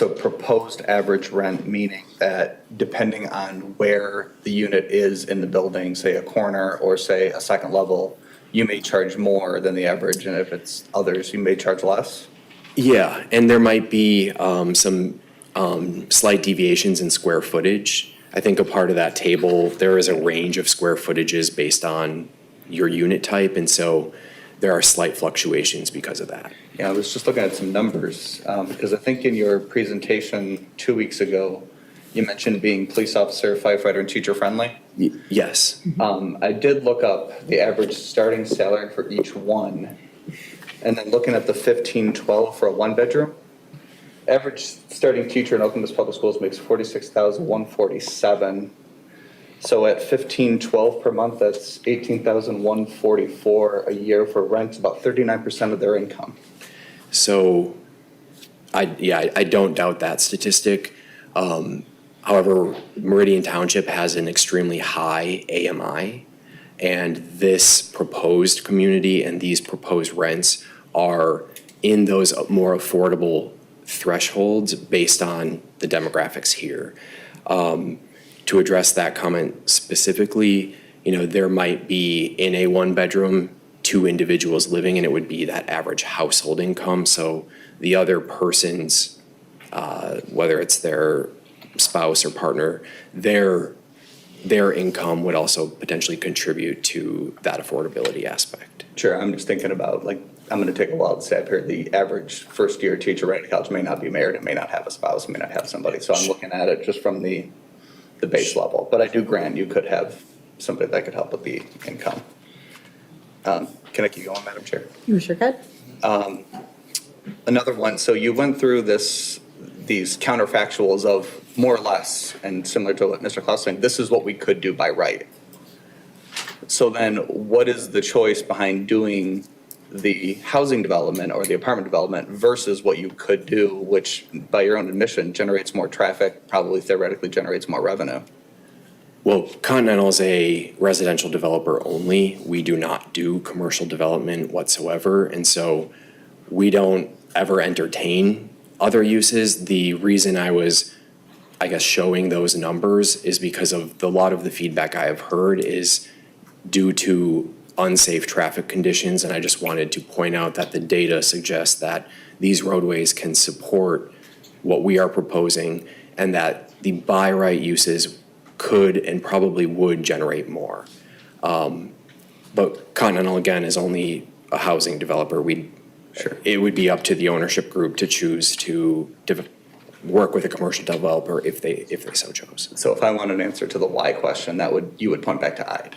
proposed average rent, meaning that depending on where the unit is in the building, say a corner or say a second level, you may charge more than the average, and if it's others, you may charge less? Yeah, and there might be some slight deviations in square footage. I think a part of that table, there is a range of square footages based on your unit type, and so there are slight fluctuations because of that. Yeah, I was just looking at some numbers, because I think in your presentation 2 weeks ago, you mentioned being police officer, firefighter, and teacher friendly. Yes. I did look up the average starting salary for each one, and then looking at the 1512 for a one-bedroom, average starting teacher in Oakland Public Schools makes $46,147. So at $1512 per month, that's $18,144 a year for rent, about 39% of their income. So, I don't doubt that statistic. However, Meridian Township has an extremely high AMI, and this proposed community and these proposed rents are in those more affordable thresholds based on the demographics here. To address that comment specifically, there might be in a one-bedroom, 2 individuals living, and it would be that average household income. So the other person's, whether it's their spouse or partner, their income would also potentially contribute to that affordability aspect. Sure, I'm just thinking about, I'm going to take a wild stab here. The average first-year teacher right at college may not be married, and may not have a spouse, may not have somebody. So I'm looking at it just from the base level. But I do grant you could have somebody that could help with the income. Can I keep going, Madam Chair? You sure could. Another one, so you went through these counterfactuals of more or less, and similar to what Mr. Klaus was saying, this is what we could do by right. So then what is the choice behind doing the housing development or the apartment development versus what you could do, which by your own admission generates more traffic, probably theoretically generates more revenue? Well, Continental is a residential developer only. We do not do commercial development whatsoever, and so we don't ever entertain other uses. The reason I was, showing those numbers is because of a lot of the feedback I have heard is due to unsafe traffic conditions, and I just wanted to point out that the data suggests that these roadways can support what we are proposing, and that the by right uses could and probably would generate more. But Continental, again, is only a housing developer. It would be up to the ownership group to choose to work with a commercial developer if they so chose. So if I want an answer to the why question, you would point back to IDE?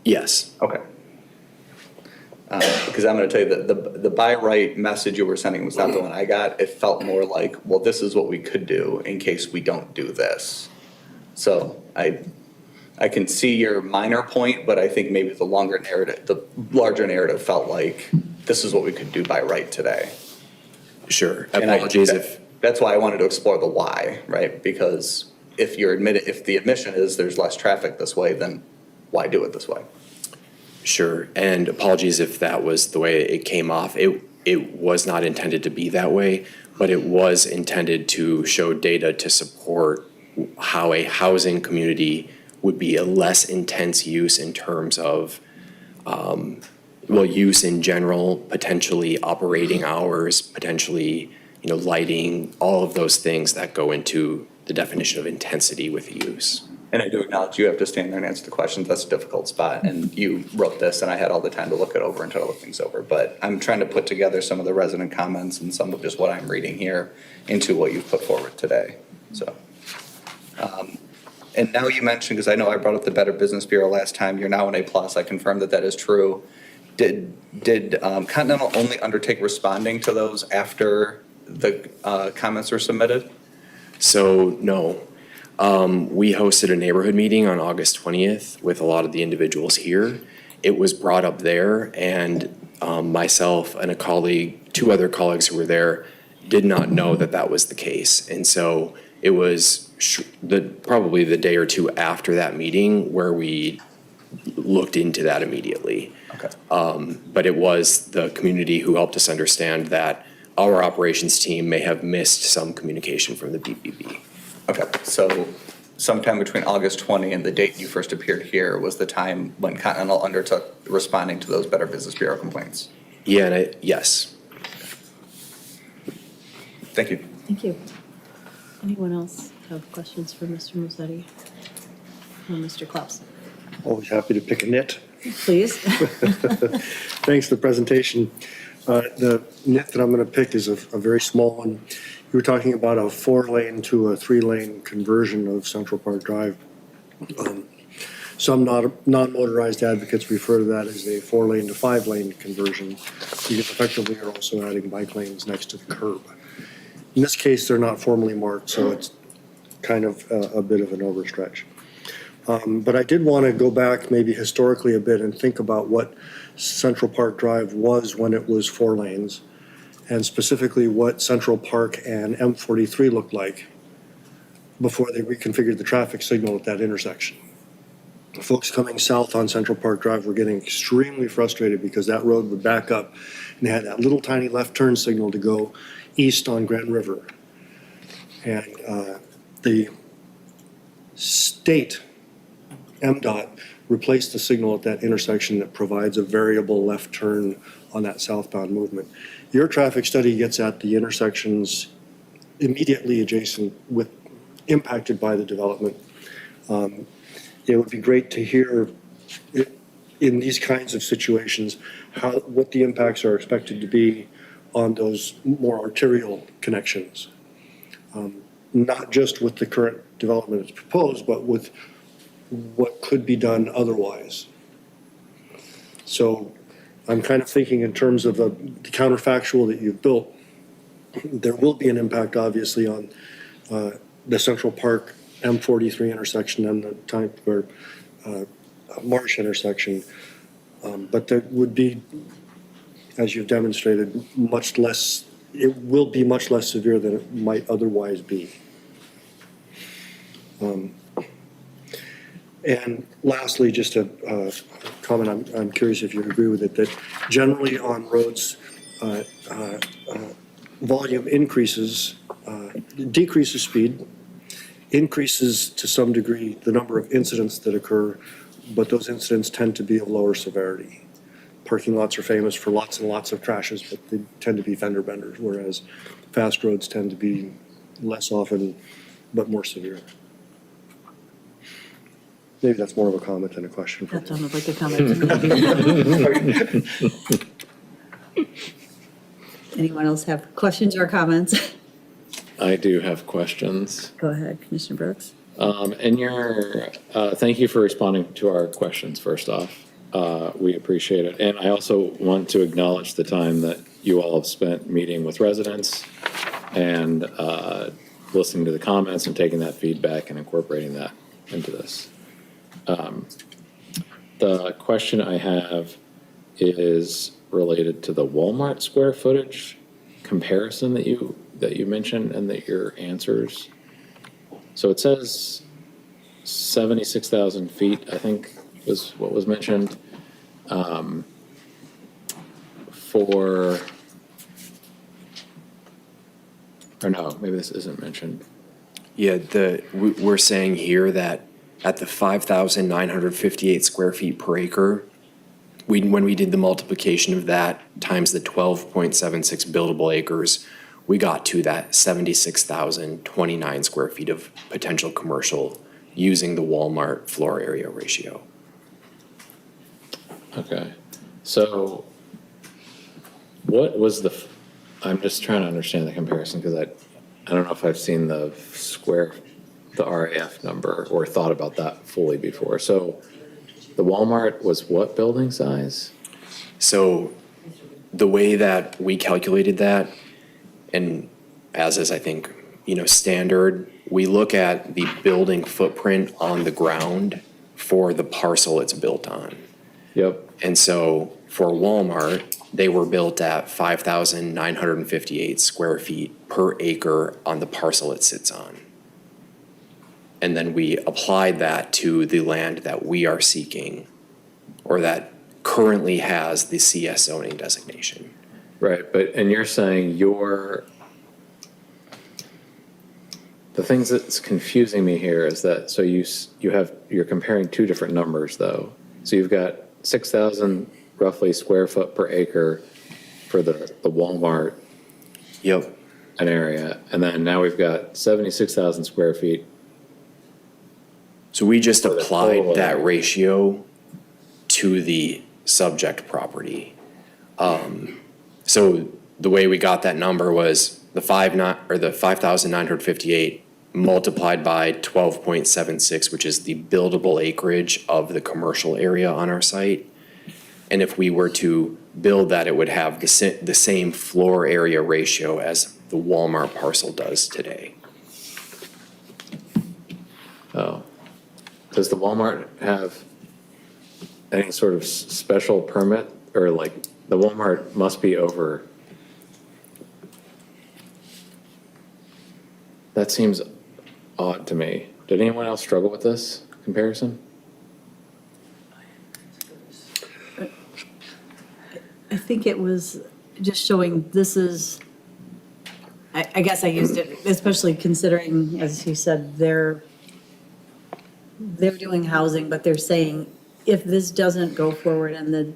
Yes. Okay. Because I'm going to tell you that the by right message you were sending was not the one I got. It felt more like, well, this is what we could do in case we don't do this. So I can see your minor point, but I think maybe the larger narrative felt like this is what we could do by right today. Sure. Apologies if that's why I wanted to explore the why, right? Because if the admission is there's less traffic this way, then why do it this way? Sure, and apologies if that was the way it came off. It was not intended to be that way, but it was intended to show data to support how a housing community would be a less intense use in terms of, use in general, potentially operating hours, potentially, lighting, all of those things that go into the definition of intensity with use. And I do acknowledge you have to stand there and answer the questions. That's a difficult spot. And you wrote this and I had all the time to look it over and try to look things over. But I'm trying to put together some of the resident comments and some of just what I'm reading here into what you've put forward today. So, and now you mentioned, because I know I brought up the Better Business Bureau last time, you're now an A+. I confirm that that is true. Did Continental only undertake responding to those after the comments were submitted? So, no. We hosted a neighborhood meeting on August 20th with a lot of the individuals here. It was brought up there, and myself and a colleague, two other colleagues who were there, did not know that that was the case. And so it was probably the day or two after that meeting where we looked into that immediately. Okay. But it was the community who helped us understand that our operations team may have missed some communication from the BBB. Okay, so sometime between August 20 and the date you first appeared here was the time when Continental undertook responding to those Better Business Bureau complaints? Yeah, and yes. Thank you. Thank you. Anyone else have questions for Mr. Musetti or Mr. Klaus? Always happy to pick a nit. Please. Thanks for the presentation. The nit that I'm going to pick is a very small one. You were talking about a 4-lane to a 3-lane conversion of Central Park Drive. Some non-motorized advocates refer to that as a 4-lane to 5-lane conversion, because effectively you're also adding bike lanes next to the curb. In this case, they're not formally marked, so it's kind of a bit of an overstretch. But I did want to go back maybe historically a bit and think about what Central Park Drive was when it was 4 lanes, and specifically what Central Park and M43 looked like before they reconfigured the traffic signal at that intersection. Folks coming south on Central Park Drive were getting extremely frustrated because that road would back up and they had that little tiny left turn signal to go east on Grand River. And the state MDOT replaced the signal at that intersection that provides a variable left turn on that southbound movement. Your traffic study gets at the intersections immediately adjacent with impacted by the development. It would be great to hear in these kinds of situations what the impacts are expected to be on those more arterial connections. Not just with the current development that's proposed, but with what could be done otherwise. So I'm kind of thinking in terms of the counterfactual that you've built. There will be an impact, obviously, on the Central Park M43 intersection and the Marsh intersection. But there would be, as you've demonstrated, much less, it will be much less severe than it might otherwise be. And lastly, just a comment, I'm curious if you agree with it, that generally on roads, volume increases, decreases speed, increases to some degree the number of incidents that occur, but those incidents tend to be of lower severity. Parking lots are famous for lots and lots of crashes, but they tend to be fender benders, whereas fast roads tend to be less often, but more severe. Maybe that's more of a comment than a question. That sounded like a comment to me. Anyone else have questions or comments? I do have questions. Go ahead, Commissioner Brooks. Thank you for responding to our questions, first off. We appreciate it. And I also want to acknowledge the time that you all have spent meeting with residents and listening to the comments and taking that feedback and incorporating that into this. The question I have is related to the Walmart square footage comparison that you mentioned and that your answers. So it says 76,000 feet, I think was what was mentioned, or no, maybe this isn't mentioned. Yeah, we're saying here that at the 5,958 square feet per acre, when we did the multiplication of that times the 12.76 buildable acres, we got to that 76,029 square feet of potential commercial using the Walmart floor area ratio. Okay, so what was I'm just trying to understand the comparison, because I don't know if I've seen the RAF number or thought about that fully before. So the Walmart was what building size? So the way that we calculated that, and as is, I think, standard, we look at the building footprint on the ground for the parcel it's built on. Yep. And so for Walmart, they were built at 5,958 square feet per acre on the parcel it sits on. And then we applied that to the land that we are seeking, or that currently has the CS zoning designation. Right, and you're saying the things that's confusing me here is that, so you're comparing two different numbers though. So you've got 6,000 roughly square foot per acre for the Walmart. Yep. An area, and then now we've got 76,000 square feet. So we just applied that ratio to the subject property. So the way we got that number was the 5,958 multiplied by 12.76, which is the buildable acreage of the commercial area on our site. And if we were to build that, it would have the same floor area ratio as the Walmart parcel does today. Oh, does the Walmart have any sort of special permit, or like the Walmart must be over? That seems odd to me. Did anyone else struggle with this comparison? I think it was just showing this is, I guess I used it, especially considering, as he said, they're doing housing, but they're saying if this doesn't go forward and the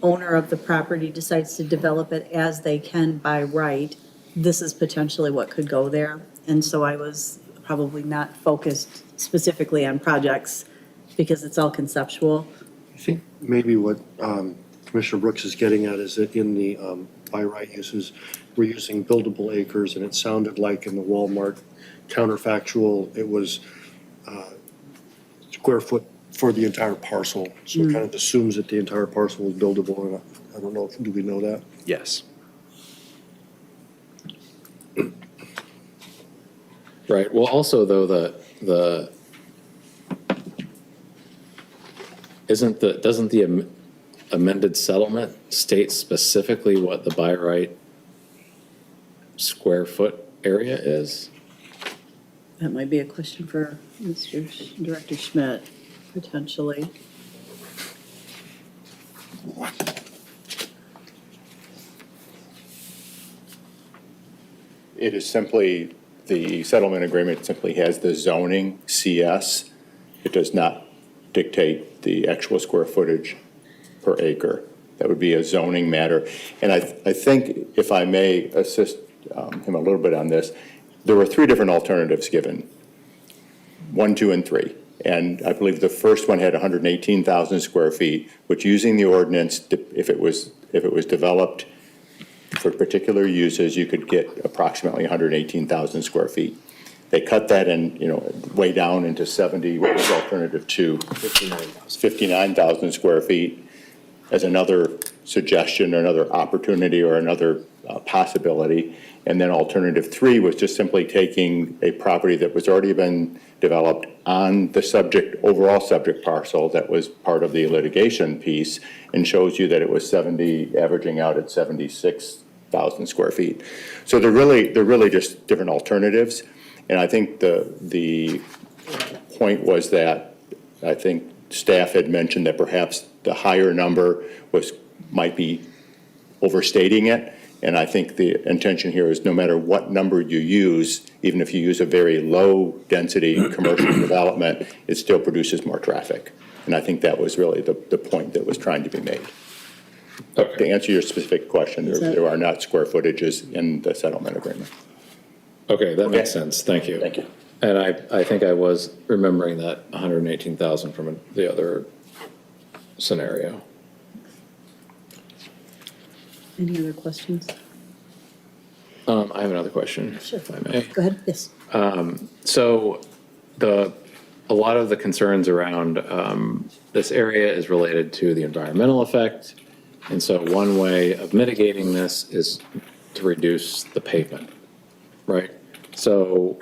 owner of the property decides to develop it as they can by right, this is potentially what could go there. And so I was probably not focused specifically on projects because it's all conceptual. I think maybe what Commissioner Brooks is getting at is that in the by right uses, we're using buildable acres, and it sounded like in the Walmart counterfactual, it was square foot for the entire parcel. So it kind of assumes that the entire parcel is buildable, and I don't know, do we know that? Yes. Right, well, also though, doesn't the amended settlement state specifically what the by right square foot area is? That might be a question for Director Schmidt, potentially. It is simply, the settlement agreement simply has the zoning CS. It does not dictate the actual square footage per acre. That would be a zoning matter. And I think, if I may assist him a little bit on this, there were three different alternatives given, 1, 2, and 3. And I believe the first one had 118,000 square feet, which, using the ordinance, if it was developed for particular uses, you could get approximately 118,000 square feet. They cut that in, way down into 70, what was alternative 2? 59,000 square feet as another suggestion or another opportunity or another possibility. And then alternative 3 was just simply taking a property that was already been developed on the overall subject parcel that was part of the litigation piece, and shows you that it was averaging out at 76,000 square feet. So they're really just different alternatives. And I think the point was that I think staff had mentioned that perhaps the higher number might be overstating it. And I think the intention here is, no matter what number you use, even if you use a very low density commercial development, it still produces more traffic. And I think that was really the point that was trying to be made. Okay. To answer your specific question, there are not square footages in the settlement agreement. Okay, that makes sense. Thank you. Thank you. And I think I was remembering that 118,000 from the other scenario. Any other questions? I have another question, Sure. if I may. Go ahead, yes. So a lot of the concerns around this area is related to the environmental effect. And so one way of mitigating this is to reduce the pavement, right? So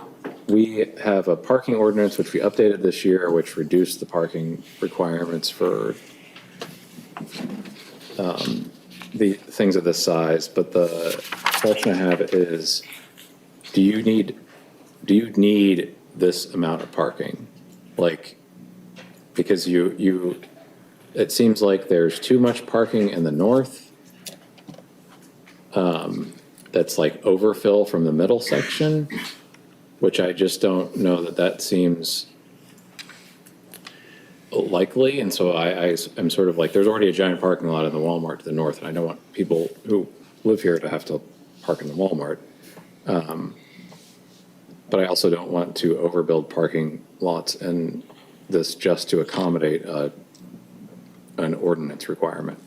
we have a parking ordinance, which we updated this year, which reduced the parking requirements for the things of this size. But the question I have is, do you need this amount of parking? Like, because it seems like there's too much parking in the north. That's like overfill from the middle section, which I just don't know that seems likely. And so I'm sort of like, there's already a giant parking lot in the Walmart to the north, and I don't want people who live here to have to park in the Walmart. But I also don't want to overbuild parking lots and this just to accommodate an ordinance requirement.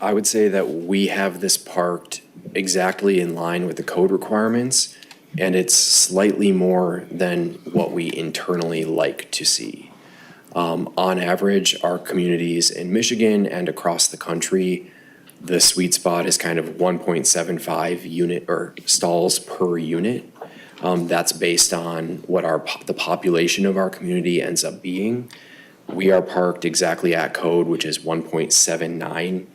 I would say that we have this parked exactly in line with the code requirements, and it's slightly more than what we internally like to see. On average, our communities in Michigan and across the country, the sweet spot is kind of 1.75 unit or stalls per unit. That's based on what the population of our community ends up being. We are parked exactly at code, which is 1.79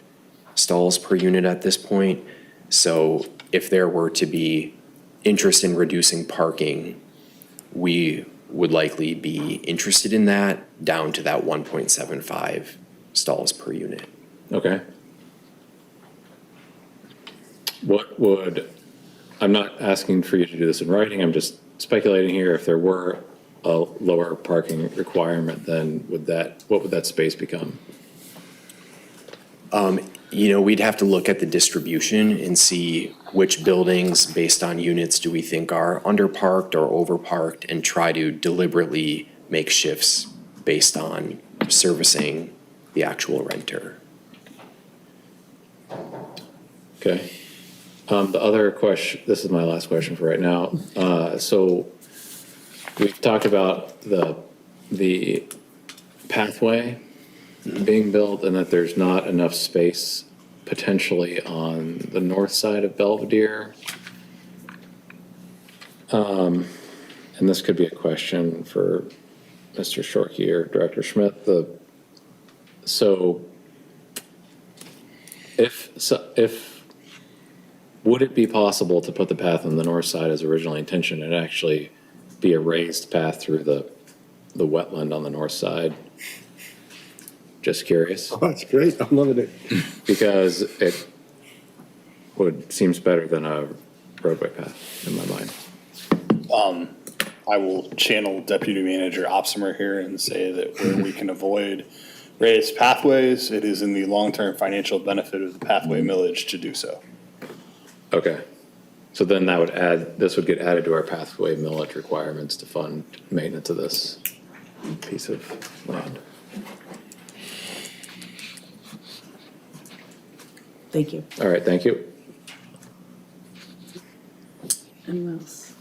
stalls per unit at this point. So if there were to be interest in reducing parking, we would likely be interested in that down to that 1.75 stalls per unit. Okay. I'm not asking for you to do this in writing, I'm just speculating here. If there were a lower parking requirement, then what would that space become? We'd have to look at the distribution and see which buildings based on units do we think are underparked or overparked, and try to deliberately make shifts based on servicing the actual renter. Okay. The other question, this is my last question for right now. So we've talked about the pathway being built and that there's not enough space potentially on the north side of Belvedere. And this could be a question for Mr. Shorkey or Director Schmidt. Would it be possible to put the path on the north side as originally intentioned and actually be a raised path through the wetland on the north side? Just curious. Oh, that's great. I'm loving it. Because it seems better than a roadway path in my mind. I will channel Deputy Manager Opsimer here and say that where we can avoid raised pathways, it is in the long-term financial benefit of the pathway millage to do so. Okay. So then this would get added to our pathway millage requirements to fund maintenance of this piece of land. Thank you. All right, thank you. Anyone else?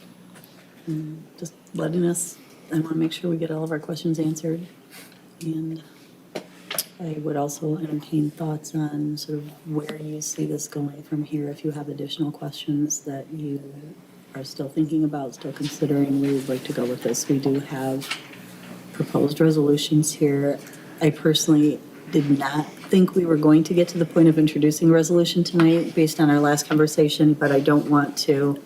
Just letting us, I want to make sure we get all of our questions answered. And I would also entertain thoughts on sort of where you see this going from here. If you have additional questions that you are still thinking about, still considering where you'd like to go with this. We do have proposed resolutions here. I personally did not think we were going to get to the point of introducing a resolution tonight based on our last conversation, but I don't want to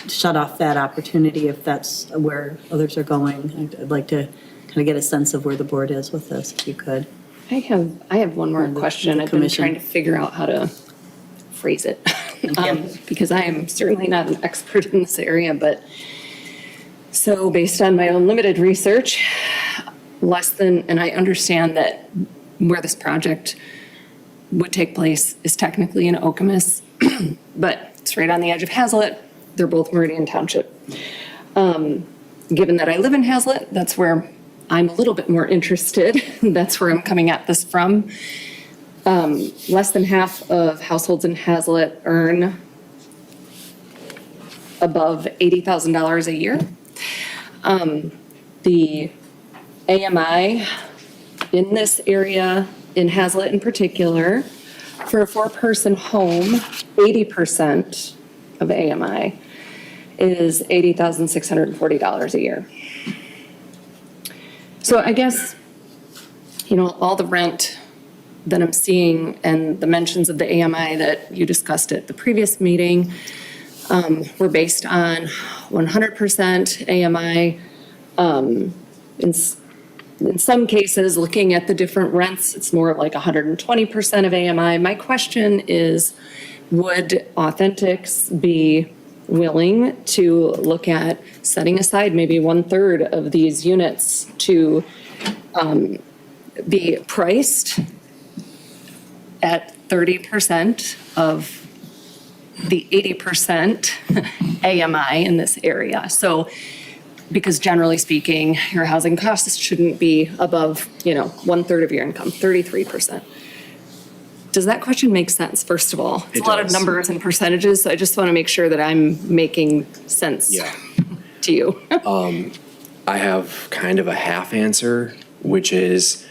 shut off that opportunity if that's where others are going. I'd like to kind of get a sense of where the board is with this, if you could. I have one more question. I've been commission. trying to figure out how to phrase it. Because I am certainly not an expert in this area, but so based on my own limited research, and I understand that where this project would take place is technically in Okemos, but it's right on the edge of Hazlet. They're both Meridian Township. Given that I live in Hazlet, that's where I'm a little bit more interested. That's where I'm coming at this from. Less than half of households in Hazlet earn above $80,000 a year. The AMI in this area, in Hazlet in particular, for a 4-person home, 80% of AMI is $80,640 a year. So I guess, all the rent that I'm seeing and the mentions of the AMI that you discussed at the previous meeting were based on 100% AMI. In some cases, looking at the different rents, it's more like 120% of AMI. My question is, would Authentics be willing to look at setting aside maybe 1/3 of these units to be priced at 30% of the 80% AMI in this area? So, because generally speaking, your housing costs shouldn't be above, 1/3 of your income, 33%. Does that question make sense, first of all? It's a lot of numbers and percentages, so I just want to make sure that I'm making sense to you. I have kind of a half answer, which is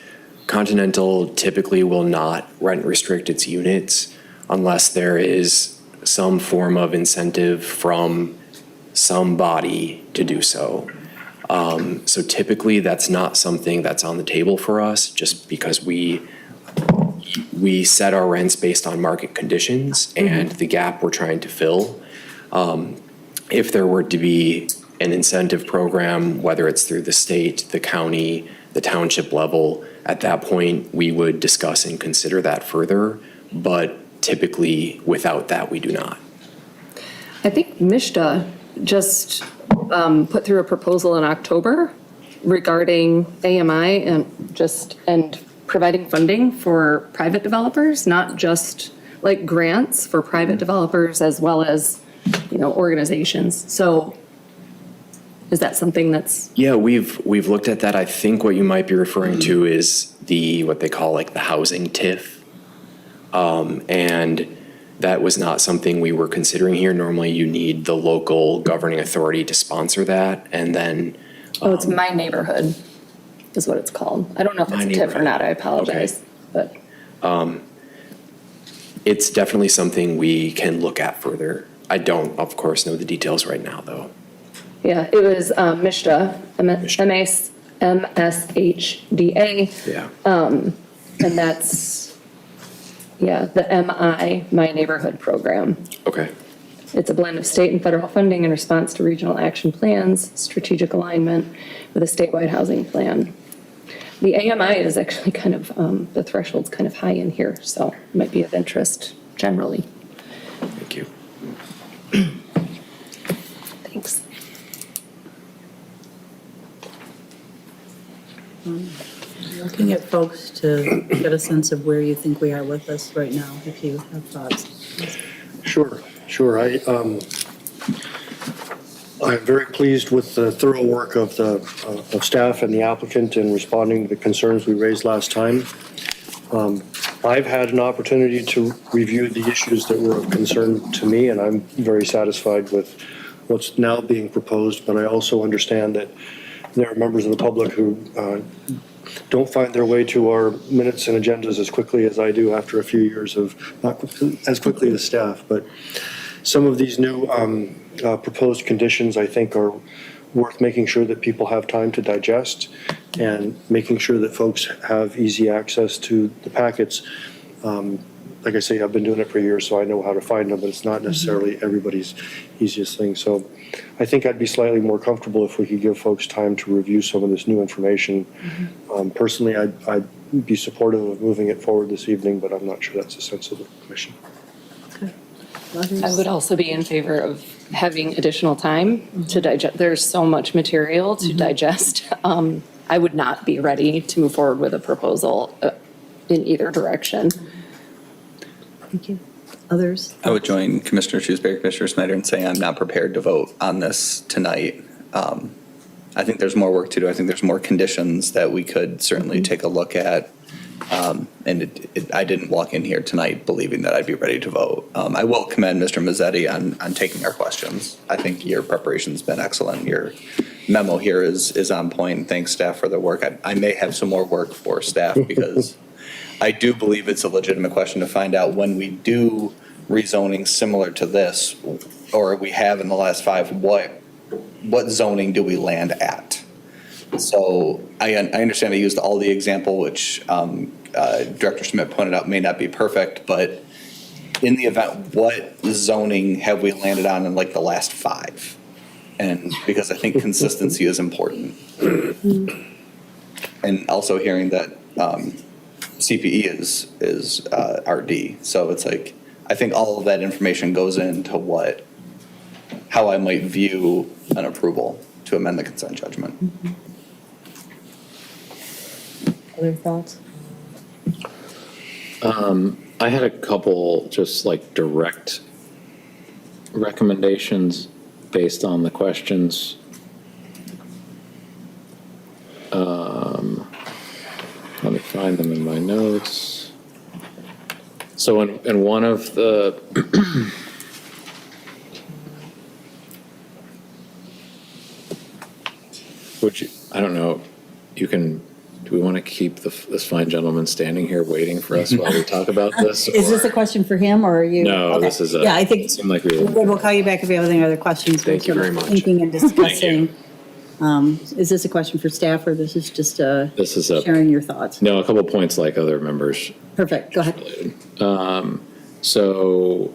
Continental typically will not rent restrict its units unless there is some form of incentive from somebody to do so. So typically that's not something that's on the table for us, just because we set our rents based on market conditions and the gap we're trying to fill. If there were to be an incentive program, whether it's through the state, the county, the township level, at that point, we would discuss and consider that further. But typically, without that, we do not. I think MISTA just put through a proposal in October regarding AMI and providing funding for private developers, not just like grants for private developers as well as, organizations. So is that something that's? Yeah, we've looked at that. I think what you might be referring to is what they call like the housing TIF. And that was not something we were considering here. Normally you need the local governing authority to sponsor that, and then. It's My Neighborhood is what it's called. I don't know if it's a TIF or not, I apologize, but. It's definitely something we can look at further. I don't, of course, know the details right now, though. Yeah, it was MISHDA, MSHDA. Yeah. And that's, the My Neighborhood program. Okay. It's a blend of state and federal funding in response to regional action plans, strategic alignment with a statewide housing plan. The AMI is actually kind of, the threshold's kind of high in here, so it might be of interest generally. Thank you. Thanks. Looking at folks to get a sense of where you think we are with this right now, if you have thoughts. Sure. I'm very pleased with the thorough work of staff and the applicant in responding to the concerns we raised last time. I've had an opportunity to review the issues that were of concern to me, and I'm very satisfied with what's now being proposed, but I also understand that there are members of the public who don't find their way to our minutes and agendas as quickly as I do after a few years of, not as quickly as staff, but some of these new proposed conditions, I think, are worth making sure that people have time to digest and making sure that folks have easy access to the packets. Like I say, I've been doing it for years, so I know how to find them, but it's not necessarily everybody's easiest thing. So I think I'd be slightly more comfortable if we could give folks time to review some of this new information. Personally, I'd be supportive of moving it forward this evening, but I'm not sure that's the sense of the commission. I would also be in favor of having additional time to digest. There's so much material to digest. I would not be ready to move forward with a proposal in either direction. Thank you. Others? I would join Commissioner Shrewsbury, Commissioner Snyder in saying I'm not prepared to vote on this tonight. I think there's more work to do. I think there's more conditions that we could certainly take a look at. I didn't walk in here tonight believing that I'd be ready to vote. I will commend Mr. Mazzetti on taking our questions. I think your preparation's been excellent. Your memo here is on point. Thanks, staff, for the work. I may have some more work for staff because I do believe it's a legitimate question to find out when we do rezoning similar to this, or we have in the last 5, what zoning do we land at? So I understand I used all the example, which Director Schmidt pointed out may not be perfect, but in the event, what zoning have we landed on in like the last 5? And because I think consistency is important. And also hearing that CPE is RD. So it's like, I think all of that information goes into how I might view an approval to amend the consent judgment. Other thoughts? I had a couple just like direct recommendations based on the questions. Let me find them in my notes. So in one of the I don't know, do we want to keep this fine gentleman standing here waiting for us while we talk about this? Is this a question for him or are you? No, Okay. this is Yeah, I think it seemed like we were. we'll call you back if you have any other questions. Thank you very much. Thinking and discussing. Is this a question for staff or this is just sharing your thoughts? No, a couple points like other members. Perfect, go ahead. So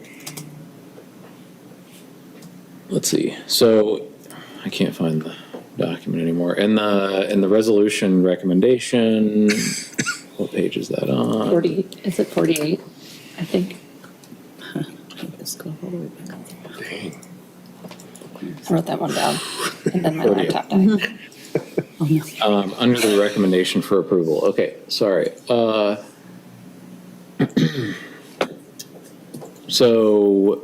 let's see. So I can't find the document anymore. In the resolution recommendation, what page is that on? 40, is it 48, I think? Let's go all the way back up. Dang. I wrote that one down, and then my 48. laptop died. Under the recommendation for approval. Okay, sorry. So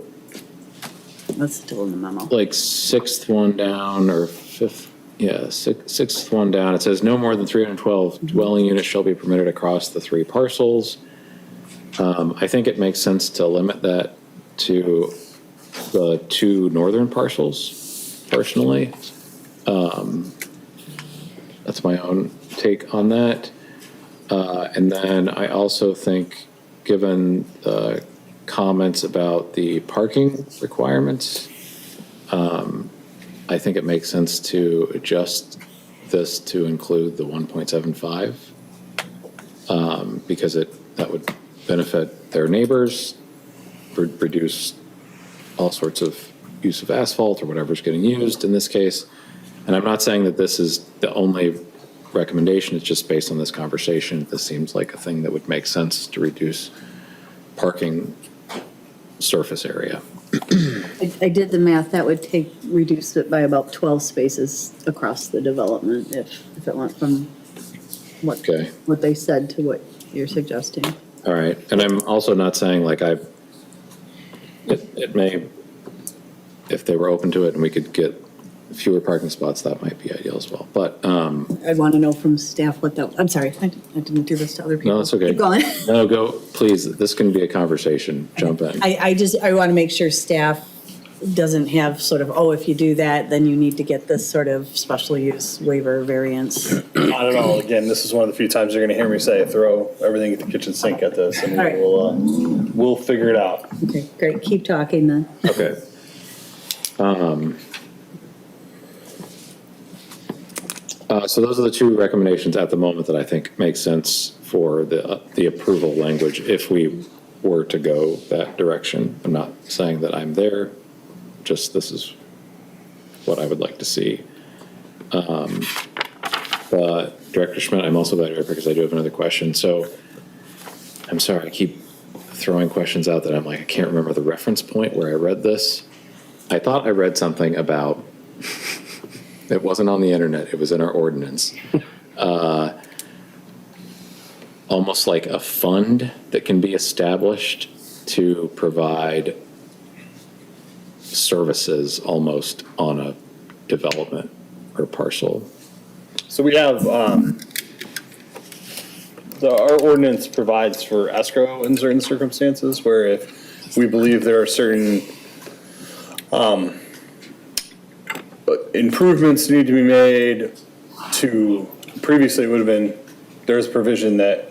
That's still in the memo. like sixth one down or fifth, sixth one down, it says no more than 312 dwelling units shall be permitted across the 3 parcels. I think it makes sense to limit that to the 2 northern parcels, personally. That's my own take on that. And then I also think, given the comments about the parking requirements, I think it makes sense to adjust this to include the 1.75, because that would benefit their neighbors, reduce all sorts of use of asphalt or whatever's getting used in this case. And I'm not saying that this is the only recommendation, it's just based on this conversation. This seems like a thing that would make sense to reduce parking surface area. I did the math, that would reduce it by about 12 spaces across the development if it went from what they said to what you're suggesting. All right, and I'm also not saying like it may, if they were open to it and we could get fewer parking spots, that might be ideal as well. But I'd want to know from staff what that, I'm sorry, I didn't do this to other people. no, it's okay. Keep going. No, go, please. This can be a conversation. Jump in. I want to make sure staff doesn't have sort of, if you do that, then you need to get this sort of special use waiver variance. Not at all. Again, this is one of the few times you're going to hear me say throw everything at the kitchen sink at this, and All right. we'll figure it out. Okay, great, keep talking then. Okay. So those are the 2 recommendations at the moment that I think make sense for the approval language if we were to go that direction. I'm not saying that I'm there, just this is what I would like to see. But Director Schmidt, I'm also glad you're here because I do have another question. So I'm sorry, I keep throwing questions out that I'm like, I can't remember the reference point where I read this. I thought I read something about, it wasn't on the internet, it was in our ordinance. Almost like a fund that can be established to provide services almost on a development or parcel? So we have, our ordinance provides for escrow in certain circumstances where if we believe there are certain improvements need to be made to, previously it would have been, there's provision that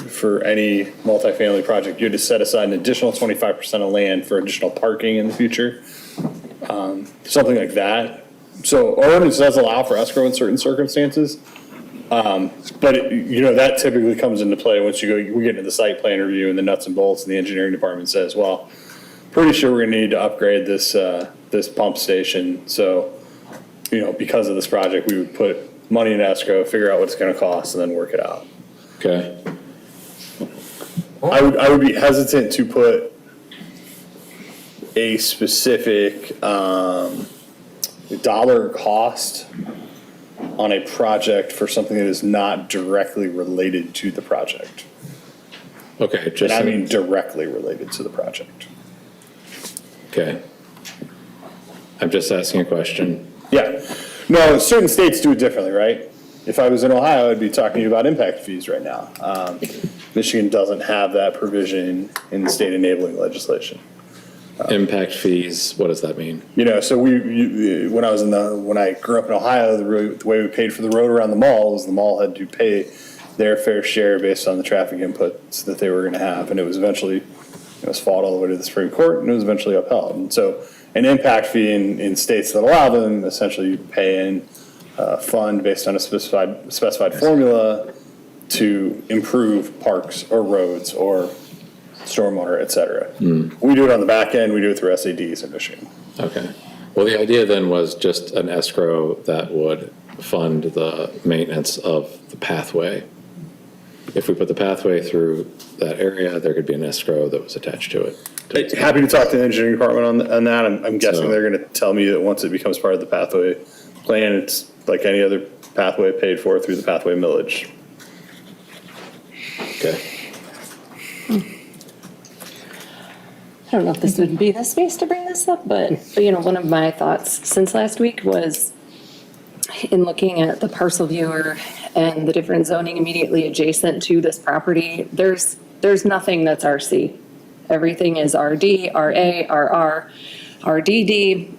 for any multifamily project, you had to set aside an additional 25% of land for additional parking in the future, something like that. So our ordinance does allow for escrow in certain circumstances, but that typically comes into play once we get into the site plan review and the nuts and bolts, and the engineering department says, well, pretty sure we're going to need to upgrade this this pump station. So, because of this project, we would put money in escrow, figure out what it's going to cost, and then work it out. Okay. I would be hesitant to put a specific dollar cost on a project for something that is not directly related to the project. Okay. And I mean directly related to the project. Okay. I'm just asking a question. Yeah. No, certain states do it differently, right? If I was in Ohio, I'd be talking to you about impact fees right now. Michigan doesn't have that provision in the state enabling legislation. Impact fees, what does that mean? So when I grew up in Ohio, the way we paid for the road around the mall was the mall had to pay their fair share based on the traffic inputs that they were going to have, and it was fought all the way to the Supreme Court, and it was eventually upheld. And so an impact fee in states that allow them, essentially you pay in a fund based on a specified formula to improve parks or roads or stormwater, et cetera. We do it on the back end, we do it through SADs in Michigan. Okay. Well, the idea then was just an escrow that would fund the maintenance of the pathway. If we put the pathway through that area, there could be an escrow that was attached to it. Happy to talk to the engineering department on that. I'm guessing they're going to tell me that once it becomes part of the pathway plan, it's like any other pathway paid for through the pathway millage. Okay. I don't know if this would be the space to bring this up, but one of my thoughts since last week was in looking at the parcel viewer and the different zoning immediately adjacent to this property, there's nothing that's RC. Everything is RD, RA, RR, RDD.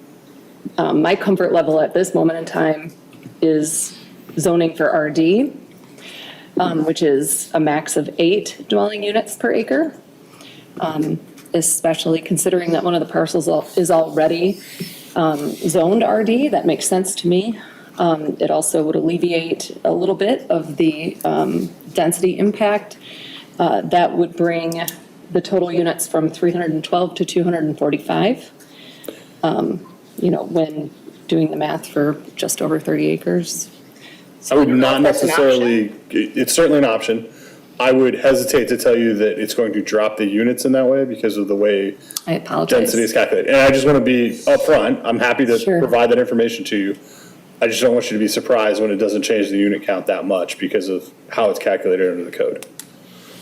My comfort level at this moment in time is zoning for RD, which is a max of 8 dwelling units per acre. Especially considering that one of the parcels is already zoned RD, that makes sense to me. It also would alleviate a little bit of the density impact. That would bring the total units from 312 to 245. When doing the math for just over 30 acres. I would not necessarily, it's certainly an option. I would hesitate to tell you that it's going to drop the units in that way because of the way I apologize. density is calculated. And I just want to be upfront. I'm happy to provide that information to you. I just don't want you to be surprised when it doesn't change the unit count that much because of how it's calculated under the code.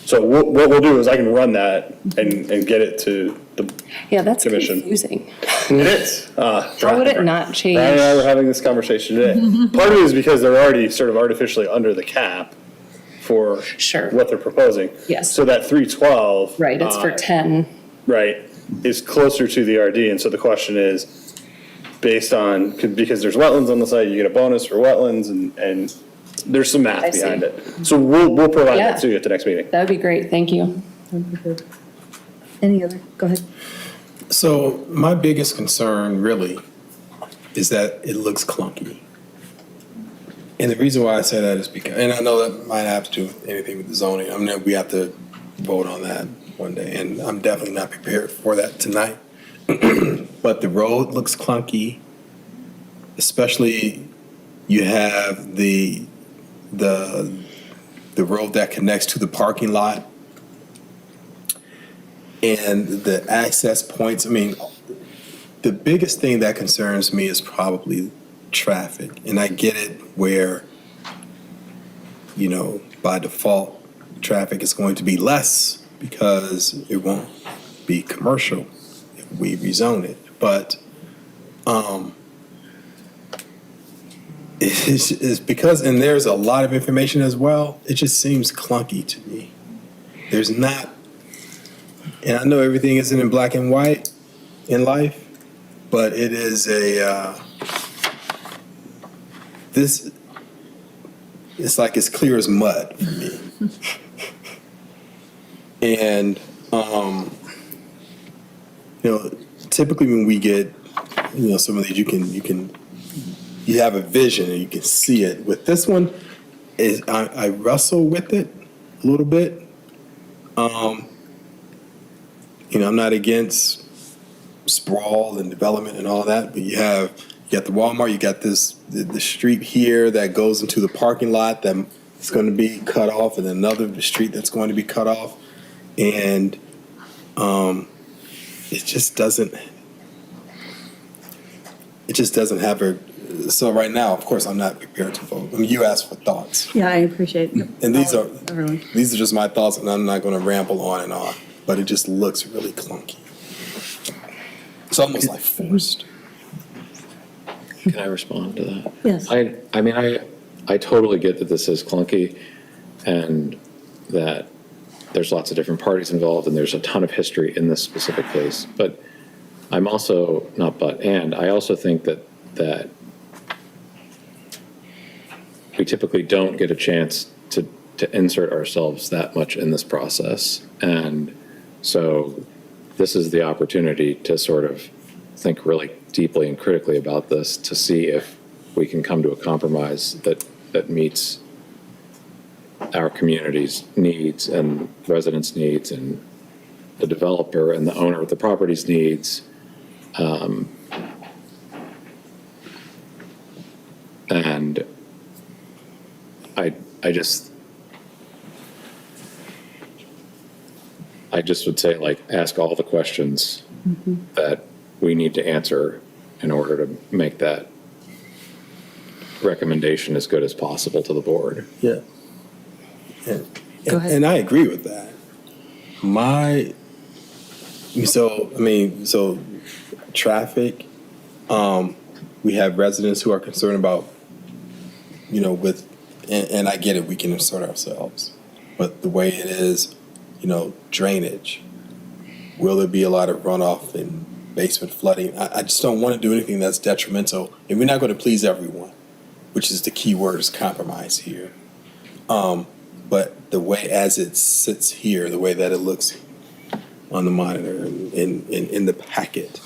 So what we'll do is I can run that and get it to the that's commission. confusing. It is. How would it not change? Brian and I were having this conversation today. Part of it is because they're already sort of artificially under the cap for what they're proposing. Yes. So that 312. Right, it's for 10. Right, is closer to the RD. And so the question is, based on, because there's wetlands on the site, you get a bonus for wetlands and there's some math behind it. So we'll provide that to you at the next meeting. That would be great, thank you. Any other, go ahead. So my biggest concern really is that it looks clunky. And the reason why I say that is because, and I know that might have to do with anything with the zoning. I mean, we have to vote on that one day, and I'm definitely not prepared for that tonight. But the road looks clunky, especially you have the road that connects to the parking lot and the access points. I mean, the biggest thing that concerns me is probably traffic. And I get it where, by default, traffic is going to be less because it won't be commercial if we rezone it. But it's because, and there's a lot of information as well, it just seems clunky to me. There's not, and I know everything isn't in black and white in life, but it is it's like as clear as mud for me. And, typically when we get, some of these, you have a vision and you can see it. With this one, I wrestle with it a little bit. I'm not against sprawl and development and all that, but you got the Walmart, you got the street here that goes into the parking lot that's going to be cut off, and another street that's going to be cut off, and it just doesn't have a. So right now, of course, I'm not prepared to vote. I mean, you asked for thoughts. Yeah, I appreciate it. And these are Everyone. just my thoughts, and I'm not going to ramble on and on. But it just looks really clunky. It's almost like forced. Can I respond to that? Yes. I mean, I totally get that this is clunky and that there's lots of different parties involved and there's a ton of history in this specific case. But I'm also, I also think that we typically don't get a chance to insert ourselves that much in this process. And so this is the opportunity to sort of think really deeply and critically about this to see if we can come to a compromise that meets our community's needs and residents' needs and the developer and the owner of the property's needs. And I just would say, like, ask all the questions that we need to answer in order to make that recommendation as good as possible to the board. Yeah. And I agree with that. So traffic, we have residents who are concerned about, and I get it, we can insert ourselves, but the way it is, drainage, will there be a lot of runoff and basement flooding? I just don't want to do anything that's detrimental, and we're not going to please everyone, which is the key word, is compromise here. But the way as it sits here, the way that it looks on the monitor and in the packet,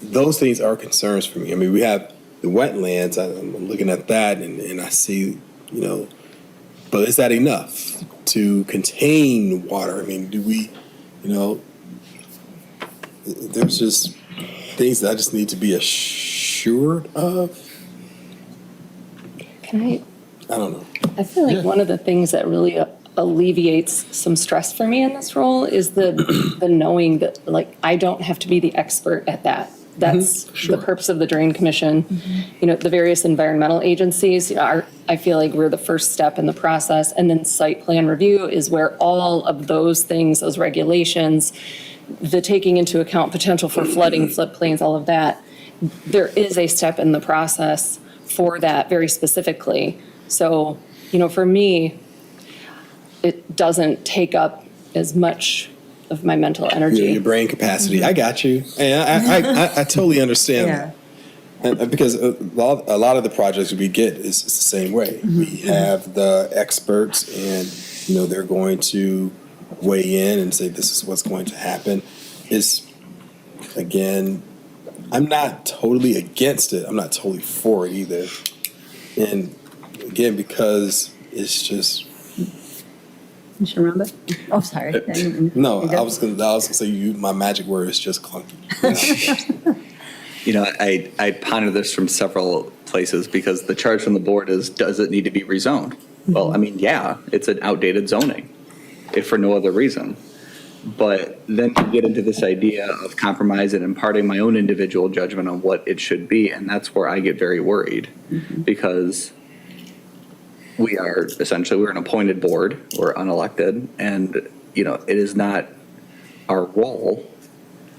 those things are concerns for me. I mean, we have the wetlands, I'm looking at that and I see, but is that enough to contain water? I mean, do we, there's just things that I just need to be assured of. I don't know. I feel like one of the things that really alleviates some stress for me in this role is the knowing that, like, I don't have to be the expert at that. That's the purpose of the Drain Commission. The various environmental agencies, I feel like we're the first step in the process. And then site plan review is where all of those things, those regulations, the taking into account potential for flooding, floodplains, all of that, there is a step in the process for that very specifically. So, for me, it doesn't take up as much of my mental energy. Your brain capacity. I got you. And I totally understand that. And because a lot of the projects we get is the same way. We have the experts and, they're going to weigh in and say this is what's going to happen. Again, I'm not totally against it. I'm not totally for it either. And again, because it's just. Commissioner Ramba? Oh, sorry. No, I was gonna say my magic word is just clunky. I ponder this from several places because the charge from the board is, does it need to be rezoned? Well, I mean, yeah, it's an outdated zoning, if for no other reason. But then you get into this idea of compromise and imparting my own individual judgment on what it should be, and that's where I get very worried because we're an appointed board, we're unelected, and it is not our role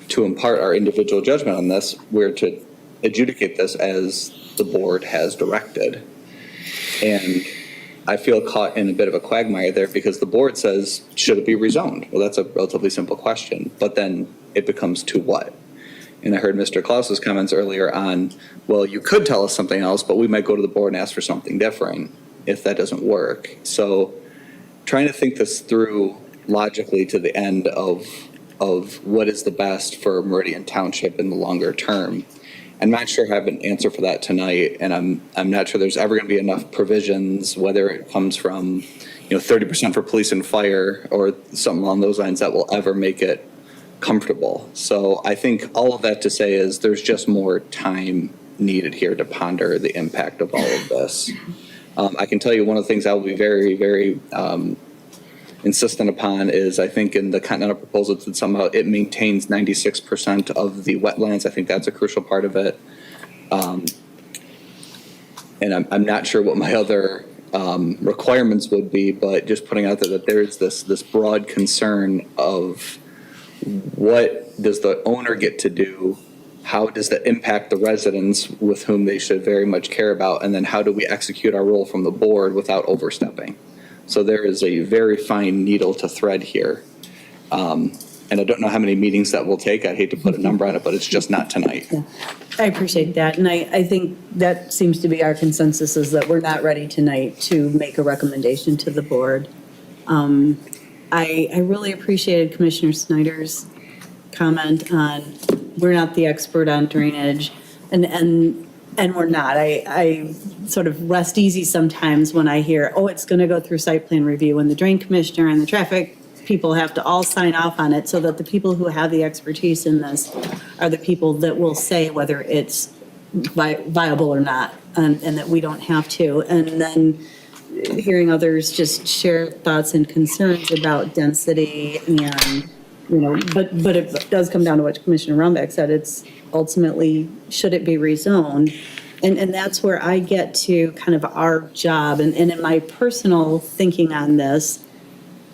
to impart our individual judgment on this. We're to adjudicate this as the board has directed. And I feel caught in a bit of a quagmire there because the board says, should it be rezoned? Well, that's a relatively simple question, but then it becomes to what? And I heard Mr. Klaus's comments earlier on, well, you could tell us something else, but we might go to the board and ask for something different if that doesn't work. So trying to think this through logically to the end of what is the best for Meridian Township in the longer term. I'm not sure I have an answer for that tonight, and I'm not sure there's ever going to be enough provisions, whether it comes from 30% for police and fire or something along those lines, that will ever make it comfortable. So I think all of that to say is there's just more time needed here to ponder the impact of all of this. I can tell you one of the things I will be very, very insistent upon is I think in the Continental proposal that somehow it maintains 96% of the wetlands. I think that's a crucial part of it. And I'm not sure what my other requirements would be, but just putting out there that there's this broad concern of what does the owner get to do? How does that impact the residents with whom they should very much care about? And then how do we execute our role from the board without overstepping? So there is a very fine needle to thread here. And I don't know how many meetings that will take. I'd hate to put a number on it, but it's just not tonight. Yeah. I appreciate that. And I think that seems to be our consensus, is that we're not ready tonight to make a recommendation to the board. I really appreciated Commissioner Snyder's comment on we're not the expert on drainage, and we're not. I sort of rest easy sometimes when I hear, oh, it's going to go through site plan review, and the drain commissioner and the traffic people have to all sign off on it, so that the people who have the expertise in this are the people that will say whether it's viable or not, and that we don't have to. And then hearing others just share thoughts and concerns about density and, but it does come down to what Commissioner Rumbeck said. It's ultimately, should it be rezoned? And that's where I get to kind of our job. And in my personal thinking on this,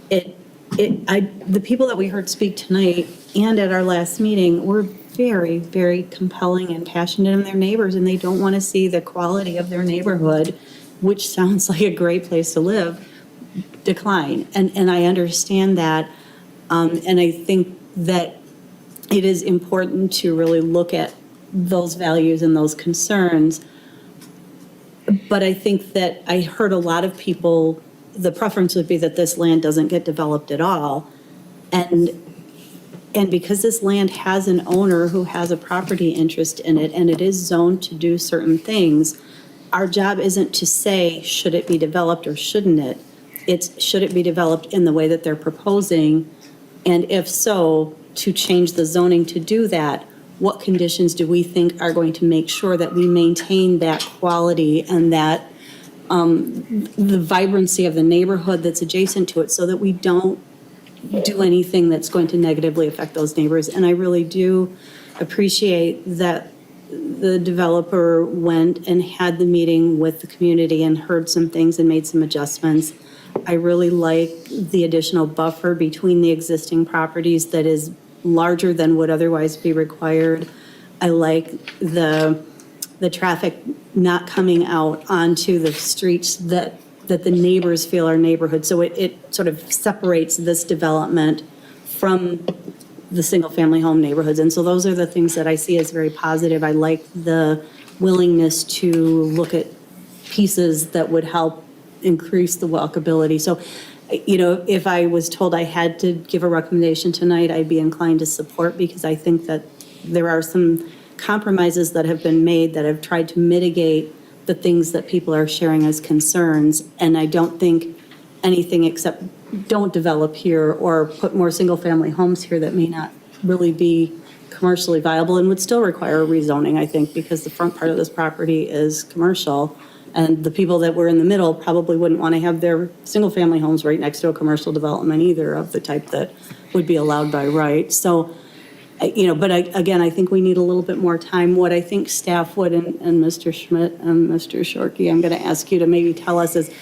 the people that we heard speak tonight and at our last meeting were very, very compelling and passionate in their neighbors, and they don't want to see the quality of their neighborhood, which sounds like a great place to live, decline. And I understand that. And I think that it is important to really look at those values and those concerns. But I think that I heard a lot of people, the preference would be that this land doesn't get developed at all. And because this land has an owner who has a property interest in it, and it is zoned to do certain things, our job isn't to say, should it be developed or shouldn't it? It's, should it be developed in the way that they're proposing? And if so, to change the zoning to do that, what conditions do we think are going to make sure that we maintain that quality and that the vibrancy of the neighborhood that's adjacent to it, so that we don't do anything that's going to negatively affect those neighbors? And I really do appreciate that the developer went and had the meeting with the community and heard some things and made some adjustments. I really like the additional buffer between the existing properties that is larger than would otherwise be required. I like the traffic not coming out onto the streets that the neighbors feel are neighborhood. So it sort of separates this development from the single-family home neighborhoods. And so those are the things that I see as very positive. I like the willingness to look at pieces that would help increase the walkability. So, if I was told I had to give a recommendation tonight, I'd be inclined to support, because I think that there are some compromises that have been made that have tried to mitigate the things that people are sharing as concerns. And I don't think anything except don't develop here or put more single-family homes here that may not really be commercially viable and would still require a rezoning, I think, because the front part of this property is commercial. And the people that were in the middle probably wouldn't want to have their single-family homes right next to a commercial development either, of the type that would be allowed by right. So, but again, I think we need a little bit more time. What I think staff would, and Mr. Schmidt and Mr. Shorkey, I'm going to ask you to maybe tell us is,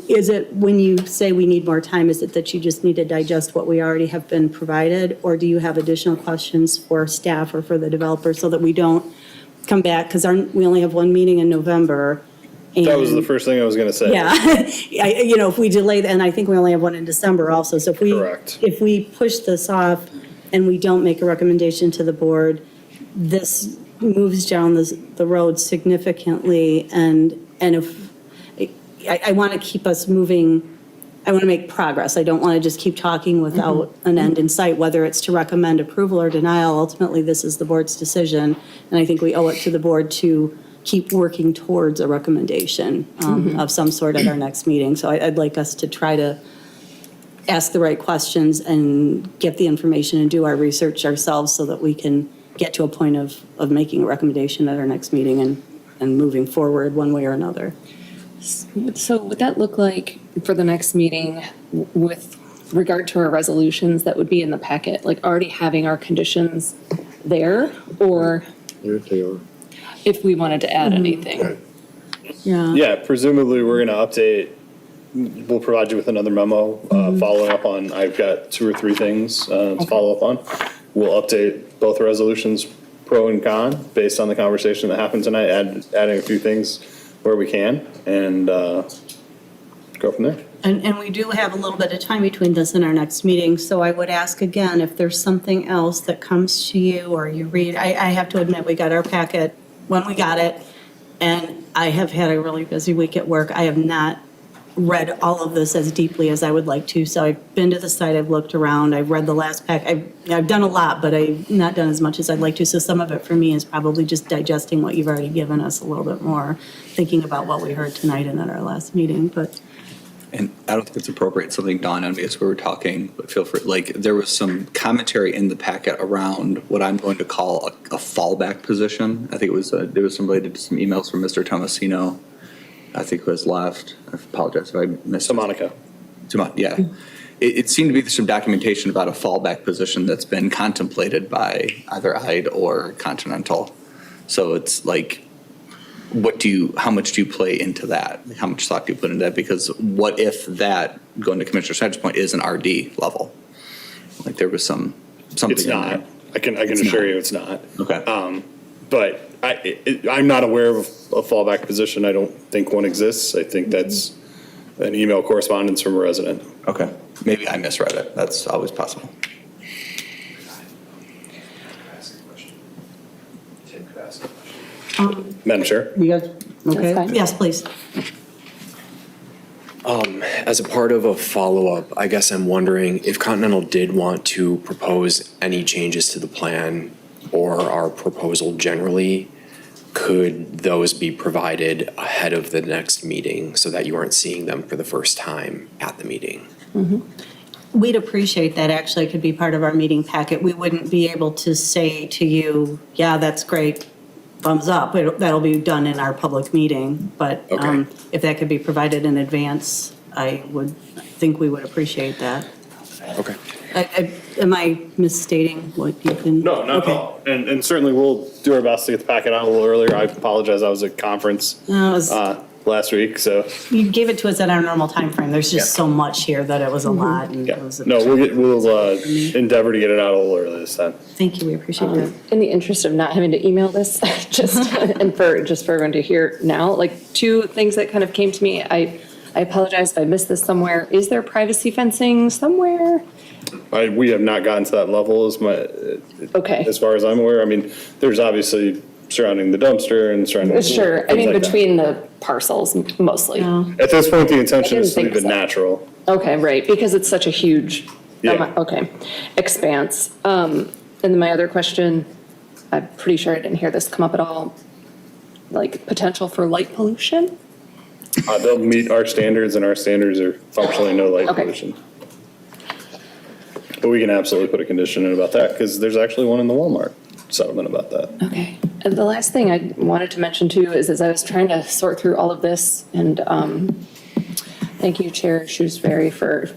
is it, when you say we need more time, is it that you just need to digest what we already have been provided? Or do you have additional questions for staff or for the developer so that we don't come back? Because we only have one meeting in November. That was the and- first thing I was going to say. Yeah, if we delay, and I think we only have one in December also. So Correct. if we push this off and we don't make a recommendation to the board, this moves down the road significantly. And if, I want to keep us moving, I want to make progress. I don't want to just keep talking without an end in sight, whether it's to recommend approval or denial. Ultimately, this is the board's decision. And I think we owe it to the board to keep working towards a recommendation of some sort at our next meeting. So I'd like us to try to ask the right questions and get the information and do our research ourselves so that we can get to a point of making a recommendation at our next meeting and moving forward one way or another. So would that look like for the next meeting with regard to our resolutions that would be in the packet, like already having our conditions there, or if we wanted to add anything? Yeah. Yeah, presumably we're going to update, we'll provide you with another memo following up on, I've got 2 or 3 things to follow up on. We'll update both resolutions, pro and con, based on the conversation that happened tonight, adding a few things where we can, and go from there. And we do have a little bit of time between this and our next meeting, so I would ask again, if there's something else that comes to you or you read, I have to admit, we got our packet when we got it, and I have had a really busy week at work. I have not read all of this as deeply as I would like to, so I've been to the site, I've looked around, I've read the last pack, I've done a lot, but I've not done as much as I'd like to, so some of it for me is probably just digesting what you've already given us a little bit more, thinking about what we heard tonight and at our last meeting, but. And I don't think it's appropriate, something dawned on me as we were talking, but feel free, like, there was some commentary in the packet around what I'm going to call a fallback position. I think there was some related to some emails from Mr. Tomasino, I think who has left. I apologize if I missed. To Monica. Yeah. It seemed to be some documentation about a fallback position that's been contemplated by either IDE or Continental. So it's like, how much do you play into that? How much thought do you put into that? Because what if that, going to Commissioner Snyder's point, is an RD level? Like there was something. It's not. I can assure you it's not. Okay. But I'm not aware of a fallback position. I don't think one exists. I think that's an email correspondence from a resident. Okay. Maybe I misread it. That's always possible. Madam Chair? You guys, okay? fine. Yes, please. As a part of a follow-up, I guess I'm wondering if Continental did want to propose any changes to the plan or our proposal generally, could those be provided ahead of the next meeting so that you aren't seeing them for the first time at the meeting? We'd appreciate that, actually. It could be part of our meeting packet. We wouldn't be able to say to you, yeah, that's great, thumbs up. That'll be done in our public meeting. But Okay. if that could be provided in advance, I would think we would appreciate that. Okay. Am I misstating what you can? No, not at all. And certainly we'll do our best to get the packet out a little earlier. I apologize. I was at conference No, it was- last week, so. You gave it to us at our normal timeframe. There's just so much here that it was a lot. And it was No, we'll endeavor to get it out a little early this time. Thank you, we appreciate that. In the interest of not having to email this, just for everyone to hear now, like 2 things that kind of came to me. I apologize if I missed this somewhere. Is there privacy fencing somewhere? We have not gotten to that level as far as I'm aware. I mean, there's obviously surrounding the dumpster and surrounding. Sure, I things mean, like that. between the parcels mostly. At this point, the intention is to didn't leave think it so. natural. Okay, right, because it's such a huge, expanse. And then my other question, I'm pretty sure I didn't hear this come up at all, like potential for light pollution? They'll meet our standards, and our standards are functionally no light Okay. pollution. But we can absolutely put a condition in about that, because there's actually one in the Walmart settlement about that. Okay. And the last thing I wanted to mention too is as I was trying to sort through all of this, and thank you, Chair Shrewsbury, for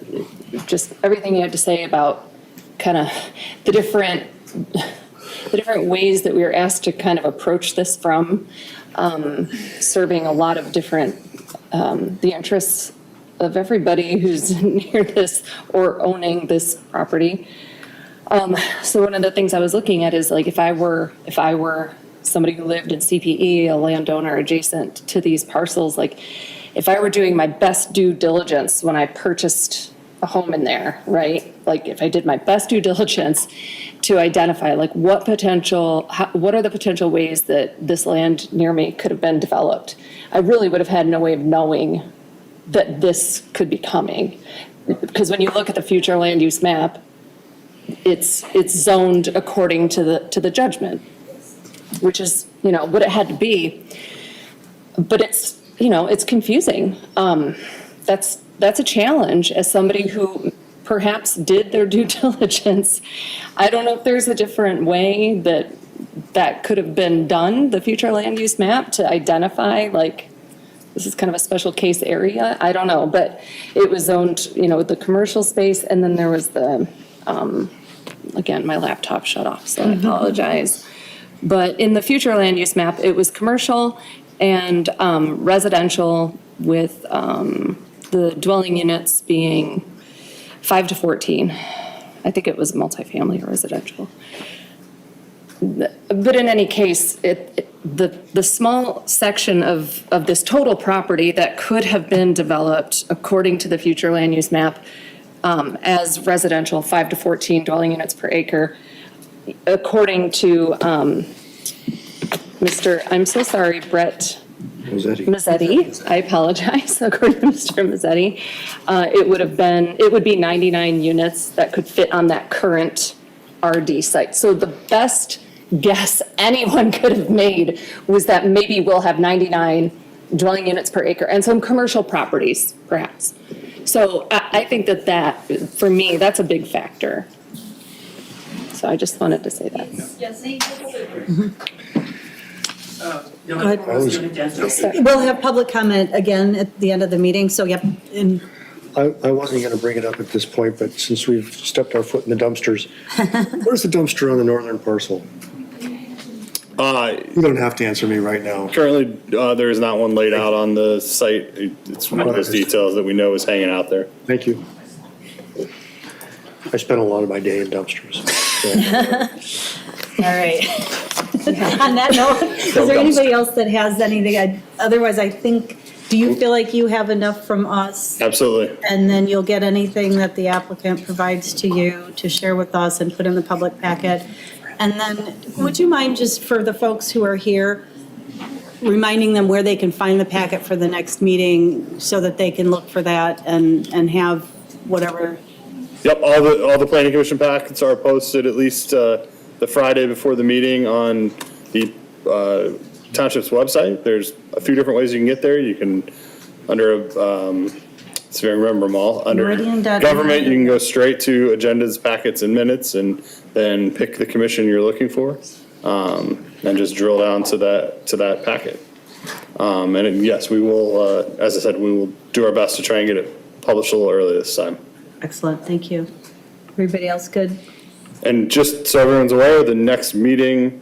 just everything you had to say about kind of the different ways that we were asked to kind of approach this from, serving a lot of different, the interests everybody who's near this or owning this property. So one of the things I was looking at is like, if I were somebody who lived in CPE, a landowner adjacent to these parcels, like if I were doing my best due diligence when I purchased a home in there, right? Like if I did my best due diligence to identify like what are the potential ways that this land near me could have been developed, I really would have had no way of knowing that this could be coming. Because when you look at the future land use map, it's zoned according to the judgment, which is, what it had to be. But it's, it's confusing. That's a challenge as somebody who perhaps did their due diligence. I don't know if there's a different way that could have been done, the future land use map, to identify like, this is kind of a special case area. I don't know, but it was zoned, with the commercial space, and then there was the, again, my laptop shut off, so I apologize. But in the future land use map, it was commercial and residential with the dwelling units being 5 to 14. I think it was multifamily or residential. But in any case, the small section of this total property that could have been developed according to the future land use map as residential, 5 to 14 dwelling units per acre, according to I'm so sorry, Brett Mazzetti, I apologize, according to Mr. Mazzetti, it would be 99 units that could fit on that current RD site. So the best guess anyone could have made was that maybe we'll have 99 dwelling units per acre and some commercial properties, perhaps. So I think that for me, that's a big factor. So I just wanted to say that. Go ahead. We'll have public comment again at the end of the meeting, so yep. I wasn't going to bring it up at this point, but since we've stepped our foot in the dumpsters, where's the dumpster on the northern parcel? You don't have to answer me right now. Currently, there is not one laid out on the site. It's one of those details that we know is hanging out there. Thank you. I spent a lot of my day in dumpsters. All right. On that note, is there anybody else that has anything? Otherwise, I think, do you feel like you have enough from us? Absolutely. And then you'll get anything that the applicant provides to you to share with us and put in the public packet. And then, would you mind just for the folks who are here, reminding them where they can find the packet for the next meeting so that they can look for that and have whatever? Yep, all the planning commission packets are posted at least the Friday before the meeting on the township's website. There's a few different ways you can get there. You can, under, see if I remember them all, under Meridian. government, you can go straight to agendas, packets, and minutes, and then pick the commission you're looking for, and just drill down to that packet. Yes, we will, as I said, we will do our best to try and get it published a little early this time. Excellent, thank you. Everybody else good? And just so everyone's aware, the next meeting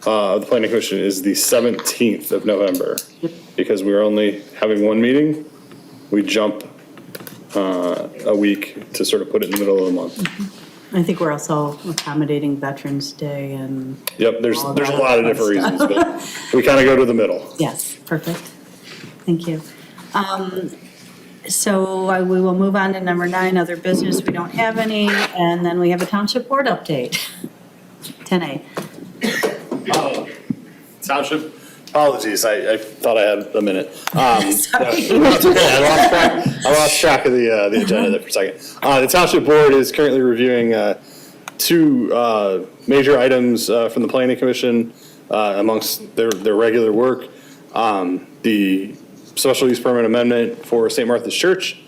of the planning commission is the 17th of November. Because we're only having one meeting, we jump a week to sort of put it in the middle of the month. I think we're also accommodating Veterans Day and. Yep, there's a lot of different reasons, stuff. but we kind of go to the middle. Yes, perfect. Thank you. So we will move on to number 9, other business. We don't have any. And then we have a township board update. 10A. Township, apologies, I thought I had a minute. Sorry. That's okay, I lost track of the agenda there for a second. The township board is currently reviewing 2 major items from the planning commission amongst their regular work. The special use permit amendment for St. Martha's Church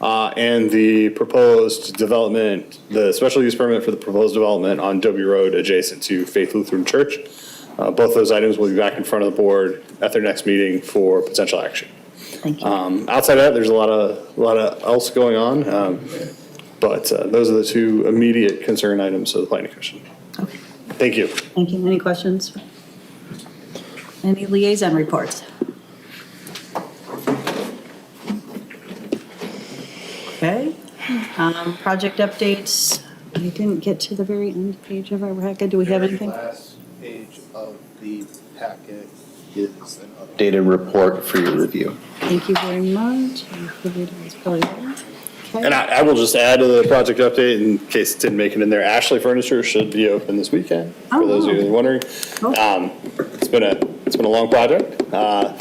and the proposed development, the special use permit for the proposed development on W Road adjacent to Faith Lutheran Church. Both those items will be back in front of the board at their next meeting for potential action. Thank you. Outside of that, there's a lot of else going on, but those are the 2 immediate concern items of the planning commission. Okay. Thank you. Thank you. Any questions? Any liaison reports? Project updates, I didn't get to the very end page of our packet. Do we have anything? Last page of the packet is an updated report for your review. Thank you very much. And I will just add to the project update, in case it didn't make it in there, Ashley Furniture should be open this weekend, for those of you who are wondering. It's been a long project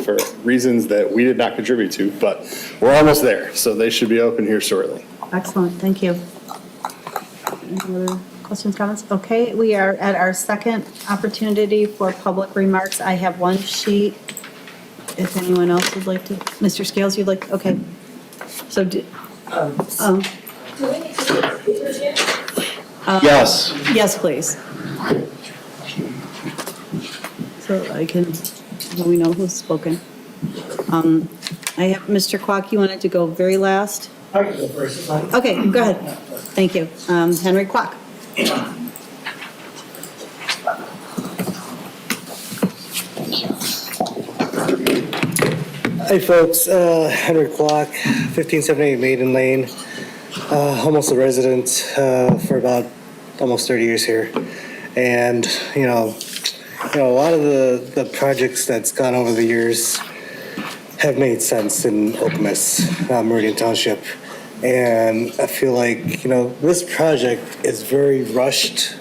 for reasons that we did not contribute to, but we're almost there, so they should be open here shortly. Excellent, thank you. Any other questions, comments? Okay, we are at our second opportunity for public remarks. I have one sheet. If anyone else would like to, Mr. Scales, you'd like, okay. So, Yes. Yes, please. So I can, let me know who's spoken. I have Mr. Kwok, you wanted to go very last? Okay, go ahead. Thank you. Henry Kwok. Hi folks, Henry Kwok, 1578 Maiden Lane, almost a resident for about almost 30 years here. And, a lot of the projects that's gone over the years have made sense in Okemos, Meridian Township. And I feel like, this project is very rushed,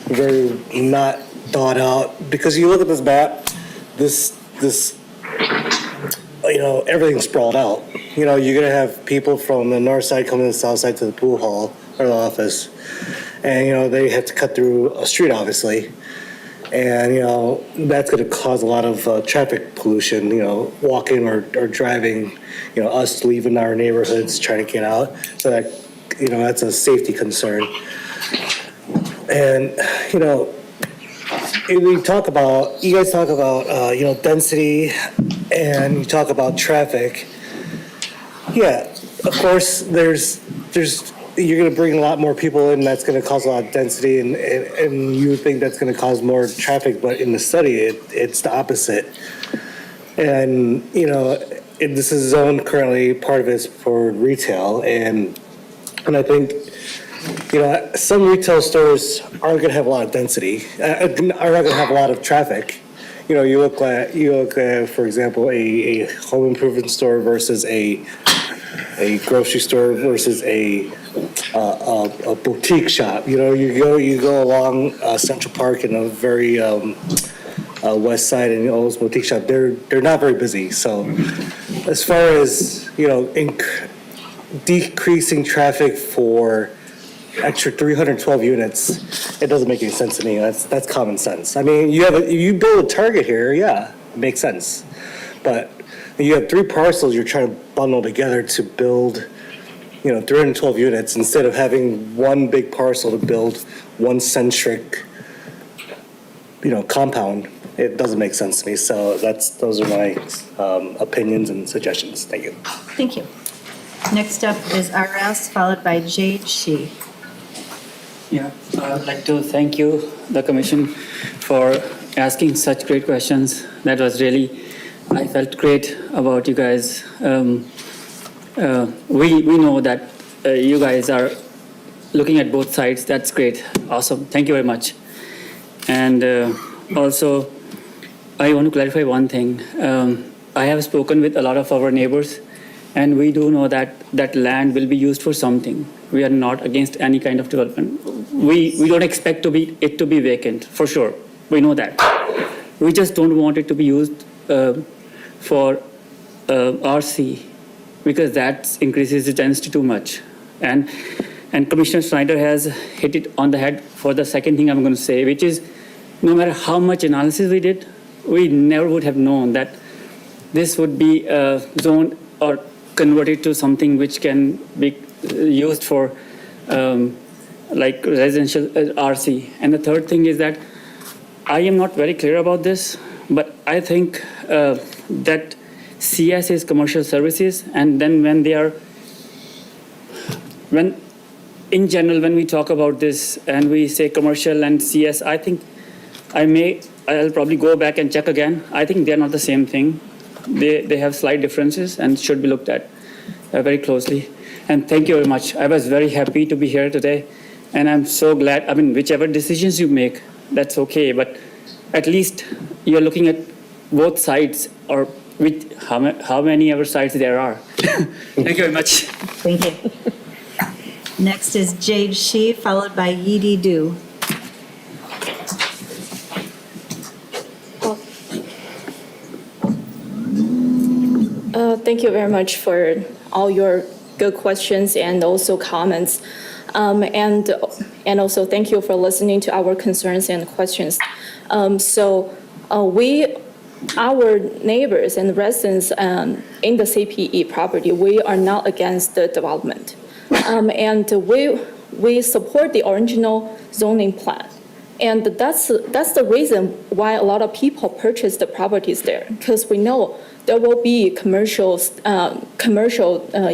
very not thought out. Because you look at this map, this everything's sprawled out. You're going to have people from the north side coming to the south side to the pool hall or the office. And, they have to cut through a street, obviously. And, that's going to cause a lot of traffic pollution, walking or driving, us leaving our neighborhoods, trying to get out. So that, that's a safety concern. And, you guys talk about, density and you talk about traffic. Yeah, of course, you're going to bring a lot more people in. That's going to cause a lot of density, and you would think that's going to cause more traffic. But in the study, it's the opposite. And this is zoned currently. Part of it's for retail, and I think some retail stores aren't going to have a lot of density. Are not going to have a lot of traffic. You look at, for example, a home improvement store versus a grocery store versus a boutique shop. You go along Central Park in a very west side, and all those boutique shops, they're not very busy. So, as far as decreasing traffic for extra 312 units, it doesn't make any sense to me. That's common sense. I mean, you build a Target here, yeah, it makes sense. But you have 3 parcels you're trying to bundle together to build, 312 units instead of having one big parcel to build one centric, compound. It doesn't make sense to me. So those are my opinions and suggestions. Thank you. Thank you. Next up is RS, followed by JHC. Yeah, I would like to thank you, the commission, for asking such great questions. That was really, I felt great about you guys. We know that you guys are looking at both sides. That's great. Awesome. Thank you very much. And also, I want to clarify one thing. I have spoken with a lot of our neighbors, and we do know that that land will be used for something. We are not against any kind of development. We don't expect it to be vacant, for sure. We know that. We just don't want it to be used for RC, because that increases the density too much. And Commissioner Snyder has hit it on the head for the second thing I'm going to say, which is no matter how much analysis we did, we never would have known that this would be zoned or converted to something which can be used for like residential RC. And the third thing is that I am not very clear about this, but I think that CS is commercial services, and then in general, when we talk about this and we say commercial and CS, I think I'll probably go back and check again. I think they're not the same thing. They have slight differences and should be looked at very closely. And thank you very much. I was very happy to be here today. And I'm so glad, I mean, whichever decisions you make, that's okay. But at least you're looking at both sides, or how many other sides there are. Thank you very much. Thank you. Next is Jade Shi, followed by Yidi Du. Thank you very much for all your good questions and also comments. And also thank you for listening to our concerns and questions. Our neighbors and residents in the CPE property, we are not against the development. And we support the original zoning plan. And that's the reason why a lot of people purchase the properties there, because we know there will be commercial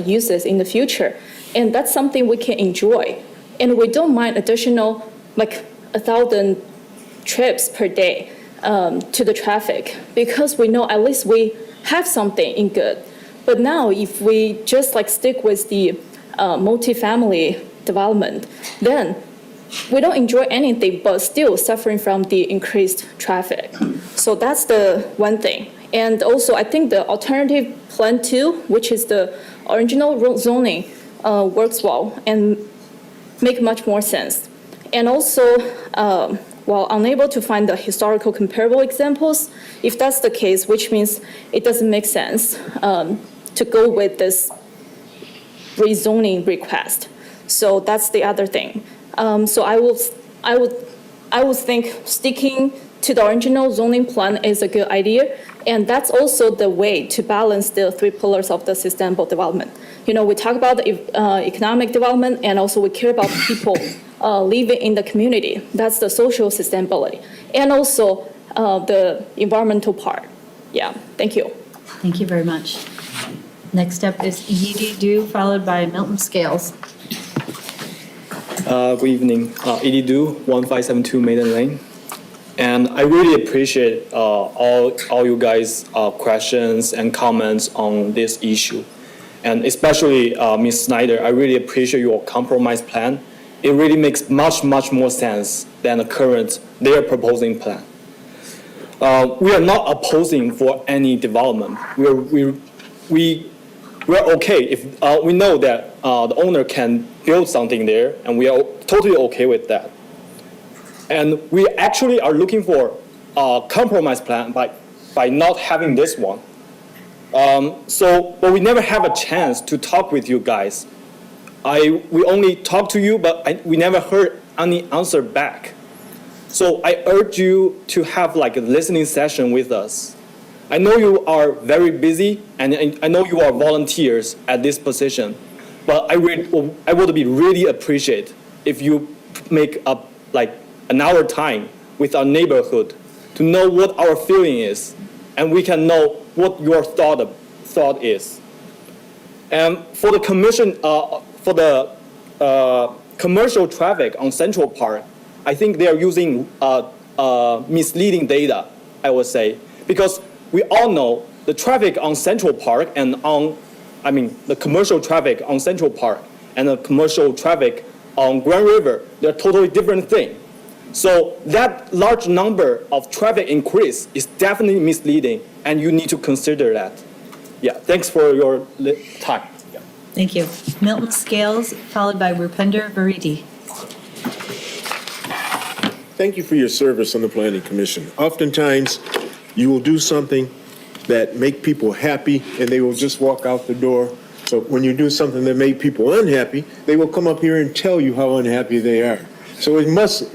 uses in the future. And that's something we can enjoy. And we don't mind additional, like 1,000 trips per day to the traffic, because we know at least we have something in good. But now if we just like stick with the multifamily development, then we don't enjoy anything but still suffering from the increased traffic. So that's the one thing. And also I think the alternative plan 2, which is the original zoning, works well and make much more sense. And also, while unable to find the historical comparable examples, if that's the case, which means it doesn't make sense to go with this rezoning request. So that's the other thing. So I would think sticking to the original zoning plan is a good idea, and that's also the way to balance the 3 pillars of the sustainable development. You know, we talk about the economic development, and also we care about people living in the community. That's the social sustainability, and also the environmental part. Yeah, thank you. Thank you very much. Next up is Yidi Du, followed by Milton Scales. Good evening, Edie Du, 1572 Maiden Lane. And I really appreciate all you guys' questions and comments on this issue. And especially Ms. Snyder, I really appreciate your compromise plan. It really makes much more sense than the current, their proposing plan. We are not opposing for any development. We're okay if we know that the owner can build something there, and we are totally okay with that. And we actually are looking for a compromise plan by not having this one. But we never have a chance to talk with you guys. We only talked to you, but we never heard any answer back. So I urge you to have like a listening session with us. I know you are very busy, and I know you are volunteers at this position, but I would be really appreciate if you make up like an hour time with our neighborhood to know what our feeling is, and we can know what your thought is. And for the commission, for the commercial traffic on Central Park, I think they are using misleading data, I would say, because we all know the traffic on Central Park and the commercial traffic on Central Park and the commercial traffic on Grand River, they're totally different things. So that large number of traffic increase is definitely misleading, and you need to consider that. Yeah, thanks for your time. Yeah. Thank you. Milton Scales, followed by Rupinder Varidi. Thank you for your service on the Planning Commission. Oftentimes, you will do something that make people happy, and they will just walk out the door. So when you do something that make people unhappy, they will come up here and tell you how unhappy they are. So it must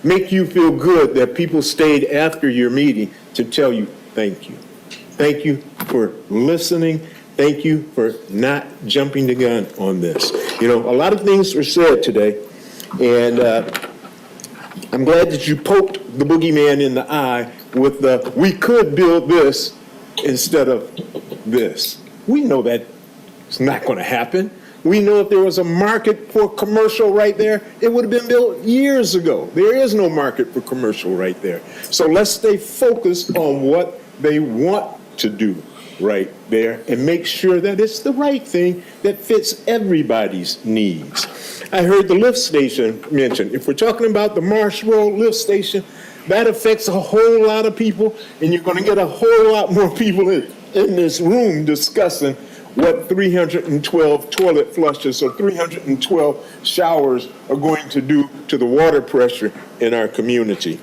make you feel good that people stayed after your meeting to tell you thank you. Thank you for listening. Thank you for not jumping the gun on this. You know, a lot of things were said today, and I'm glad that you poked the boogeyman in the eye with the, we could build this instead of this. We know that it's not going to happen. We know if there was a market for commercial right there, it would have been built years ago. There is no market for commercial right there. So let's stay focused on what they want to do. right there and make sure that it's the right thing that fits everybody's needs. I heard the lift station mentioned. If we're talking about the Marsh Road lift station, that affects a whole lot of people, and you're going to get a whole lot more people in this room discussing what 312 toilet flushes or 312 showers are going to do to the water pressure in our community.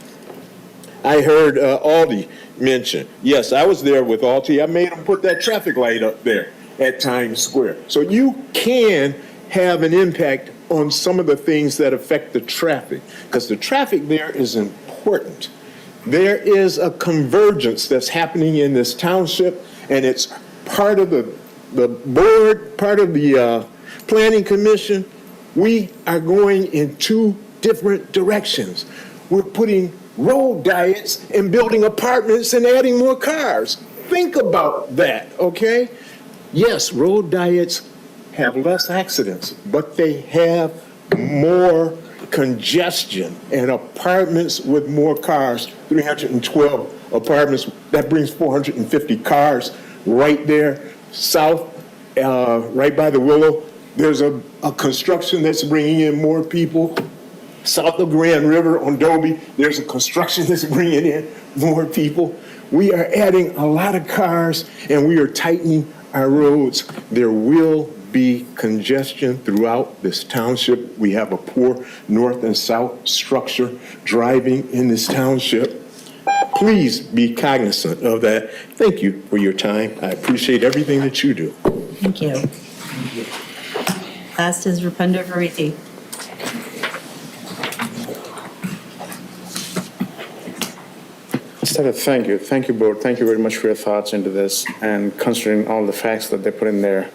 I heard Aldi mention. Yes, I was there with Aldi. I made them put that traffic light up there at Times Square. So you can have an impact on some of the things that affect the traffic, because the traffic there is important. There is a convergence that's happening in this township, and it's part of the board, part of the planning commission. We are going in two different directions. We're putting road diets and building apartments and adding more cars. Think about that, okay? Yes, road diets have less accidents, but they have more congestion, and apartments with more cars, 312 apartments, that brings 450 cars right there. South, right by the Willow, there's a construction that's bringing in more people. South of Grand River on Dobie, there's a construction that's bringing in more people. We are adding a lot of cars, and we are tightening our roads. There will be congestion throughout this township. We have a poor north and south structure driving in this township. Please be cognizant of that. Thank you for your time. I appreciate everything that you do. Thank you. Last is Rupender Hariti. Instead of thank you, board. Thank you very much for your thoughts into this and considering all the facts that they put in there.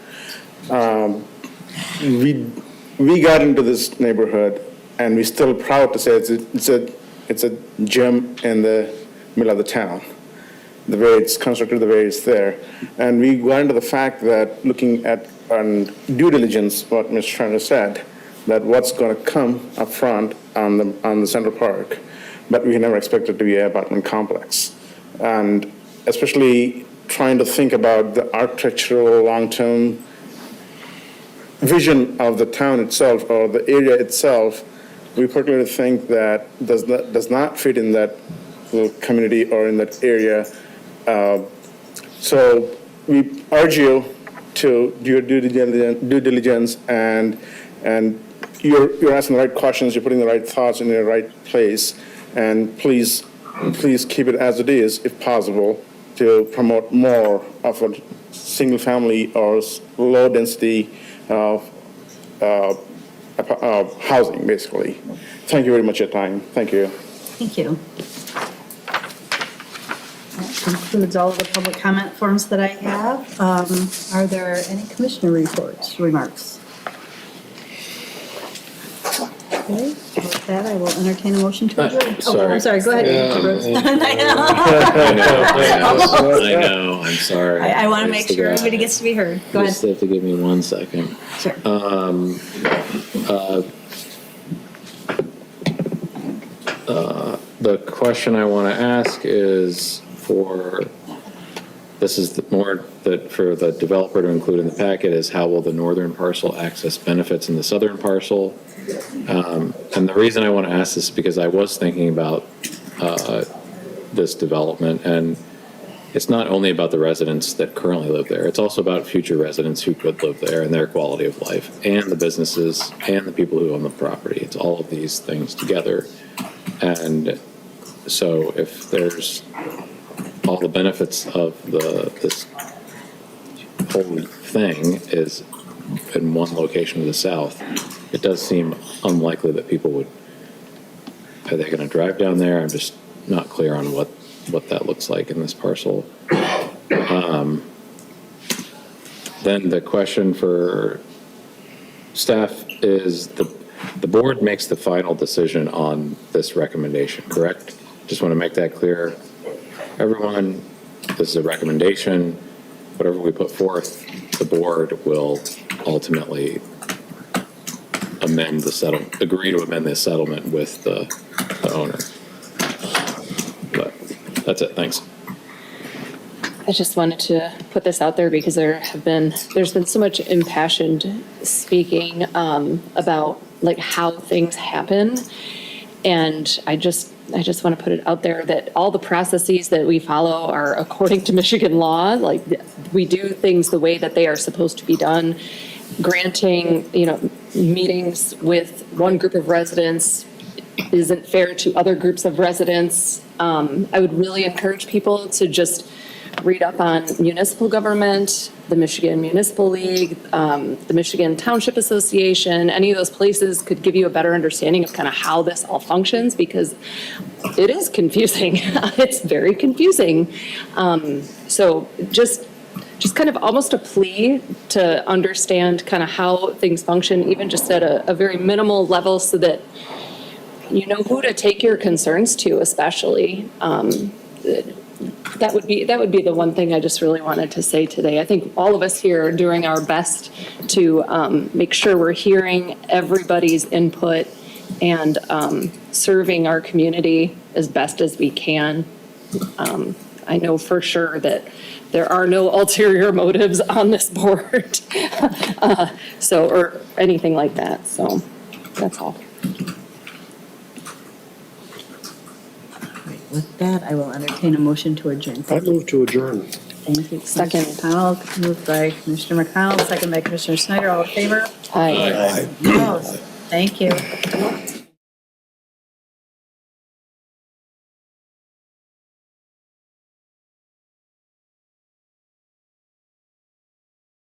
We got into this neighborhood, and we're still proud to say it's a gem in the middle of the town, the way it's constructed, the way it's there. And we got into the fact that looking at due diligence, what Mr. Turner said, that what's going to come up front on the Central Park, but we never expected to be an apartment complex. And especially trying to think about the architectural long-term vision of the town itself or the area itself, we particularly think that does not fit in that community or in that area. So we urge you to do your due diligence and you're asking the right questions, you're putting the right thoughts in the right place, and please keep it as it is if possible to promote more of a single family or low density housing, basically. Thank you very much for your time. Thank you. Thank you. That concludes all of the public comment forms that I have. Are there any commissioner remarks? Okay, with that, I will entertain a motion to adjourn. Oh, I'm sorry, go ahead. I know, I'm sorry. I want to make sure everybody gets to be heard. Go ahead. Just have to give me 1 second. Sure. The question I want to ask is this is more that for the developer to include in the packet is how will the northern parcel access benefits in the southern parcel? And the reason I want to ask this is because I was thinking about this development, and it's not only about the residents that currently live there, it's also about future residents who could live there and their quality of life, and the businesses and the people who own the property. It's all of these things together. And so if there's all the benefits of this whole thing is in one location to the south, it does seem unlikely that people would, are they going to drive down there? I'm just not clear on what that looks like in this parcel. Then the question for staff is the board makes the final decision on this recommendation, correct? Just want to make that clear. Everyone, this is a recommendation. Whatever we put forth, the board will ultimately agree to amend this settlement with the owner. But that's it, thanks. I just wanted to put this out there because there's been so much impassioned speaking about like how things happen. And I just want to put it out there that all the processes that we follow are according to Michigan law. Like we do things the way that they are supposed to be done. Granting, meetings with one group of residents isn't fair to other groups of residents. I would really encourage people to just read up on municipal government, the Michigan Municipal League, the Michigan Township Association. Any of those places could give you a better understanding of kind of how this all functions, because it is confusing. It's very confusing. So just kind of almost a plea to understand kind of how things function, even just at a very minimal level, so that you know who to take your concerns to, especially. That would be the one thing I just really wanted to say today. I think all of us here are doing our best to make sure we're hearing everybody's input and serving our community as best as we can. I know for sure that there are no ulterior motives on this board, or anything like that. So that's all. With that, I will entertain a motion to adjourn. I move to adjourn. Thank you. Second. McConnell, moved by Commissioner McConnell, second by Commissioner Snyder. All in favor? Aye. Opposed? Thank you.